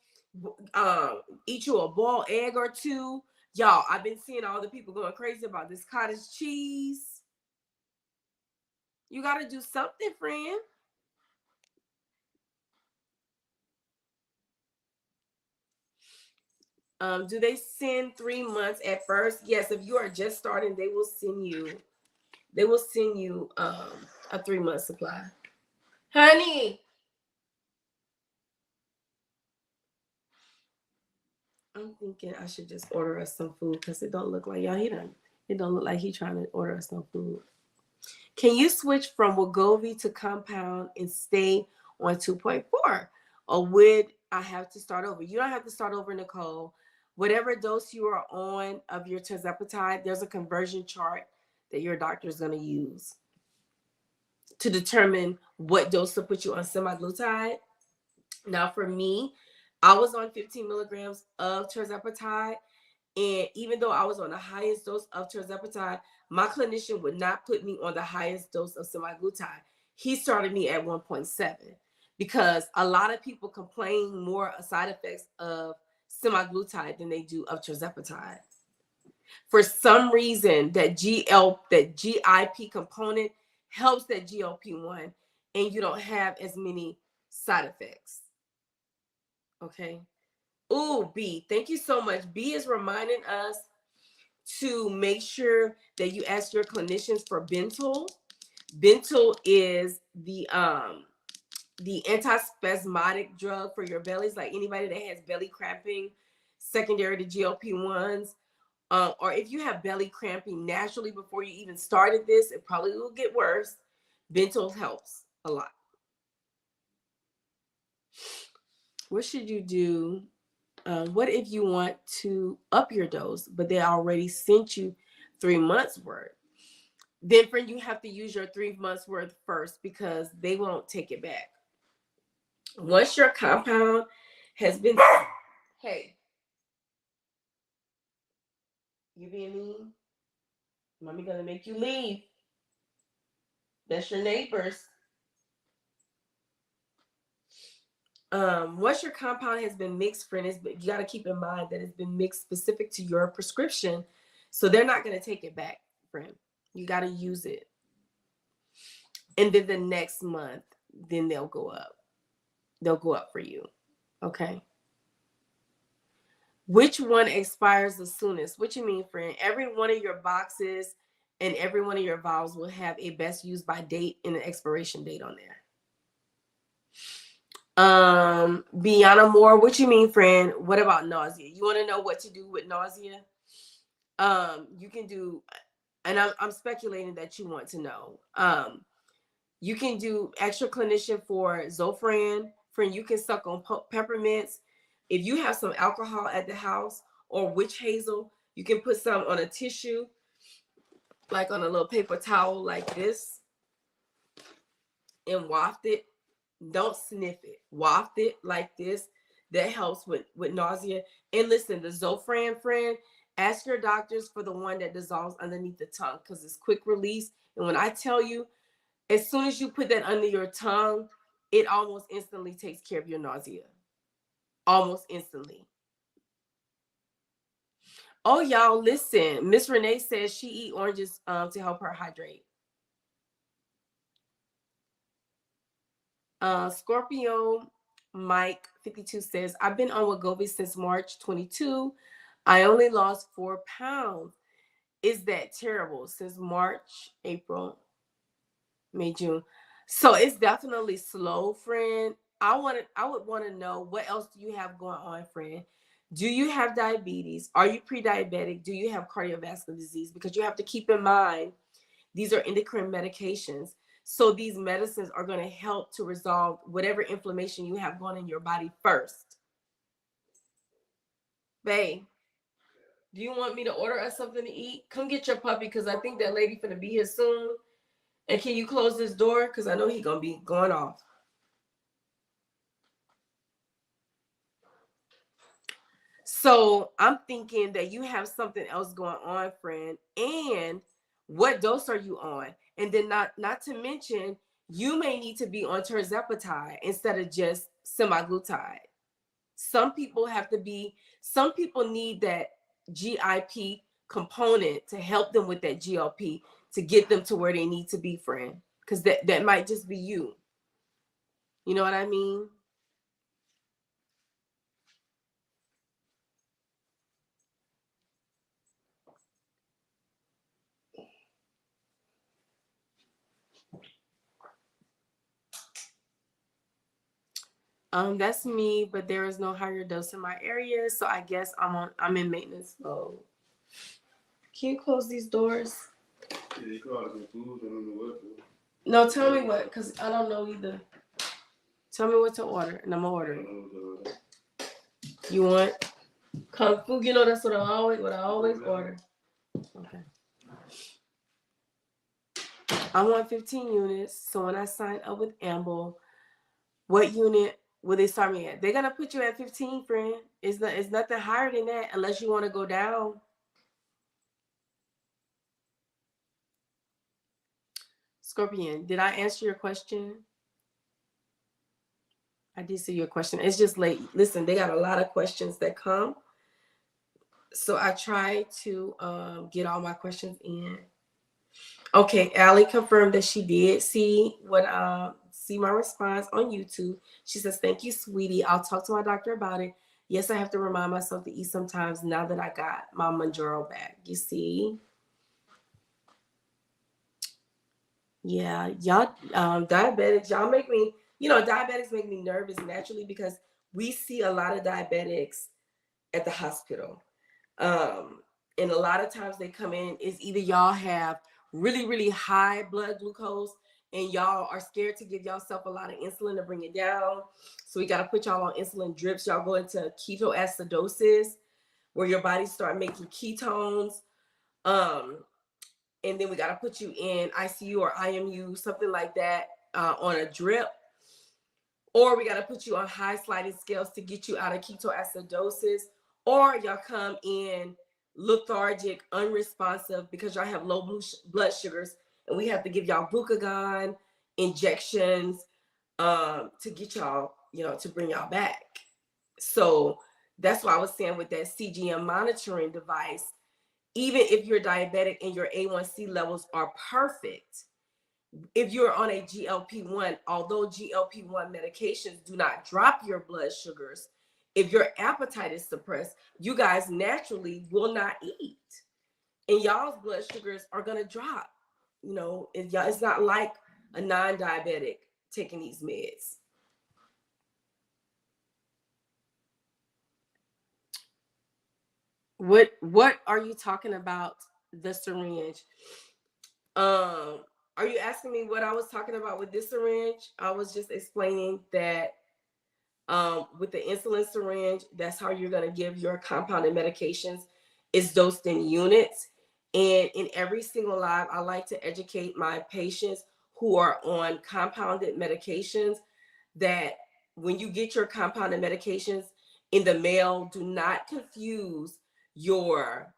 Eat you a boiled egg or two. Y'all, I've been seeing all the people going crazy about this cottage cheese. You got to do something, friend. Do they send 3 months at first? Yes, if you are just starting, they will send you a 3-month supply. Honey, I'm thinking I should just order us some food because it don't look like it don't look like he trying to order us some food. Can you switch from WEGOVY to compound and stay on 2.4? Or would I have to start over? You don't have to start over, Nicole. Whatever dose you are on of your tirzepatide, there's a conversion chart that your doctor is going to use. to determine what dose to put you on semaglutide. Now, for me, I was on 15 milligrams of tirzepatide. And even though I was on the highest dose of tirzepatide, my clinician would not put me on the highest dose of semaglutide. He started me at 1.7 because a lot of people complain more of side effects of semaglutide than they do of tirzepatide. For some reason, that GIP component helps that GLP-1, and you don't have as many side effects. Okay. Ooh, B, thank you so much. B is reminding us to make sure that you ask your clinicians for Bentyl. Bentyl is the antispasmodic drug for your bellies, like anybody that has belly cramping secondary to GLP-1s, or if you have belly cramping naturally before you even started this, it probably will get worse. Bentyl helps a lot. What should you do? What if you want to up your dose, but they already sent you 3 months worth? Then, friend, you have to use your 3 months worth first because they won't take it back. Once your compound has been, hey, you being mean? Mommy gonna make you leave. That's your neighbors. Once your compound has been mixed, friend, you got to keep in mind that it's been mixed specific to your prescription, so they're not going to take it back, friend. You got to use it, and then the next month, then they'll go up. They'll go up for you. Okay. Which one expires the soonest? What you mean, friend? Every one of your boxes and every one of your vials will have a best used by date and an expiration date on there. Beyond Moore, what you mean, friend? What about nausea? You want to know what to do with nausea? You can do, and I'm speculating that you want to know. You can do extra clinician for Zofran. Friend, you can suck on peppermints. If you have some alcohol at the house or witch hazel, you can put some on a tissue, like on a little paper towel like this, and waft it. Don't sniff it. Waft it like this. That helps with nausea. And listen, the Zofran, friend, ask your doctors for the one that dissolves underneath the tongue because it's quick release. And when I tell you, as soon as you put that under your tongue, it almost instantly takes care of your nausea. Almost instantly. Oh, y'all, listen. Miss Renee says she eat oranges to help her hydrate. Scorpio Mike 52 says, I've been on Wegovy since March 22. I only lost 4 pounds. Is that terrible? Since March, April, May, June. So it's definitely slow, friend. I would want to know, what else do you have going on, friend? Do you have diabetes? Are you pre-diabetic? Do you have cardiovascular disease? Because you have to keep in mind, these are endocrine medications. So these medicines are going to help to resolve whatever inflammation you have going in your body first. Babe, do you want me to order us something to eat? Come get your puppy because I think that lady finna be here soon. And can you close this door? Because I know he's going to be going off. So I'm thinking that you have something else going on, friend. And what dose are you on? And then not to mention, you may need to be on tirzepatide instead of just semaglutide. Some people need that GIP component to help them with that GLP to get them to where they need to be, friend. Because that might just be you. You know what I mean? That's me, but there is no higher dose in my area, so I guess I'm in maintenance mode. Can you close these doors? Yeah, you call it some food, I don't know what to. No, tell me what, because I don't know either. Tell me what to order, and I'm gonna order it. You want kung fu? You know that's what I always order. Okay. I want 15 units. So when I sign up with Amble, what unit will they start me at? They're gonna put you at 15, friend. It's nothing higher than that unless you want to go down. Scorpion, did I answer your question? I did see your question. It's just late. Listen, they got a lot of questions that come. So I try to get all my questions in. Okay, Allie confirmed that she did see my response on YouTube. She says, "Thank you, sweetie. I'll talk to my doctor about it. Yes, I have to remind myself to eat sometimes now that I got my MOUNJARO back." You see? Yeah, y'all diabetics, y'all make me, diabetics make me nervous naturally because we see a lot of diabetics at the hospital. And a lot of times they come in is either y'all have really, really high blood glucose and y'all are scared to give yourself a lot of insulin to bring it down. So we got to put y'all on insulin drips. Y'all go into ketoacidosis where your body start making ketones. And then we got to put you in ICU or IMU, something like that, on a drip. Or we got to put you on high sliding scales to get you out of ketoacidosis. Or y'all come in lethargic, unresponsive because y'all have low blood sugars. And we have to give y'all glucagon injections to get y'all, to bring y'all back. So that's why I was saying with that CGM monitoring device, even if you're diabetic and your A1C levels are perfect, if you're on a GLP-1, although GLP-1 medications do not drop your blood sugars, if your appetite is suppressed, you guys naturally will not eat. And y'all's blood sugars are going to drop. It's not like a non-diabetic taking these meds. What are you talking about, the syringe? Are you asking me what I was talking about with this syringe? I was just explaining that with the insulin syringe, that's how you're going to give your compounded medications. It's dosed in units. And in every single live, I like to educate my patients who are on compounded medications that when you get your compounded medications in the mail, do not confuse your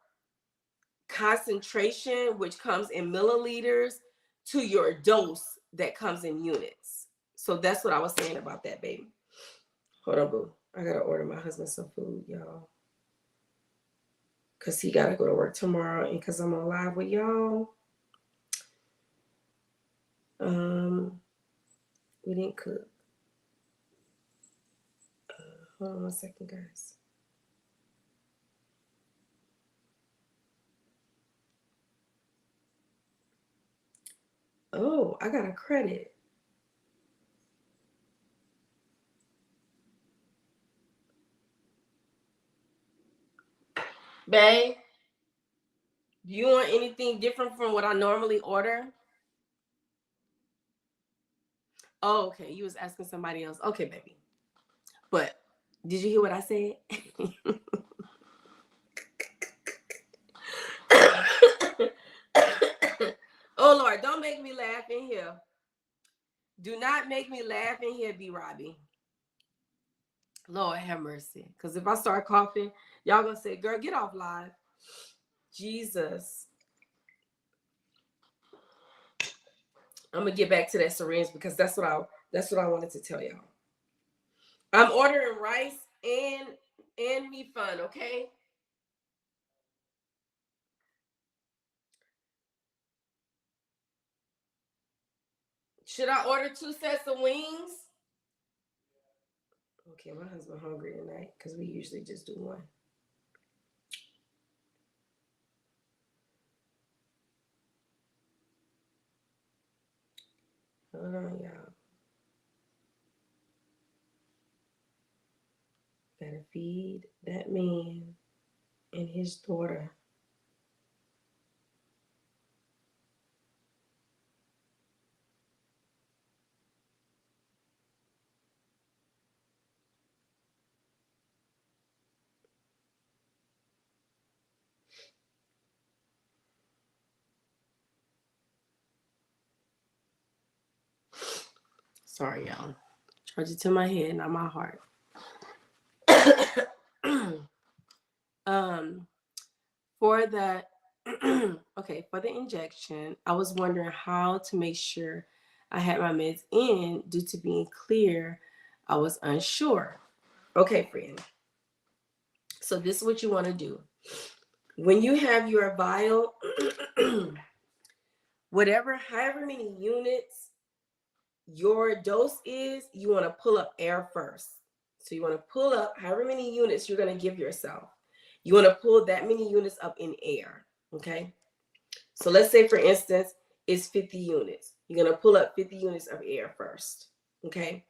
concentration, which comes in milliliters, to your dose that comes in units. So that's what I was saying about that, baby. Hold on, boo. I gotta order my husband some food, y'all. Cause he gotta go to work tomorrow, and cause I'm on live with y'all. We didn't cook. Hold on 1 second, guys. Oh, I got a credit. Babe, do you want anything different from what I normally order? Oh, okay. You was asking somebody else. Okay, baby. But did you hear what I said? Oh, Lord, don't make me laugh in here. Do not make me laugh in here, B. Robbie. Lord have mercy. Because if I start coughing, y'all going to say, girl, get off live. Jesus. I'm going to get back to that syringe because that's what I wanted to tell y'all. I'm ordering rice and meat fun, okay? Should I order 2 sets of wings? Okay, my husband hungry tonight because we usually just do one. Hold on, y'all. Gotta feed that man and his daughter. Sorry, y'all. Charge it to my head, not my heart. For the for the injection, I was wondering how to make sure I had my meds in. Due to being clear, I was unsure. Okay, friend. So this is what you want to do. When you have your vial, however many units your dose is, you want to pull up air first. So you want to pull up however many units you're going to give yourself. You want to pull that many units up in air, okay? So let's say, for instance, it's 50 units. You're going to pull up 50 units of air first, okay?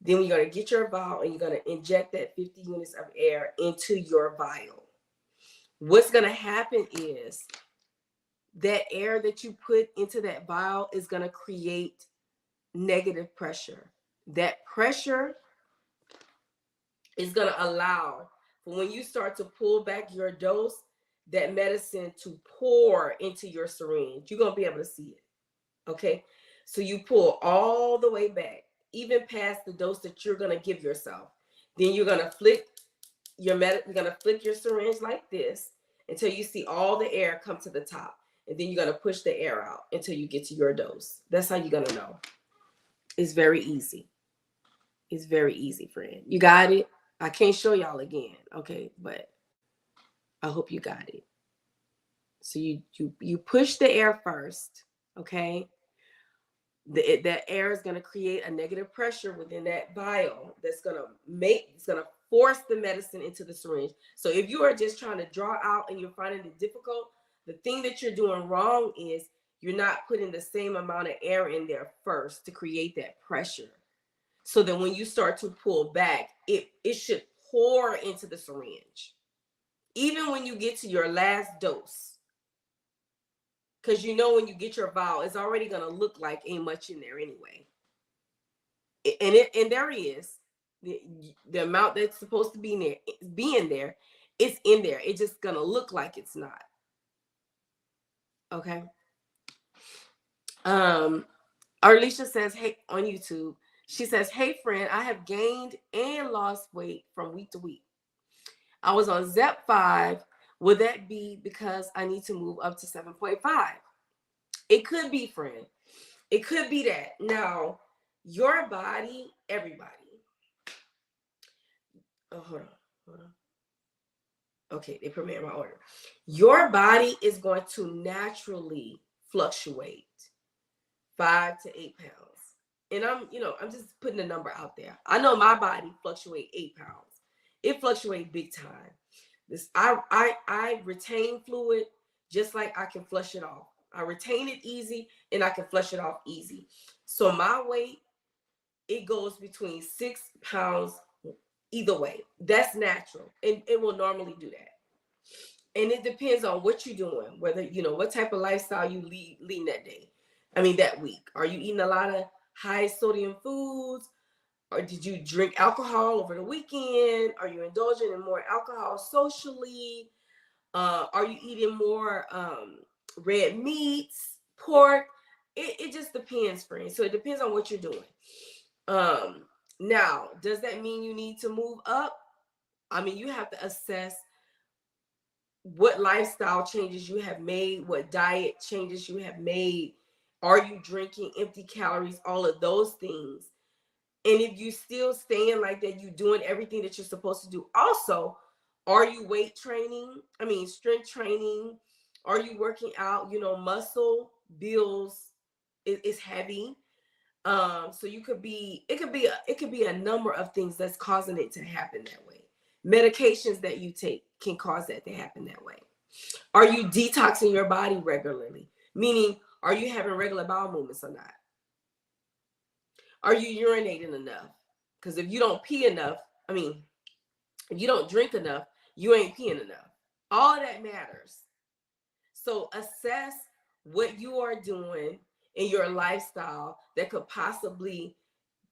Then you're going to get your vial and you're going to inject that 50 units of air into your vial. What's going to happen is that air that you put into that vial is going to create negative pressure. That pressure is going to allow for when you start to pull back your dose, that medicine to pour into your syringe. You're going to be able to see it. Okay. So you pull all the way back, even past the dose that you're going to give yourself. Then you're going to flick you're going to flick your syringe like this until you see all the air come to the top. And then you're going to push the air out until you get to your dose. That's how you're going to know. It's very easy. It's very easy, friend. You got it? I can't show y'all again, okay? But I hope you got it. So you push the air first, okay? That air is going to create a negative pressure within that vial it's going to force the medicine into the syringe. So if you are just trying to draw out and you're finding it difficult, the thing that you're doing wrong is you're not putting the same amount of air in there first to create that pressure. So that when you start to pull back, it should pour into the syringe. Even when you get to your last dose. Because you know when you get your vial, it's already going to look like ain't much in there anyway. And there is. The amount that's supposed to be in there, it's in there. It's just going to look like it's not. Okay? Arlisha says, hey, on YouTube, she says, hey, friend, I have gained and lost weight from week to week. I was on ZEP5. Would that be because I need to move up to 7.5? It could be, friend. It could be that. Now, your body, everybody. Oh, hold on. Okay, they put me in my order. Your body is going to naturally fluctuate 5 to 8 pounds. And I'm just putting a number out there. I know my body fluctuates 8 pounds. It fluctuates big time. I retain fluid just like I can flush it off. I retain it easy and I can flush it off easy. So my weight, it goes between 6 pounds either way. That's natural. And it will normally do that. And it depends on what you're doing, whether, what type of lifestyle you leading that week. Are you eating a lot of high sodium foods? Or did you drink alcohol over the weekend? Are you indulging in more alcohol socially? Are you eating more red meats, pork? It just depends, friends. So it depends on what you're doing. Now, does that mean you need to move up? You have to assess what lifestyle changes you have made, what diet changes you have made. Are you drinking empty calories? All of those things. And if you still staying like that, you doing everything that you're supposed to do. Also, are you weight training? Strength training. Are you working out? Muscle builds is heavy. So it could be a number of things that's causing it to happen that way. Medications that you take can cause that to happen that way. Are you detoxing your body regularly? Meaning, are you having regular bowel movements or not? Are you urinating enough? Because if you don't pee enough, if you don't drink enough, you ain't peeing enough. All of that matters. So assess what you are doing in your lifestyle that could possibly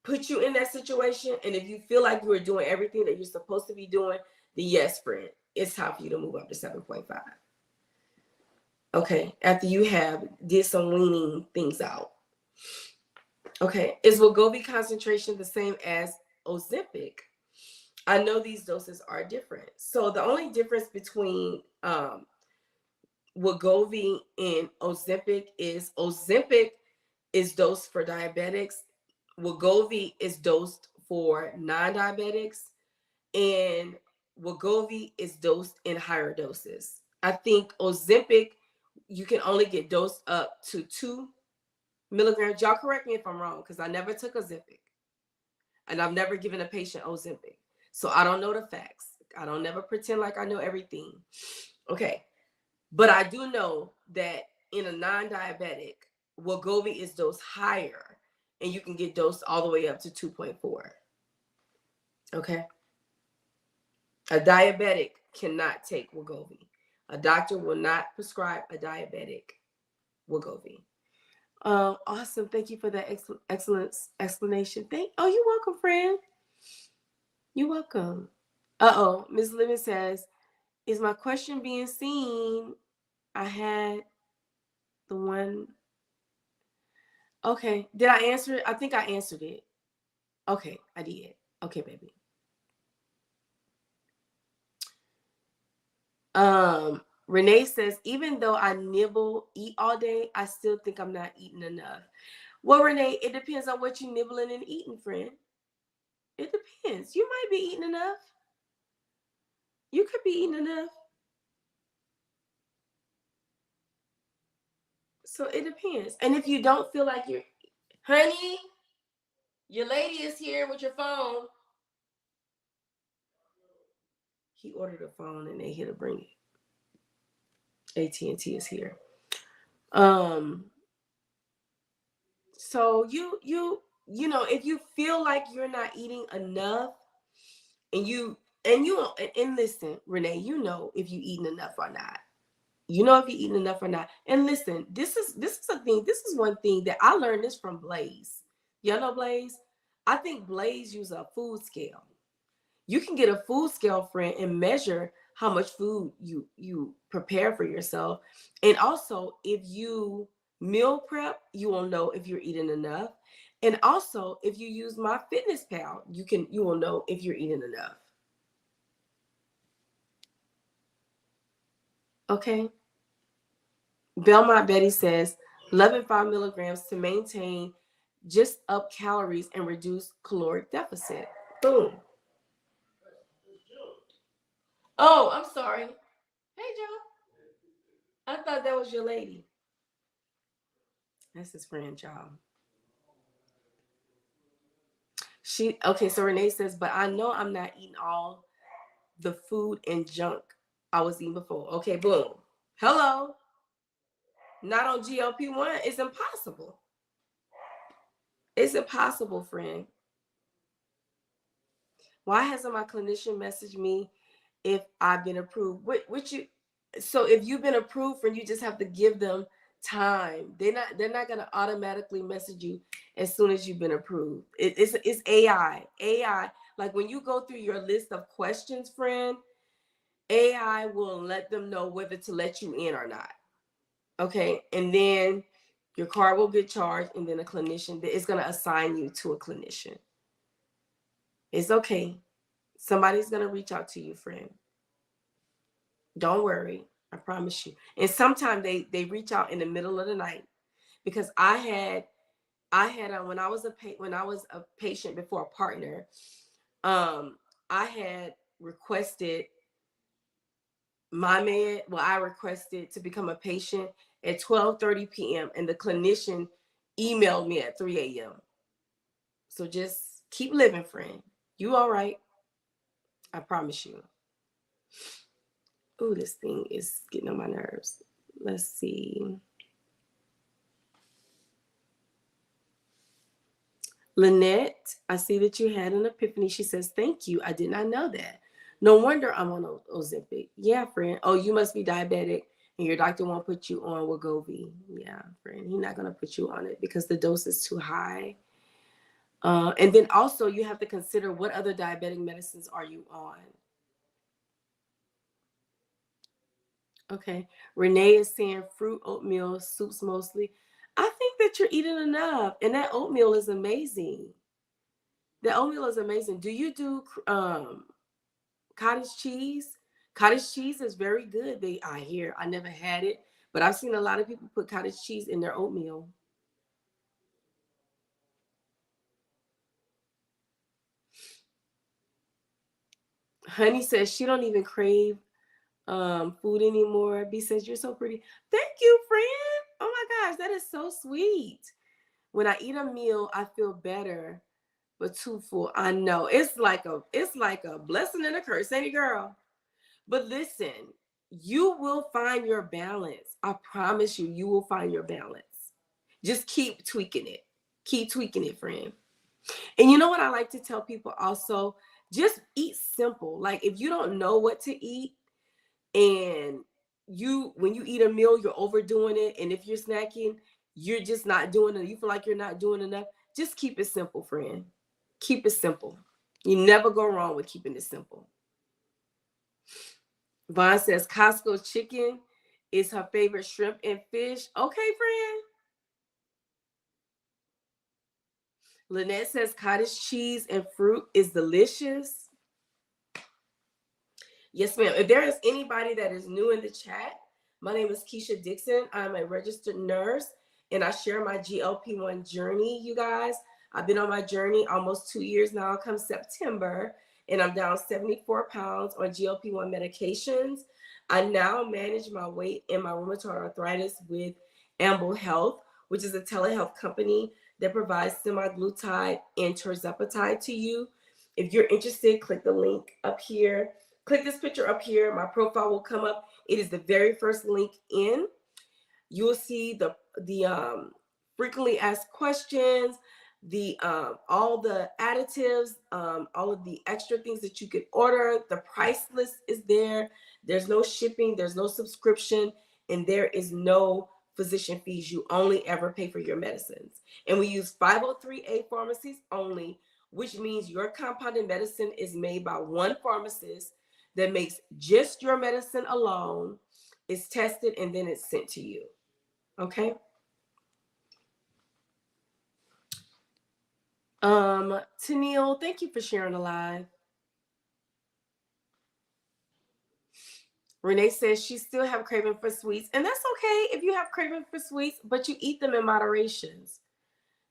put you in that situation. And if you feel like you are doing everything that you're supposed to be doing, then yes, friend, it's time for you to move up to 7.5. Okay, after you have did some weaning things out. Okay, is Wegovy concentration the same as Ozempic? I know these doses are different. So the only difference between Wegovy and Ozempic is dosed for diabetics. Wegovy is dosed for non-diabetics, and Wegovy is dosed in higher doses. I think Ozempic, you can only get dosed up to 2 milligrams. Y'all correct me if I'm wrong, because I never took Ozempic, and I've never given a patient Ozempic, so I don't know the facts. I don't never pretend like I know everything. Okay, but I do know that in a non-diabetic, Wegovy is dosed higher, and you can get dosed all the way up to 2.4. Okay. A diabetic cannot take Wegovy. A doctor will not prescribe a diabetic Wegovy. Awesome. Thank you for that excellent explanation. Oh, you're welcome, friend. You're welcome. Uh-oh. Ms. Living says, is my question being seen? I had the one. Okay. Did I answer it? I think I answered it. Okay, I did. Okay, baby. Renee says, even though I eat all day, I still think I'm not eating enough. Well, Renee, it depends on what you're nibbling and eating, friend. It depends. You might be eating enough. You could be eating enough. So it depends. And if you don't feel like you're, honey, your lady is here with your phone. He ordered a phone and they here to bring it. AT&T is here. So you know, if you feel like you're not eating enough, and listen, Renee, you know if you eating enough or not. You know if you're eating enough or not. And listen, this is a thing. This is one thing that I learned this from Blaze. Y'all know Blaze? I think Blaze use a food scale. You can get a food scale, friend, and measure how much food you prepare for yourself. And also, if you meal prep, you will know if you're eating enough. And also, if you use MyFitnessPal, you will know if you're eating enough. Okay. Belmont Betty says 11.5 milligrams to maintain just up calories and reduce caloric deficit. Boom. Oh, I'm sorry. Hey, Joe. I thought that was your lady. That's his friend, y'all. So Renee says, but I know I'm not eating all the food and junk I was eating before. Okay, boom. Hello. Not on GLP-1. It's impossible. It's impossible, friend. Why hasn't my clinician messaged me if I've been approved? So if you've been approved, friend, you just have to give them time. They're not gonna automatically message you as soon as you've been approved. It's AI. Like when you go through your list of questions, friend, AI will let them know whether to let you in or not. Okay, and then your card will get charged, and then a clinician is gonna assign you to a clinician. It's okay. Somebody's gonna reach out to you, friend. Don't worry. I promise you. And sometimes they reach out in the middle of the night, because I had when I was a patient before a partner, I had requested I requested to become a patient at 12:30 p.m. and the clinician emailed me at 3 a.m. So just keep living, friend. You all right? I promise you. Ooh, this thing is getting on my nerves. Let's see. Lynette, I see that you had an epiphany. She says, thank you. I did not know that. No wonder I'm on Ozempic. Yeah, friend. Oh, you must be diabetic and your doctor won't put you on Wegovy. Yeah, friend. He's not going to put you on it because the dose is too high. And then also you have to consider what other diabetic medicines are you on. Okay. Renee is saying fruit, oatmeal, soups mostly. I think that you're eating enough. And that oatmeal is amazing. That oatmeal is amazing. Do you do cottage cheese? Cottage cheese is very good. I hear. I never had it, but I've seen a lot of people put cottage cheese in their oatmeal. Honey says she don't even crave food anymore. B says you're so pretty. Thank you, friend. Oh my gosh, that is so sweet. When I eat a meal, I feel better, but too full. I know it's like a blessing and a curse, ain't it, girl? But listen, you will find your balance. I promise you, you will find your balance. Just keep tweaking it. Keep tweaking it, friend. And you know what I like to tell people also? Just eat simple. Like if you don't know what to eat, and when you eat a meal, you're overdoing it, and if you're snacking, you're just not doing it, you feel like you're not doing enough, just keep it simple, friend. Keep it simple. You never go wrong with keeping it simple. Vaughn says Costco chicken is her favorite shrimp and fish. Okay, friend. Lynette says cottage cheese and fruit is delicious. Yes, ma'am. If there is anybody that is new in the chat, my name is Keisha Dixon. I'm a registered nurse, and I share my GLP-1 journey, you guys. I've been on my journey almost 2 years now, come September, and I'm down 74 pounds on GLP-1 medications. I now manage my weight and my rheumatoid arthritis with Amble Health, which is a telehealth company that provides semaglutide and TIRZEPATIDE to you. If you're interested, click the link up here. Click this picture up here. My profile will come up. It is the very first link in. You will see the frequently asked questions, the all the additives, all of the extra things that you could order. The price list is there. There's no shipping. There's no subscription, and there is no physician fees. You only ever pay for your medicines. And we use 503A pharmacies only, which means your compounded medicine is made by one pharmacist that makes just your medicine alone. It's tested and then it's sent to you. Okay. Tennille, thank you for sharing the live. Renee says she still have craving for sweets, and that's okay if you have craving for sweets, but you eat them in moderations.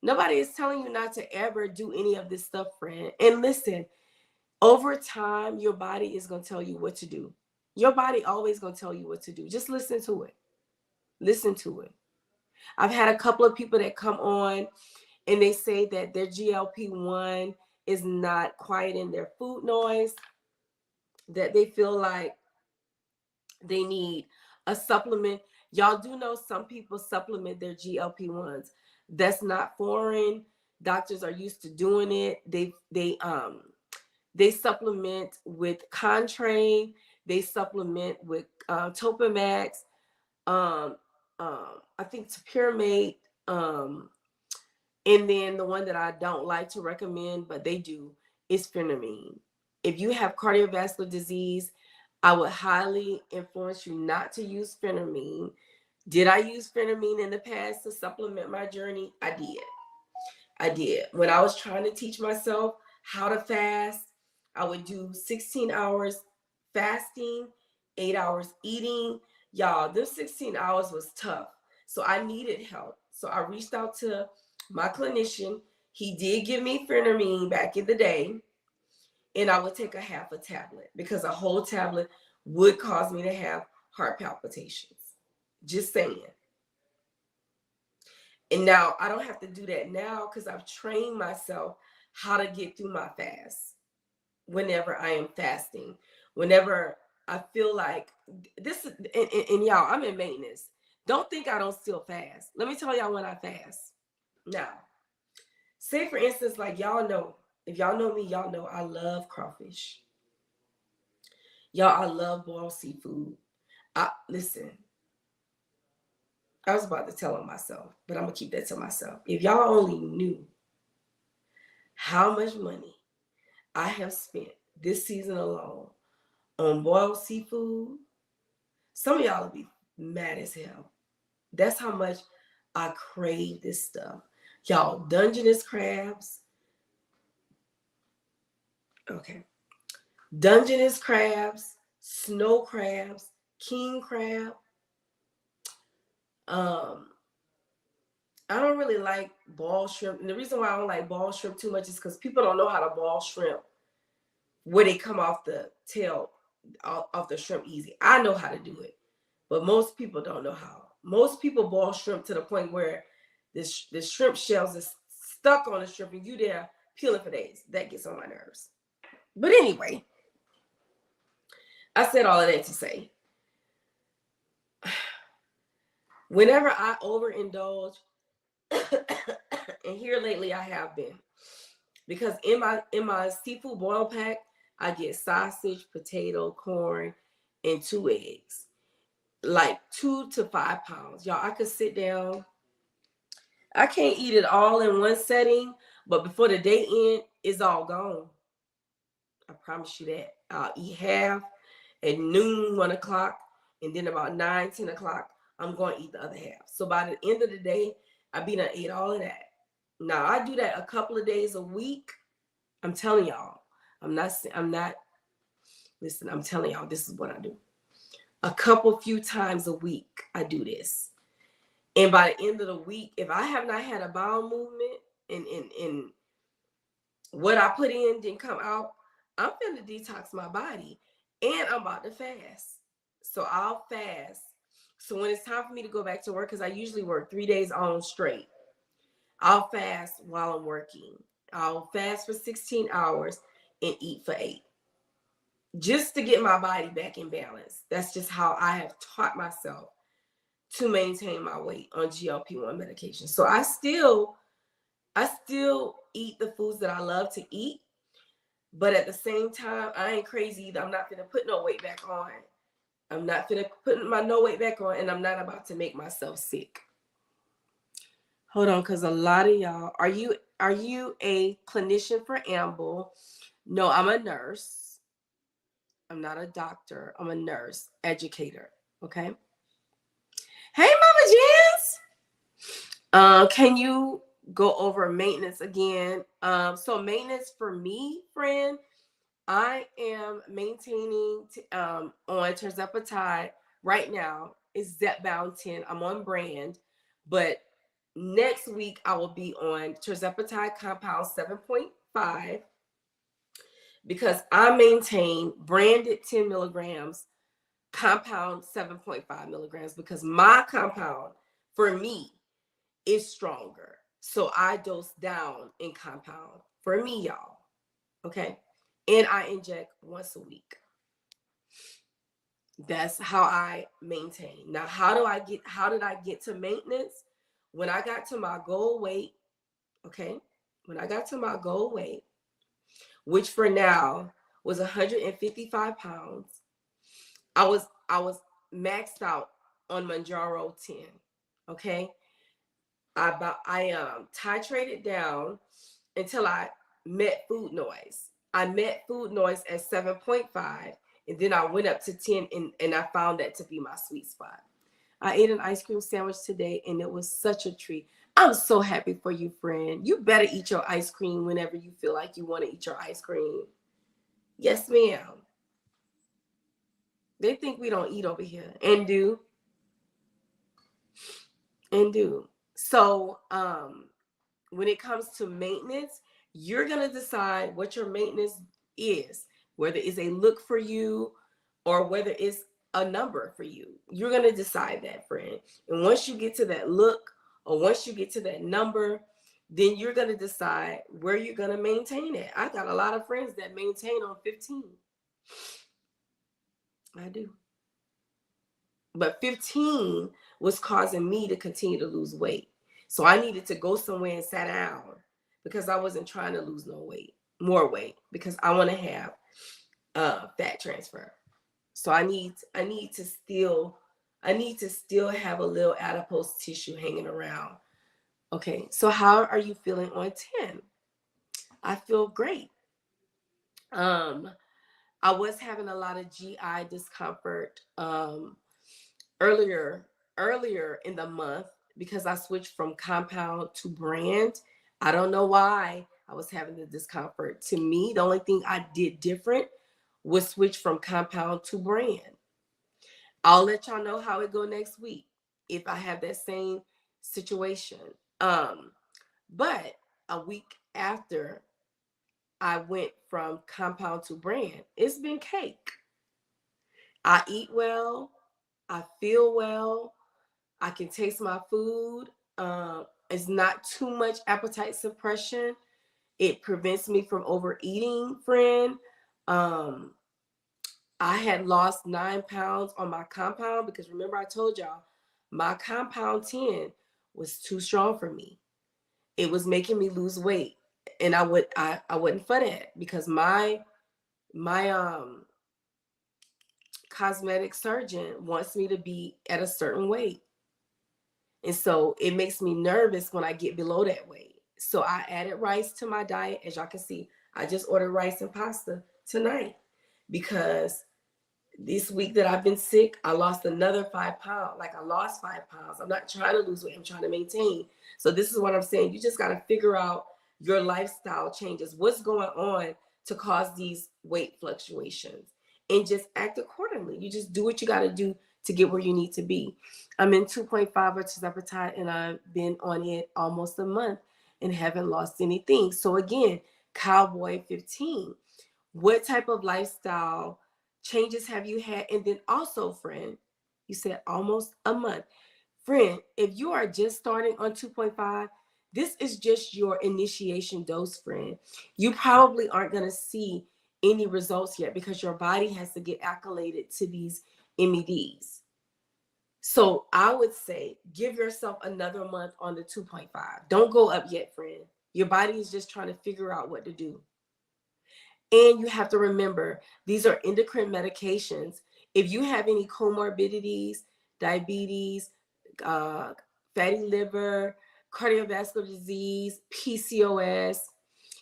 Nobody is telling you not to ever do any of this stuff, friend. And listen, over time, your body is going to tell you what to do. Your body always going to tell you what to do. Just listen to it. Listen to it. I've had a couple of people that come on and they say that their GLP-1 is not quieting their food noise, that they feel like they need a supplement. Y'all do know some people supplement their GLP-1s. That's not foreign. Doctors are used to doing it. They supplement with Contrain. They supplement with Topamax. I think Pyramate. And then the one that I don't like to recommend, but they do, is phentermine. If you have cardiovascular disease, I would highly influence you not to use phentermine. Did I use phentermine in the past to supplement my journey? I did. When I was trying to teach myself how to fast, I would do 16 hours fasting, 8 hours eating. Y'all, this 16 hours was tough. So I needed help. So I reached out to my clinician. He did give me phentermine back in the day, and I would take a half a tablet because a whole tablet would cause me to have heart palpitations. Just saying. And now I don't have to do that now because I've trained myself how to get through my fast whenever I am fasting, whenever I feel like this. And y'all, I'm in maintenance. Don't think I don't still fast. Let me tell y'all when I fast. Now, say for instance, like y'all know, if y'all know me, y'all know I love crawfish. Y'all, I love boiled seafood. Listen, I was about to tell on myself, but I'm going to keep that to myself. If y'all only knew how much money I have spent this season alone on boiled seafood, some of y'all will be mad as hell. That's how much I crave this stuff. Y'all, Dungeness crabs. Okay. Dungeness crabs, snow crabs, king crab. I don't really like ball shrimp. And the reason why I don't like ball shrimp too much is because people don't know how to ball shrimp where they come off the tail, off the shrimp easy. I know how to do it, but most people don't know how. Most people ball shrimp to the point where the shrimp shells is stuck on the shrimp and you there peeling for days. That gets on my nerves. But anyway, I said all of that to say, whenever I overindulge, and here lately I have been, because in my seafood boil pack, I get sausage, potato, corn, and 2 eggs, like 2 to 5 pounds. Y'all, I could sit down. I can't eat it all in one setting, but before the day end, it's all gone. I promise you that. I'll eat half at noon, 1 o'clock, and then about 9, 10 o'clock, I'm going to eat the other half. So by the end of the day, I be done ate all of that. Now, I do that a couple of days a week. I'm telling y'all, listen, I'm telling y'all, this is what I do. A few times a week, I do this. And by the end of the week, if I have not had a bowel movement and what I put in didn't come out, I'm going to detox my body. And I'm about to fast. So I'll fast. So when it's time for me to go back to work, because I usually work 3 days on straight, I'll fast while I'm working. I'll fast for 16 hours and eat for 8. Just to get my body back in balance. That's just how I have taught myself to maintain my weight on GLP-1 medication. So I still eat the foods that I love to eat, but at the same time, I ain't crazy either. I'm not gonna put no weight back on. I'm not gonna put my no weight back on, and I'm not about to make myself sick. Hold on, because a lot of y'all, are you a clinician for Amble? No, I'm a nurse. I'm not a doctor. I'm a nurse, educator. Okay. Hey, Mama Jens. Can you go over maintenance again? So maintenance for me, friend, I am maintaining on TIRZEPATIDE right now. Is ZEPBOUND 10. I'm on brand, but next week I will be on TIRZEPATIDE compound 7.5 because I maintain branded 10 milligrams, compound 7.5 milligrams, because my compound for me is stronger. So I dose down in compound for me, y'all. Okay. And I inject once a week. That's how I maintain. Now, how did I get to maintenance? When I got to my goal weight, okay? When I got to my goal weight, which for now was 155 pounds, I was maxed out on MOUNJARO 10. Okay. I titrated down until I met food noise. I met food noise at 7.5, and then I went up to 10, and I found that to be my sweet spot. I ate an ice cream sandwich today, and it was such a treat. I'm so happy for you, friend. You better eat your ice cream whenever you feel like you want to eat your ice cream. Yes, ma'am. They think we don't eat over here, and do. So, when it comes to maintenance, you're going to decide what your maintenance is, whether it's a look for you or whether it's a number for you. You're going to decide that, friend. And once you get to that look or once you get to that number, then you're going to decide where you're going to maintain it. I got a lot of friends that maintain on 15. I do. But 15 was causing me to continue to lose weight. So I needed to go somewhere and sit down because I wasn't trying to lose more weight, because I want to have fat transfer. So I need to still have a little adipose tissue hanging around. Okay, so how are you feeling on 10? I feel great. I was having a lot of GI discomfort earlier in the month. because I switched from compound to brand. I don't know why I was having the discomfort. To me, the only thing I did different was switch from compound to brand. I'll let y'all know how it go next week if I have that same situation. But a week after I went from compound to brand, it's been cake. I eat well, I feel well, I can taste my food. It's not too much appetite suppression. It prevents me from overeating, friend. Um, I had lost 9 pounds on my compound because remember I told y'all my compound 10 was too strong for me. It was making me lose weight. And I wouldn't for that because my cosmetic surgeon wants me to be at a certain weight. And so it makes me nervous when I get below that weight. So I added rice to my diet. As y'all can see, I just ordered rice and pasta tonight because this week that I've been sick, I lost another 5 pounds. Like I lost 5 pounds. I'm not trying to lose weight. I'm trying to maintain. So this is what I'm saying. You just got to figure out your lifestyle changes. What's going on to cause these weight fluctuations and just act accordingly. You just do what you got to do to get where you need to be. I'm in 2.5 of TIRZEPATIDE and I've been on it almost a month and haven't lost anything. So again, Cowboy 15. What type of lifestyle changes have you had? And then also, friend, you said almost a month. Friend, if you are just starting on 2.5, this is just your initiation dose, friend. You probably aren't going to see any results yet because your body has to get acclimated to these MEDs. So I would say give yourself another month on the 2.5. Don't go up yet, friend. Your body is just trying to figure out what to do. And you have to remember, these are endocrine medications. If you have any comorbidities, diabetes, fatty liver, cardiovascular disease, PCOS,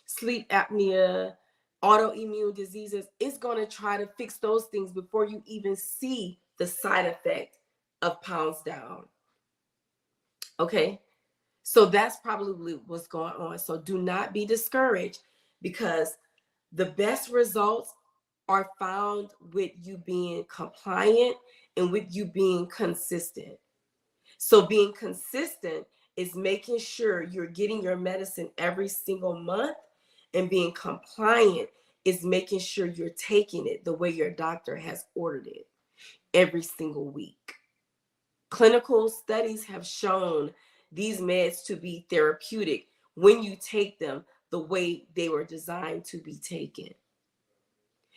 sleep apnea, autoimmune diseases, it's going to try to fix those things before you even see the side effect of pounds down. Okay? So that's probably what's going on. So do not be discouraged because the best results are found with you being compliant and with you being consistent. So being consistent is making sure you're getting your medicine every single month, and being compliant is making sure you're taking it the way your doctor has ordered it every single week. Clinical studies have shown these meds to be therapeutic when you take them the way they were designed to be taken.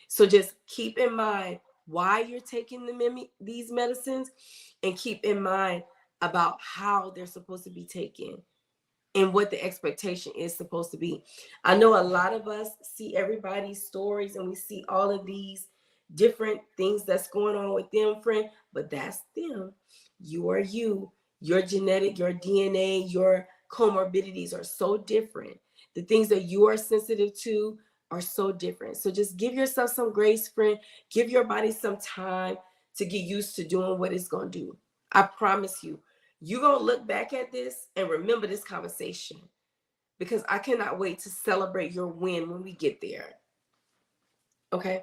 So just keep in mind why you're taking these medicines, and keep in mind about how they're supposed to be taken and what the expectation is supposed to be. I know a lot of us see everybody's stories and we see all of these different things that's going on with them, friend, but that's them. You are you. Your genetic, your DNA, your comorbidities are so different. The things that you are sensitive to are so different. So just give yourself some grace, friend. Give your body some time to get used to doing what it's going to do. I promise you, you're going to look back at this and remember this conversation, because I cannot wait to celebrate your win when we get there. Okay.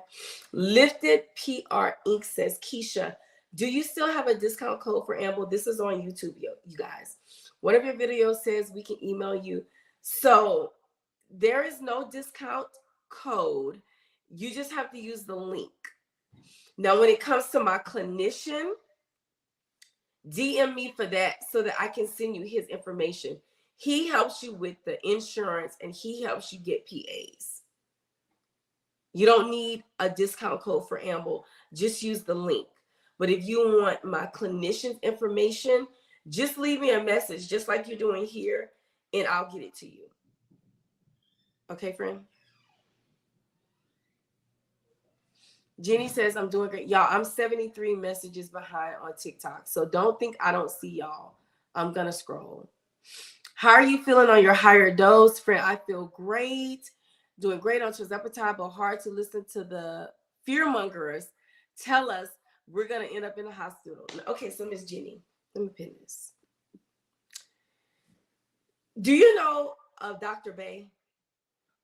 Lifted PR Inc. says, Keisha, do you still have a discount code for Amble? This is on YouTube, you guys. One of your videos says we can email you. So there is no discount code. You just have to use the link. Now, when it comes to my clinician, DM me for that so that I can send you his information. He helps you with the insurance and he helps you get PAs. You don't need a discount code for Amble. Just use the link. But if you want my clinician's information, just leave me a message, just like you're doing here, and I'll get it to you. Okay, friend? Jenny says, I'm doing great. Y'all, I'm 73 messages behind on TikTok. So don't think I don't see y'all. I'm going to scroll. How are you feeling on your higher dose, friend? I feel great. Doing great on TIRZEPATIDE, but hard to listen to the fearmongers tell us we're going to end up in the hospital. Okay, so Miss Jenny, let me pin this. Do you know of Dr. Bay?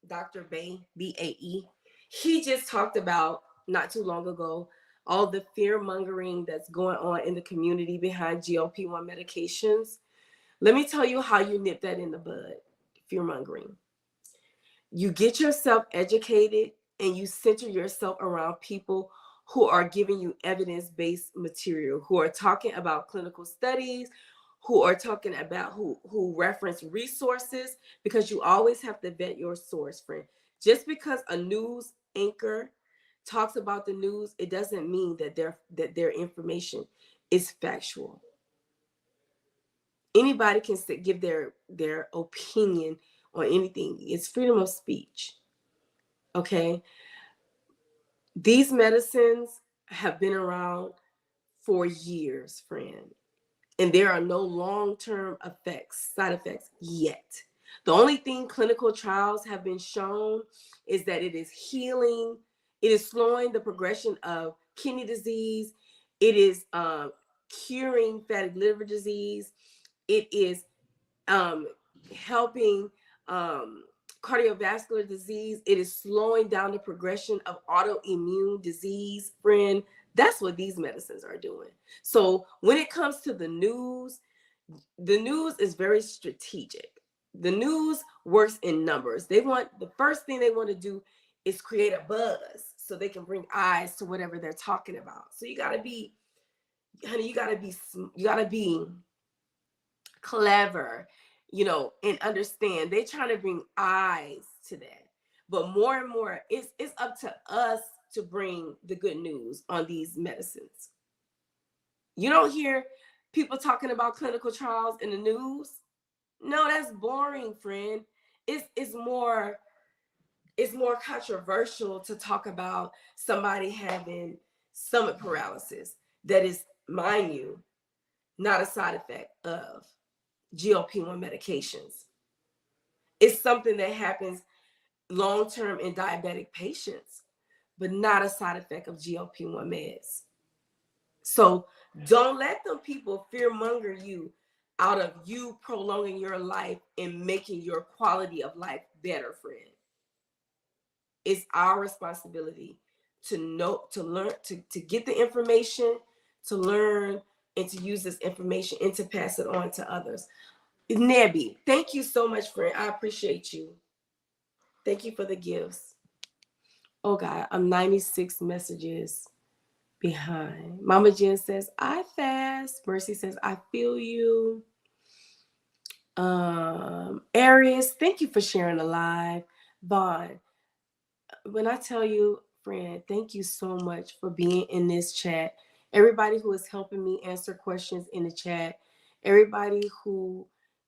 Dr. Bay, B-A-E. He just talked about not too long ago all the fear mongering that's going on in the community behind GLP-1 medications. Let me tell you how you nip that in the bud. Fear mongering. You get yourself educated and you center yourself around people who are giving you evidence-based material, who are talking about clinical studies, who are talking about who reference resources, because you always have to vet your source, friend. Just because a news anchor talks about the news, it doesn't mean that their information is factual. Anybody can give their opinion on anything. It's freedom of speech. Okay, these medicines have been around for years, friend, and there are no long-term side effects yet. The only thing clinical trials have been shown is that it is healing, it is slowing the progression of kidney disease, it is curing fatty liver disease, it is helping cardiovascular disease. It is slowing down the progression of autoimmune disease, friend. That's what these medicines are doing. So when it comes to the news is very strategic. The news works in numbers. The first thing they want to do is create a buzz so they can bring eyes to whatever they're talking about. So you gotta be, honey, you gotta be clever, and understand. They're trying to bring eyes to that. But more and more, it's up to us to bring the good news on these medicines. You don't hear people talking about clinical trials in the news. No, that's boring, friend. It's more controversial to talk about somebody having stomach paralysis that is, mind you, not a side effect of GLP-1 medications. It's something that happens long-term in diabetic patients, but not a side effect of GLP-1 meds. So don't let them people fearmonger you out of you prolonging your life and making your quality of life better, friend. It's our responsibility to know, to learn, to get the information, to learn, and to use this information and to pass it on to others. Nebby, thank you so much, friend. I appreciate you. Thank you for the gifts. Oh God, I'm 96 messages behind. Mama Jen says, I fast. Mercy says, I feel you. Aries, thank you for sharing the live. Vaughn, when I tell you, friend, thank you so much for being in this chat. Everybody who is helping me answer questions in the chat. Everybody who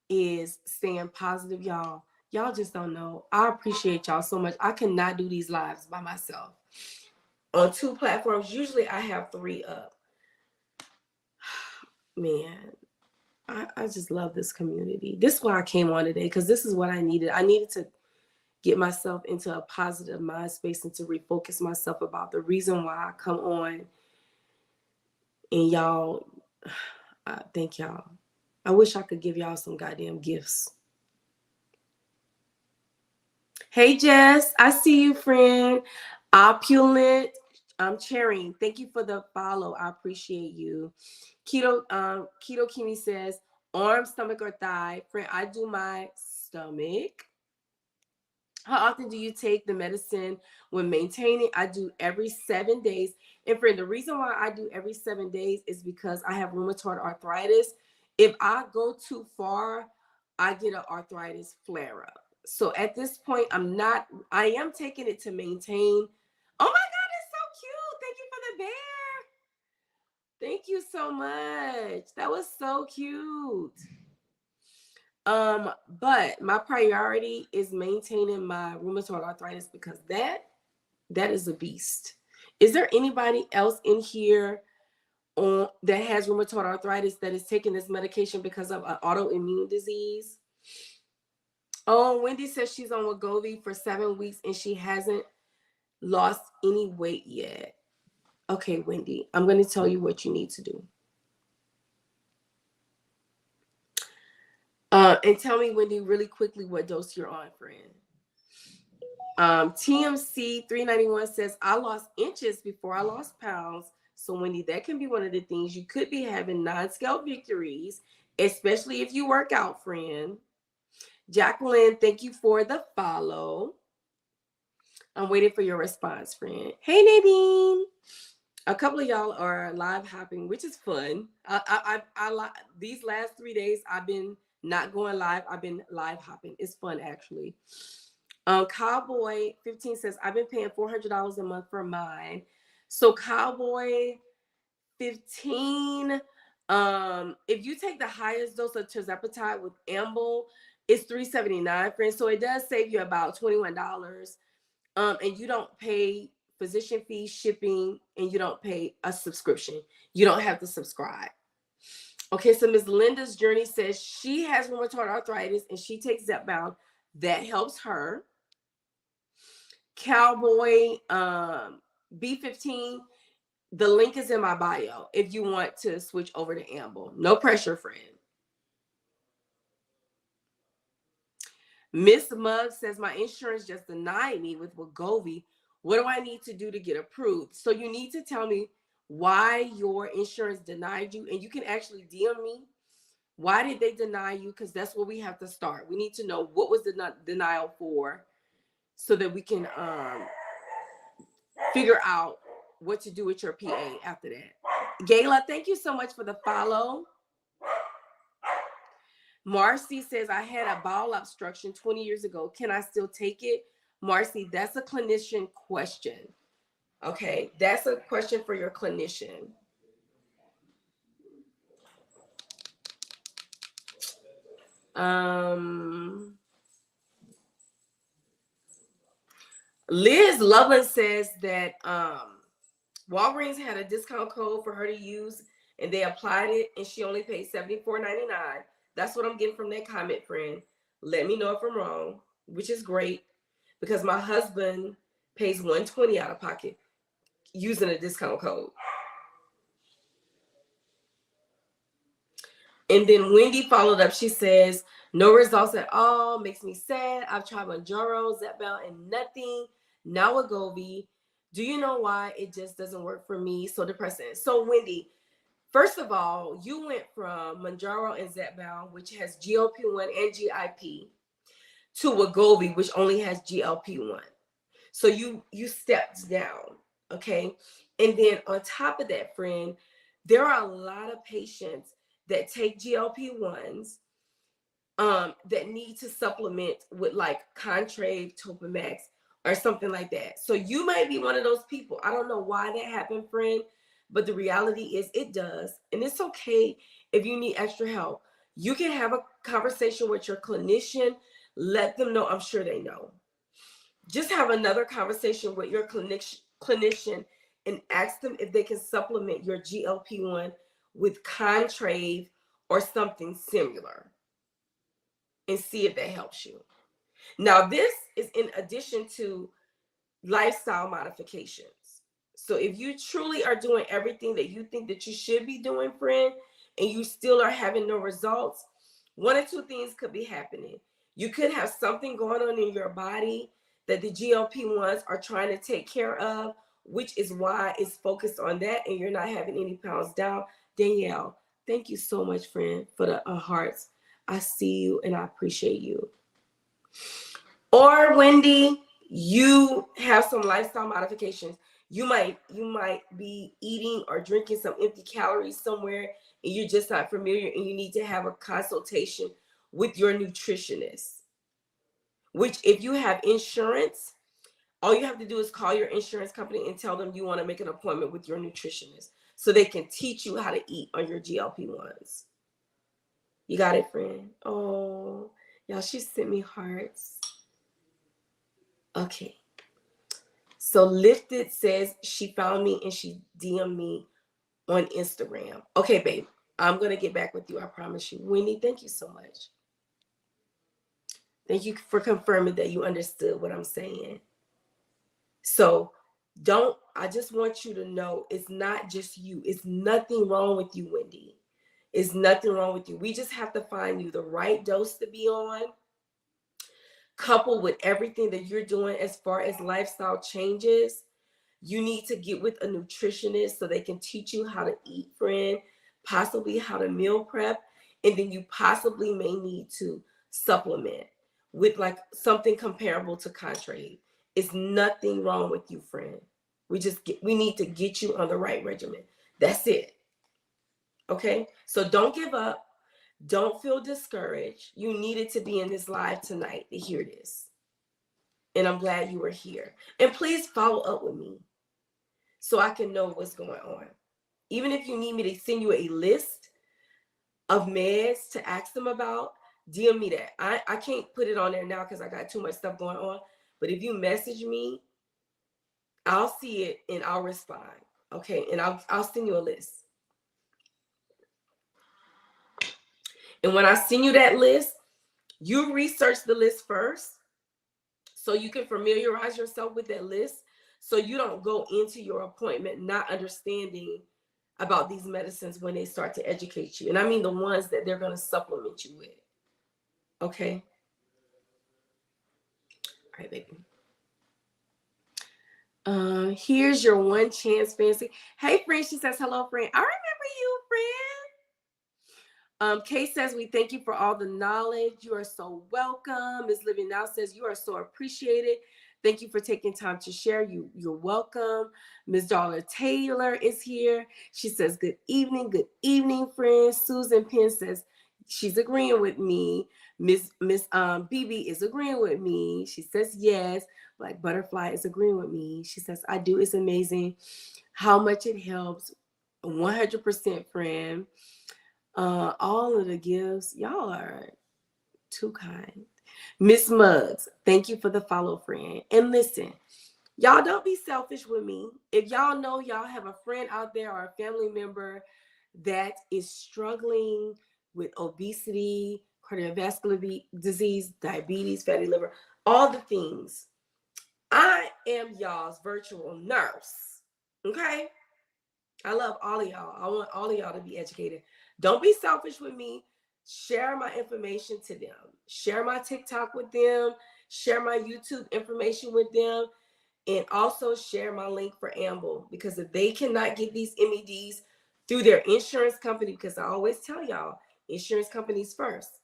is staying positive, y'all just don't know. I appreciate y'all so much. I cannot do these lives by myself. On 2 platforms, usually I have 3 up. Man, I just love this community. This is why I came on today, because this is what I needed. I needed to get myself into a positive mind space and to refocus myself about the reason why I come on. And y'all, thank y'all. I wish I could give y'all some goddamn gifts. Hey, Jess, I see you, friend. Opulent, I'm cheering. Thank you for the follow. I appreciate you. Keto Kimi says, arm, stomach, or thigh. Friend, I do my stomach. How often do you take the medicine when maintaining? I do every 7 days. And friend, the reason why I do every 7 days is because I have rheumatoid arthritis. If I go too far, I get an arthritis flare up. So at this point, I am taking it to maintain. Oh my God, it's so cute. Thank you for the bear. Thank you so much. That was so cute. But my priority is maintaining my rheumatoid arthritis, because that is a beast. Is there anybody else in here that has rheumatoid arthritis that is taking this medication because of an autoimmune disease? Oh, Wendy says she's on WEGOVY for 7 weeks and she hasn't lost any weight yet. Okay, Wendy, I'm going to tell you what you need to do. And tell me, Wendy, really quickly what dose you're on, friend. TMC 391 says, I lost inches before I lost pounds. So, Wendy, that can be one of the things you could be having non-scale victories, especially if you work out, friend. Jacqueline, thank you for the follow. I'm waiting for your response, friend. Hey, Nadine. A couple of y'all are live hopping, which is fun. These last 3 days, I've been not going live. I've been live hopping. It's fun, actually. Cowboy 15 says, I've been paying $400 a month for mine. So Cowboy 15, if you take the highest dose of tirzepatide with Amble, it's $379, friends. So it does save you about $21. And you don't pay physician fees, shipping, and you don't pay a subscription. You don't have to subscribe. Okay, so Ms. Linda's Journey says she has rheumatoid arthritis and she takes ZEPBOUND. That helps her. Cowboy B15, the link is in my bio if you want to switch over to Amble. No pressure, friend. Miss Mugg says, my insurance just denied me with WEGOVY. What do I need to do to get approved? So you need to tell me why your insurance denied you, and you can actually DM me. Why did they deny you? Because that's where we have to start. We need to know what was the denial for, so that we can figure out what to do with your PA after that. Gayla, thank you so much for the follow. Marcy says, I had a bowel obstruction 20 years ago. Can I still take it? Marcy, that's a clinician question. Okay, that's a question for your clinician. Liz Loveland says that Walgreens had a discount code for her to use, and they applied it, and she only paid $74.99. That's what I'm getting from that comment, friend. Let me know if I'm wrong, which is great, because my husband pays $120 out of pocket using a discount code. And then Wendy followed up. She says, no results at all. Makes me sad. I've tried MOUNJARO, ZEPBOUND, and nothing. Now WEGOVY. Do you know why it just doesn't work for me? So depressing. So Wendy, first of all, you went from MOUNJARO and ZEPBOUND, which has GLP-1 and GIP, to WEGOVY, which only has GLP-1. So you stepped down, okay? And then on top of that, friend, there are a lot of patients that take GLP-1s that need to supplement with like Contrave, Topamax, or something like that. So you might be one of those people. I don't know why that happened, friend, but the reality is it does. And it's okay if you need extra help. You can have a conversation with your clinician. Let them know. I'm sure they know. Just have another conversation with your clinician and ask them if they can supplement your GLP-1 with Contrave or something similar, and see if that helps you. Now, this is in addition to lifestyle modifications. So if you truly are doing everything that you think that you should be doing, friend, and you still are having no results, one or two things could be happening. You could have something going on in your body that the GLP-1s are trying to take care of, which is why it's focused on that, and you're not having any pounds down. Danielle, thank you so much, friend, for the hearts. I see you and I appreciate you. Or Wendy, you have some lifestyle modifications. You might be eating or drinking some empty calories somewhere, and you're just not familiar, and you need to have a consultation with your nutritionist. Which, if you have insurance, all you have to do is call your insurance company and tell them you want to make an appointment with your nutritionist so they can teach you how to eat on your GLP-1s. You got it, friend? Oh, y'all, she sent me hearts. Okay. So Lifted says she found me and she DM'd me on Instagram. Okay, babe. I'm going to get back with you. I promise you. Wendy, thank you so much. Thank you for confirming that you understood what I'm saying. So I just want you to know it's not just you. It's nothing wrong with you, Wendy. It's nothing wrong with you. We just have to find you the right dose to be on, coupled with everything that you're doing as far as lifestyle changes. You need to get with a nutritionist so they can teach you how to eat, friend, possibly how to meal prep, and then you possibly may need to supplement with like something comparable to Contrave. It's nothing wrong with you, friend. We need to get you on the right regimen. That's it. Okay? So don't give up. Don't feel discouraged. You needed to be in this live tonight to hear this. And I'm glad you were here. And please follow up with me so I can know what's going on. Even if you need me to send you a list of meds to ask them about, DM me that. I can't put it on there now because I got too much stuff going on. But if you message me, I'll see it and I'll respond. Okay, and I'll send you a list. And when I send you that list, you research the list first so you can familiarize yourself with that list so you don't go into your appointment not understanding about these medicines when they start to educate you. And I mean the ones that they're going to supplement you with. Okay? All right, baby. Here's your one chance fancy. Hey, friend, she says, hello, friend. I remember you, friend. Kay says, we thank you for all the knowledge. You are so welcome. Ms. Living Now says, you are so appreciated. Thank you for taking time to share. You're welcome. Ms. Dollar Taylor is here. She says, good evening, friends. Susan Penn says, she's agreeing with me. Miss BB is agreeing with me. She says, yes. Black Butterfly is agreeing with me. She says, I do. It's amazing how much it helps. 100%, friend. All of the gifts, y'all are too kind. Miss Muggs, thank you for the follow, friend. And listen, y'all don't be selfish with me. If y'all know y'all have a friend out there or a family member that is struggling with obesity, cardiovascular disease, diabetes, fatty liver, all the things, I am y'all's virtual nurse. Okay? I love all of y'all. I want all of y'all to be educated. Don't be selfish with me. Share my information to them. Share my TikTok with them. Share my YouTube information with them. And also share my link for Amble. Because if they cannot get these MEDs through their insurance company, because I always tell y'all, insurance companies first.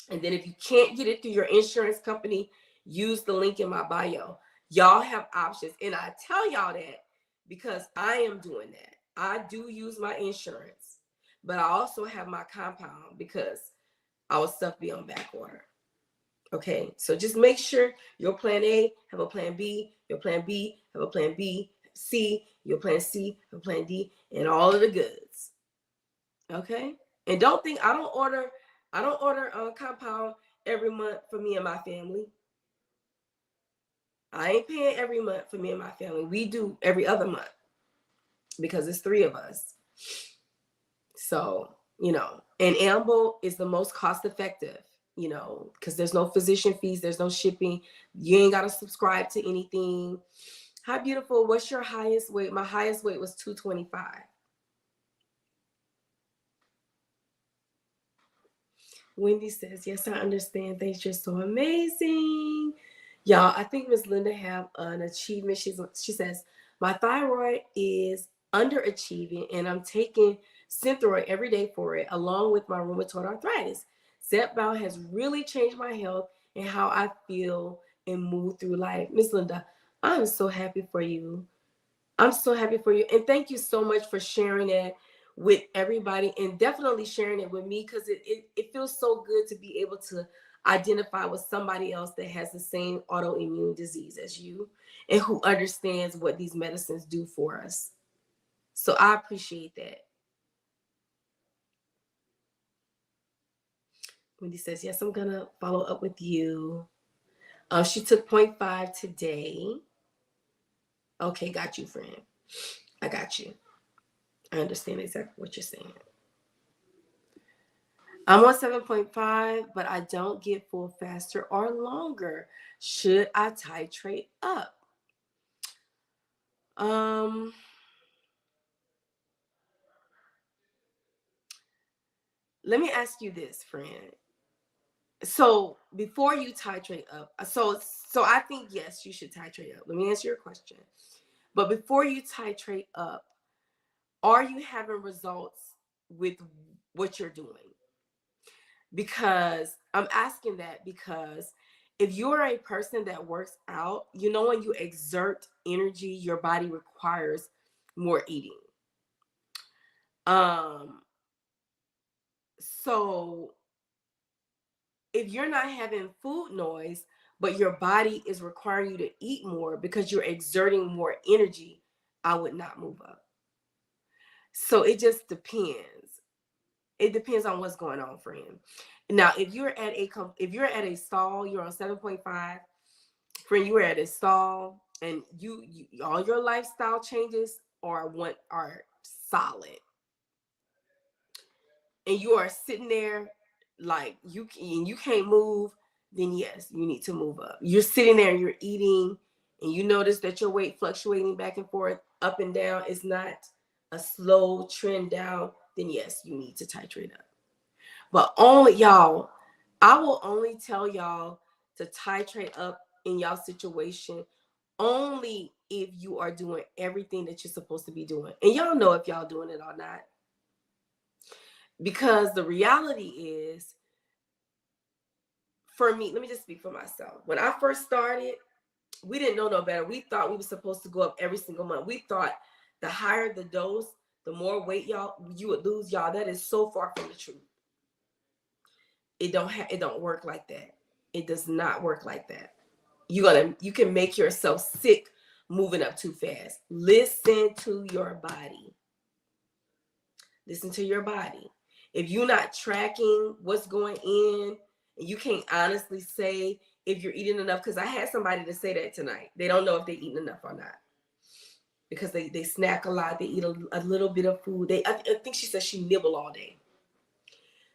And then if you can't get it through your insurance company, use the link in my bio. Y'all have options. And I tell y'all that because I am doing that. I do use my insurance, but I also have my compound because our stuff be on back order. Okay, so just make sure your plan A have a plan B, your plan B have a plan B, C, your plan C have a plan D, and all of the goods. Okay, and don't think I don't order a compound every month for me and my family. I ain't paying every month for me and my family. We do every other month because it's 3 of us. So, and Amble is the most cost effective, because there's no physician fees, there's no shipping. You ain't got to subscribe to anything. How beautiful. What's your highest weight? My highest weight was 225. Wendy says, yes, I understand. Thanks, you're so amazing. Y'all, I think Miss Linda have an achievement. She says, my thyroid is underachieving and I'm taking Synthroid every day for it, along with my rheumatoid arthritis. ZEPBOUND has really changed my health and how I feel and move through life. Miss Linda, I'm so happy for you. I'm so happy for you. And thank you so much for sharing it with everybody and definitely sharing it with me because it feels so good to be able to identify with somebody else that has the same autoimmune disease as you and who understands what these medicines do for us. So I appreciate that. Wendy says, yes, I'm going to follow up with you. She took 0.5 today. Okay, got you, friend. I got you. I understand exactly what you're saying. I'm on 7.5, but I don't get full faster or longer. Should I titrate up? let me ask you this, friend. So before you titrate up, so I think yes, you should titrate up. Let me answer your question. But before you titrate up, are you having results with what you're doing? Because I'm asking that because if you're a person that works out, you know, when you exert energy, your body requires more eating. So if you're not having food noise, but your body is requiring you to eat more because you're exerting more energy, I would not move up. So it just depends. It depends on what's going on, friend. Now, if you're at a stall, you're on 7.5, friend, you are at a stall, and you all your lifestyle changes are solid, and you are sitting there like you can't move, then yes, you need to move up. You're sitting there and you're eating, and you notice that your weight fluctuating back and forth, up and down, is not a slow trend down, then yes, you need to titrate up. But only y'all, I will only tell y'all to titrate up in y'all situation only if you are doing everything that you're supposed to be doing. And y'all know if y'all doing it or not. Because the reality is, for me, let me just speak for myself. When I first started, we didn't know no better. We thought we were supposed to go up every single month. We thought the higher the dose, the more weight you would lose. Y'all, that is so far from the truth. It don't work like that. It does not work like that. You can make yourself sick moving up too fast. Listen to your body. Listen to your body. If you're not tracking what's going in, and you can't honestly say if you're eating enough, because I had somebody to say that tonight. They don't know if they're eating enough or not. Because they snack a lot, they eat a little bit of food. I think she said she nibble all day.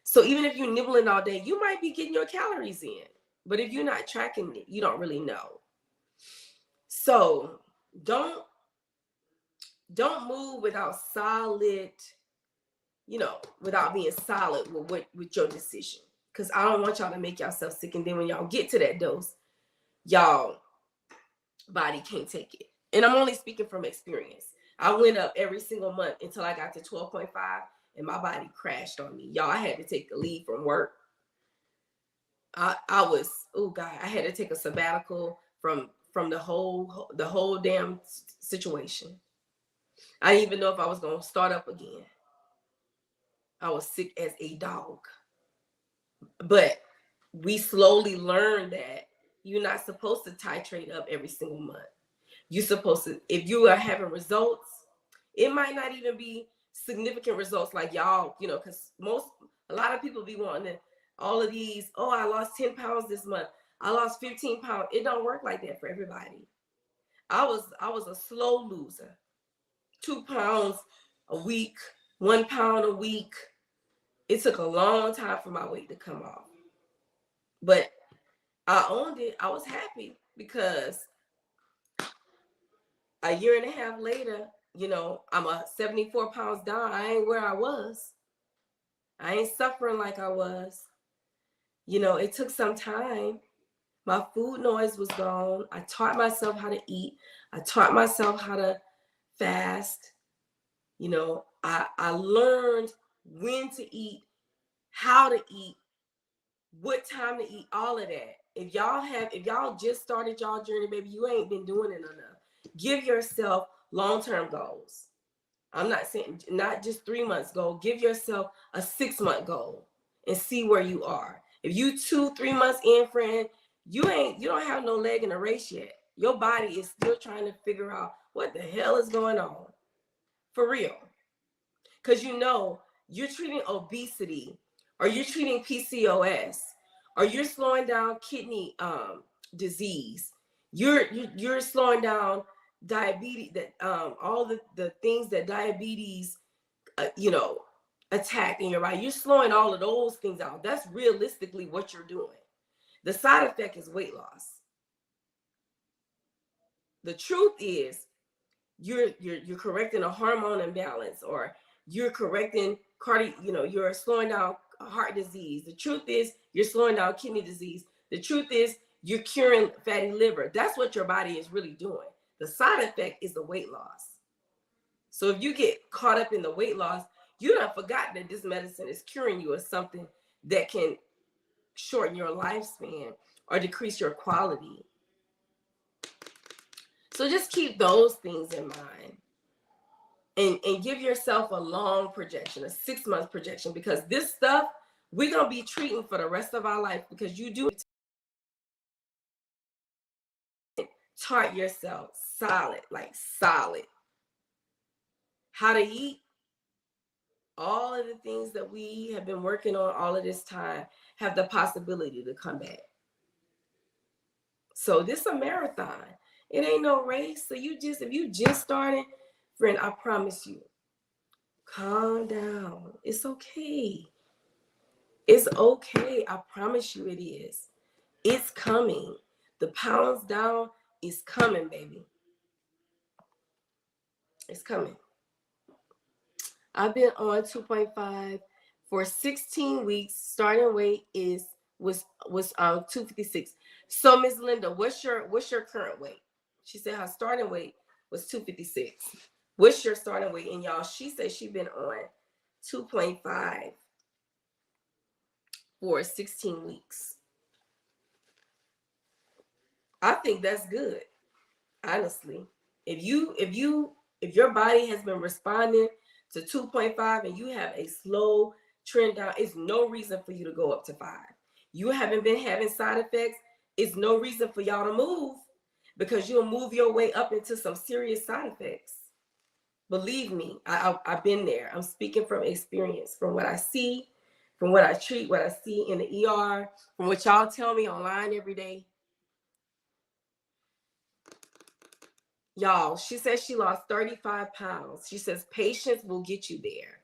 So even if you're nibbling all day, you might be getting your calories in. But if you're not tracking it, you don't really know. So don't move without solid, without being solid with your decision. Because I don't want y'all to make yourself sick. And then when y'all get to that dose, y'all body can't take it. And I'm only speaking from experience. I went up every single month until I got to 12.5, and my body crashed on me. Y'all, I had to take a leave from work. I had to take a sabbatical from the whole damn situation. I didn't even know if I was going to start up again. I was sick as a dog. But we slowly learned that you're not supposed to titrate up every single month. You're supposed to, if you are having results, it might not even be significant results like y'all, because a lot of people be wanting all of these, oh, I lost 10 pounds this month. I lost 15 pounds. It don't work like that for everybody. I was a slow loser. 2 pounds a week, 1 pound a week. It took a long time for my weight to come off. But I owned it. I was happy because a year and a half later, I'm 74 pounds down. I ain't where I was. I ain't suffering like I was. It took some time. My food noise was gone. I taught myself how to eat. I taught myself how to fast. I learned when to eat, how to eat, what time to eat, all of that. If y'all just started y'all journey, baby, you ain't been doing it enough. Give yourself long-term goals. I'm not saying not just 3 months goal. Give yourself a 6-month goal and see where you are. If you 2-3 months in, friend, you don't have no leg in the race yet. Your body is still trying to figure out what the hell is going on. For real. Because you're treating obesity, or you're treating PCOS, or you're slowing down kidney disease. You're slowing down diabetes, that all the things that diabetes attack in your body. You're slowing all of those things out. That's realistically what you're doing. The side effect is weight loss. The truth is you're correcting a hormone imbalance, or you're correcting you're slowing down heart disease. The truth is you're slowing down kidney disease. The truth is you're curing fatty liver. That's what your body is really doing. The side effect is the weight loss. So if you get caught up in the weight loss, you done forgot that this medicine is curing you of something that can shorten your lifespan or decrease your quality. So just keep those things in mind. And give yourself a long projection, a 6-month projection, because this stuff we're going to be treating for the rest of our life, because you do taught yourself solid, like solid, how to eat. All of the things that we have been working on all of this time have the possibility to come back. So this is a marathon. It ain't no race. So if you just started, friend, I promise you, calm down. It's okay. It's okay. I promise you it is. It's coming. The pounds down is coming, baby. It's coming. I've been on 2.5 for 16 weeks. Starting weight was 256. So Ms. Linda, what's your current weight? She said her starting weight was 256. What's your starting weight? And y'all, she said she's been on 2.5 for 16 weeks. I think that's good, honestly. If your body has been responding to 2.5 and you have a slow trend down, it's no reason for you to go up to 5. You haven't been having side effects. It's no reason for y'all to move, because you'll move your way up into some serious side effects. Believe me, I've been there. I'm speaking from experience, from what I see, from what I treat, what I see in the ER, from what y'all tell me online every day. Y'all, she says she lost 35 pounds. She says patience will get you there.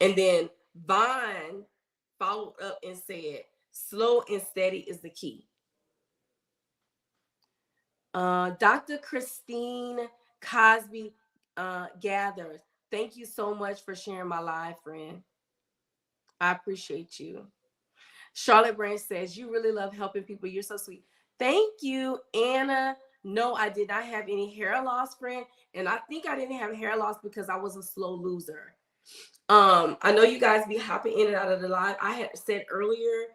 And then Vaughn followed up and said, slow and steady is the key. Dr. Christine Cosby Gathers, thank you so much for sharing my live, friend. I appreciate you. Charlotte Branch says, you really love helping people. You're so sweet. Thank you, Anna. No, I did not have any hair loss, friend. And I think I didn't have hair loss because I was a slow loser. I know you guys be hopping in and out of the live. I had said earlier,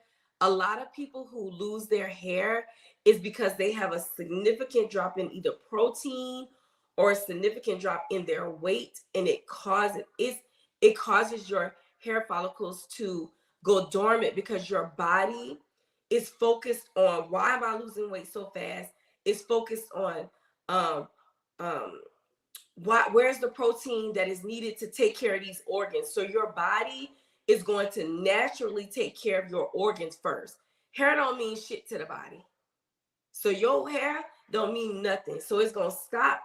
a lot of people who lose their hair is because they have a significant drop in either protein or a significant drop in their weight, and it causes your hair follicles to go dormant, because your body is focused on, why am I losing weight so fast? It's focused on where's the protein that is needed to take care of these organs. So your body is going to naturally take care of your organs first. Hair don't mean shit to the body. So your hair don't mean nothing. So it's going to stop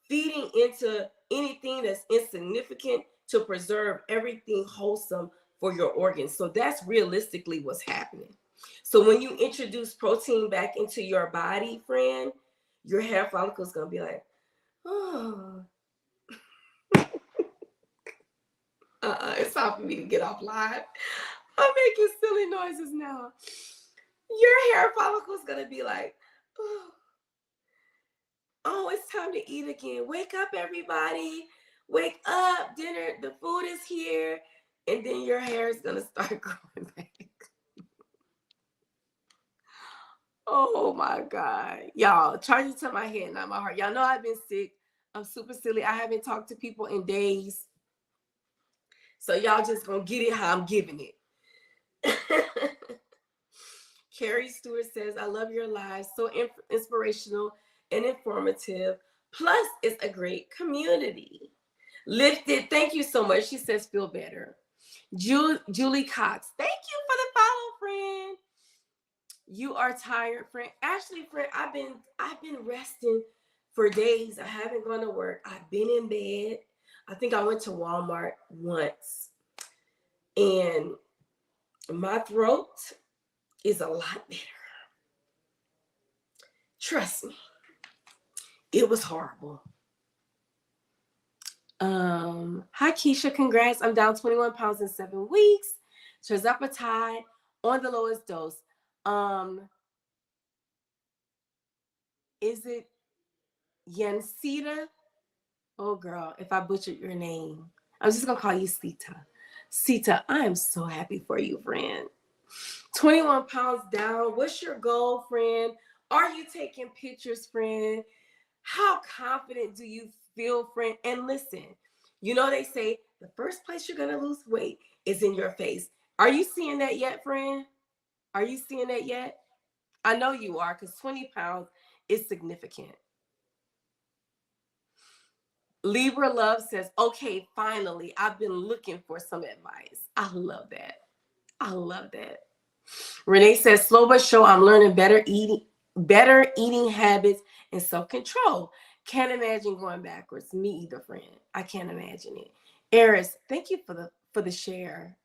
feeding into anything that's insignificant to preserve everything wholesome for your organs. So that's realistically what's happening. So when you introduce protein back into your body, friend, your hair follicle is going to be like, oh, it's time for me to get off live. I'm making silly noises now. Your hair follicle is going to be like, oh, it's time to eat again. Wake up, everybody. Wake up. Dinner, the food is here. And then your hair is going to start growing back. Oh my God. Y'all, charge it to my head, not my heart. Y'all know I've been sick. I'm super silly. I haven't talked to people in days. So y'all just gonna get it how I'm giving it. Carrie Stewart says, I love your lives. So inspirational and informative. Plus, it's a great community. Lifted, thank you so much. She says, feel better. Julie Cox, thank you for the follow, friend. You are tired, friend. Ashley, friend, I've been resting for days. I haven't gone to work. I've been in bed. I think I went to Walmart once. And my throat is a lot better. Trust me. It was horrible. Hi, Keisha. Congrats. I'm down 21 pounds in 7 weeks. Tirzepatide on the lowest dose. Is it Yancita? Oh, girl, if I butchered your name, I'm just going to call you Sita. Sita, I am so happy for you, friend. 21 pounds down. What's your goal, friend? Are you taking pictures, friend? How confident do you feel, friend? And listen, you know they say the first place you're going to lose weight is in your face. Are you seeing that yet, friend? Are you seeing that yet? I know you are, because 20 pounds is significant. Libra Love says, okay, finally, I've been looking for some advice. I love that. I love that. Renee says, slow but sure, I'm learning better eating habits and self-control. Can't imagine going backwards. Me either, friend. I can't imagine it. Eris, thank you for the share.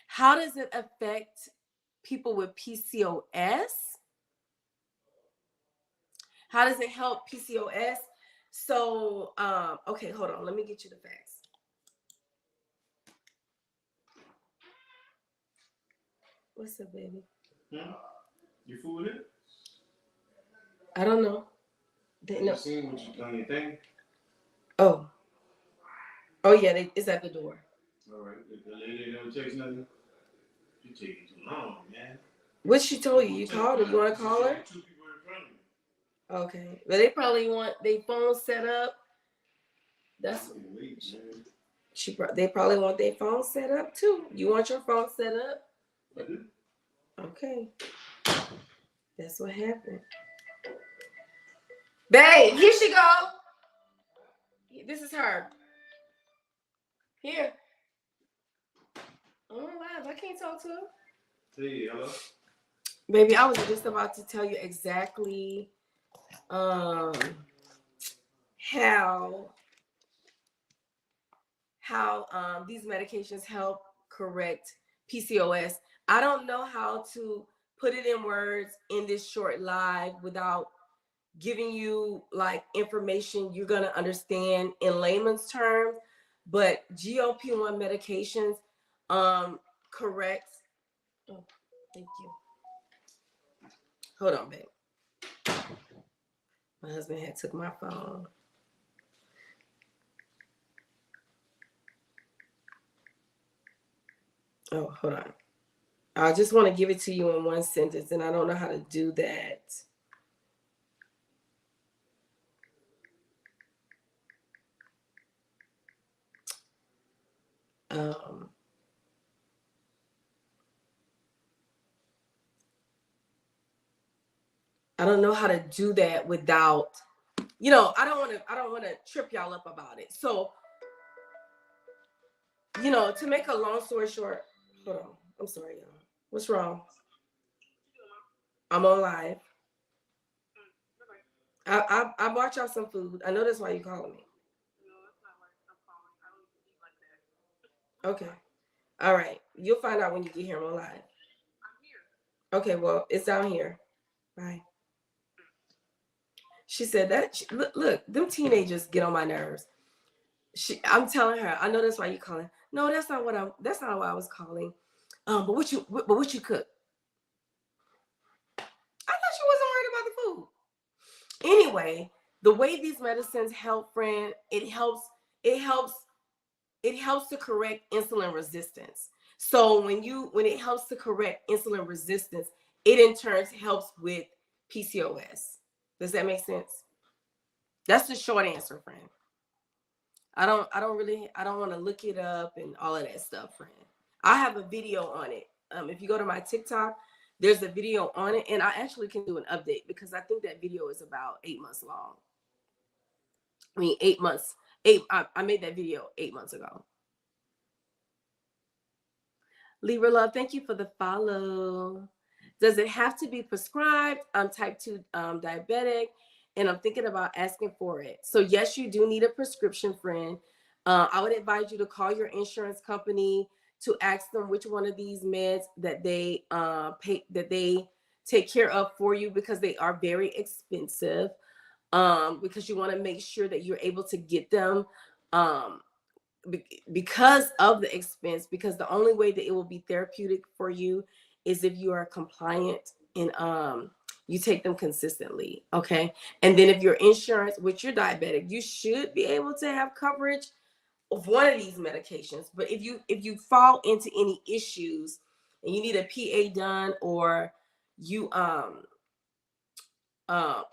How does it affect people with PCOS? How does it help PCOS? So, okay, hold on. Let me get you the facts. What's up, baby? You fooled it? I don't know. You seen what you done your thing? Oh yeah, it's at the door. All right. The lady don't text nothing. You taking too long, man. What she told you? You called her? You want to call her? Two people in front of me. Okay, but they probably want their phone set up. That's they probably want their phone set up too. You want your phone set up? Okay, that's what happened. Babe, here she go. This is her. Here. Oh, live. I can't talk to her. Hey, hello. Baby, I was just about to tell you exactly how these medications help correct PCOS. I don't know how to put it in words in this short live without giving you like information you're going to understand in layman's terms, but GLP-1 medications correct. Oh, thank you. Hold on, babe. My husband had took my phone. Oh, hold on. I just want to give it to you in one sentence, and I don't know how to do that. I don't know how to do that without, I don't want to trip y'all up about it. So, to make a long story short, hold on. I'm sorry, y'all. What's wrong? I'm on live. I bought y'all some food. I know that's why you calling me. Okay. All right. You'll find out when you get here. I'm on live. Okay, well, it's down here. Bye. She said that. Look, them teenagers get on my nerves. I'm telling her, I know that's why you calling. No, that's not why I was calling. But what you cook? I thought you wasn't worried about the food. Anyway, the way these medicines help, friend, it helps to correct insulin resistance. So when it helps to correct insulin resistance, it in turn helps with PCOS. Does that make sense? That's the short answer, friend. I don't want to look it up and all of that stuff, friend. I have a video on it. If you go to my TikTok, there's a video on it, and I actually can do an update because I think that video is about 8 months long. I mean, 8 months. I made that video 8 months ago. Libra Love, thank you for the follow. Does it have to be prescribed? I'm type 2 diabetic, and I'm thinking about asking for it. So yes, you do need a prescription, friend. I would advise you to call your insurance company to ask them which one of these meds that they take care of for you, because they are very expensive. Because you want to make sure that you're able to get them because of the expense, because the only way that it will be therapeutic for you is if you are compliant and you take them consistently. Okay. And then if your insurance, which you're diabetic, you should be able to have coverage of one of these medications. But if you fall into any issues and you need a PA done, or you are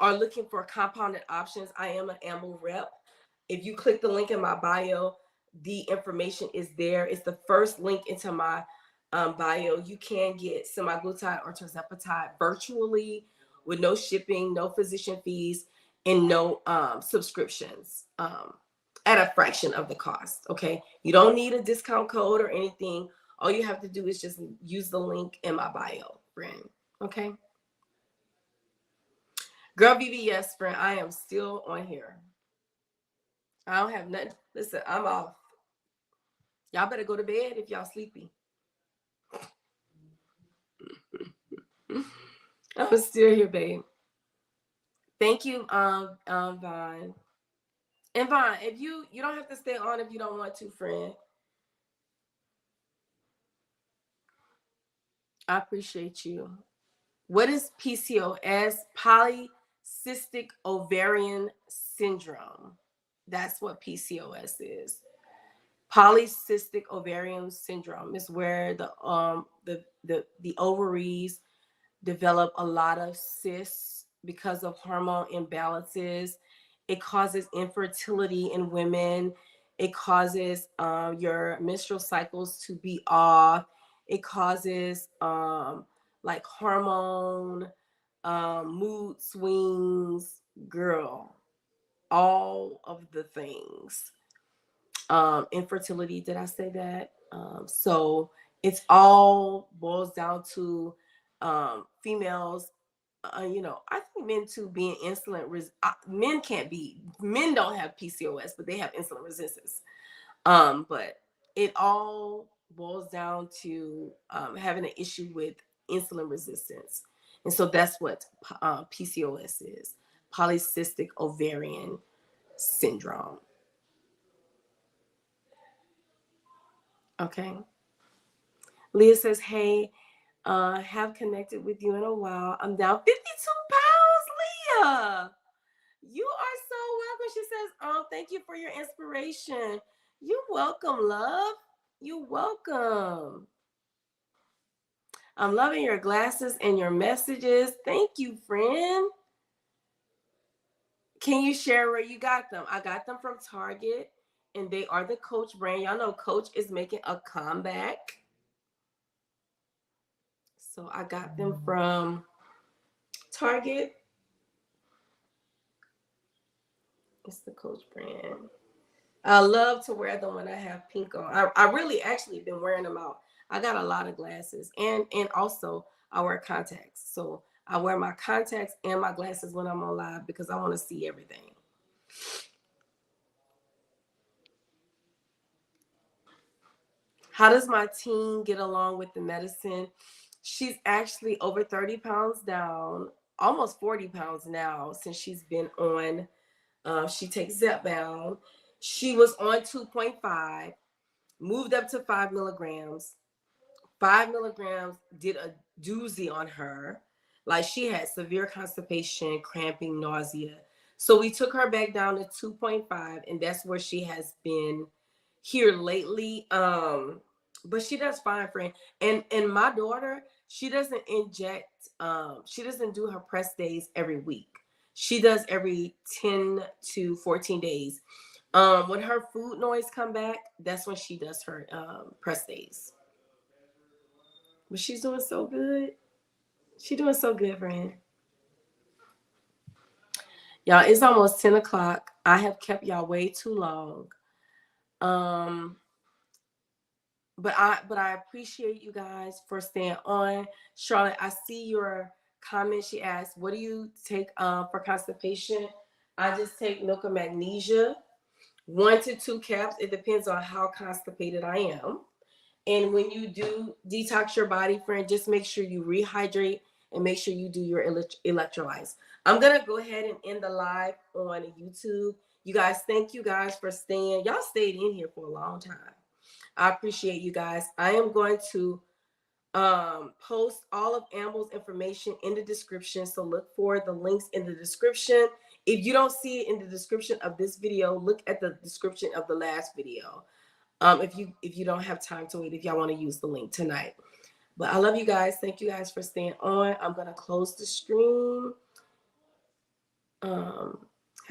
looking for compounded options, I am an Amble rep. If you click the link in my bio, the information is there. It's the first link into my bio. You can get semaglutide or tirzepatide virtually with no shipping, no physician fees, and no subscriptions at a fraction of the cost. Okay, you don't need a discount code or anything. All you have to do is just use the link in my bio, friend. Okay. Girl BBS, friend, I am still on here. I don't have nothing. Listen, I'm off. Y'all better go to bed if y'all sleepy. I'm still here, babe. Thank you, Vaughn. And Vaughn, if you don't have to stay on if you don't want to, friend. I appreciate you. What is PCOS? Polycystic ovarian syndrome. That's what PCOS is. Polycystic ovarian syndrome is where the ovaries develop a lot of cysts because of hormone imbalances. It causes infertility in women. It causes your menstrual cycles to be off. It causes like hormone mood swings, girl, all of the things. Infertility, did I say that? So it's all boils down to females, I think men too being insulin men don't have PCOS, but they have insulin resistance. But it all boils down to having an issue with insulin resistance. And so that's what PCOS is, polycystic ovarian syndrome. Okay. Leah says, hey, have connected with you in a while. I'm down 52 pounds, Leah. You are so welcome. She says, thank you for your inspiration. You're welcome, love. You're welcome. I'm loving your glasses and your messages. Thank you, friend. Can you share where you got them? I got them from Target, and they are the Coach brand. Y'all know Coach is making a comeback. So I got them from Target. It's the Coach brand. I love to wear them when I have pink on. I really actually been wearing them out. I got a lot of glasses, and also I wear contacts. So I wear my contacts and my glasses when I'm on live because I want to see everything. How does my teen get along with the medicine? She's actually over 30 pounds down, almost 40 pounds now since she's been on. She takes ZEPBOUND. She was on 2.5, moved up to 5 milligrams. 5 milligrams did a doozy on her. Like, she had severe constipation, cramping, nausea. So we took her back down to 2.5, and that's where she has been here lately. But she does fine, friend. And my daughter, she doesn't inject, she doesn't do her press days every week. She does every 10 to 14 days. When her food noise come back, that's when she does her press days. But she's doing so good. She's doing so good, friend. Y'all, it's almost 10 o'clock. I have kept y'all way too long. But I appreciate you guys for staying on. Charlotte, I see your comment. She asked, what do you take for constipation? I just take milk of magnesia, 1 to 2 caps. It depends on how constipated I am. And when you do detox your body, friend, just make sure you rehydrate and make sure you do your electrolytes. I'm going to go ahead and end the live on YouTube. You guys, thank you guys for staying. Y'all stayed in here for a long time. I appreciate you guys. I am going to post all of Amble's information in the description. So look for the links in the description. If you don't see it in the description of this video, look at the description of the last video. If you don't have time to wait, if y'all want to use the link tonight. But I love you guys. Thank you guys for staying on. I'm gonna close the stream.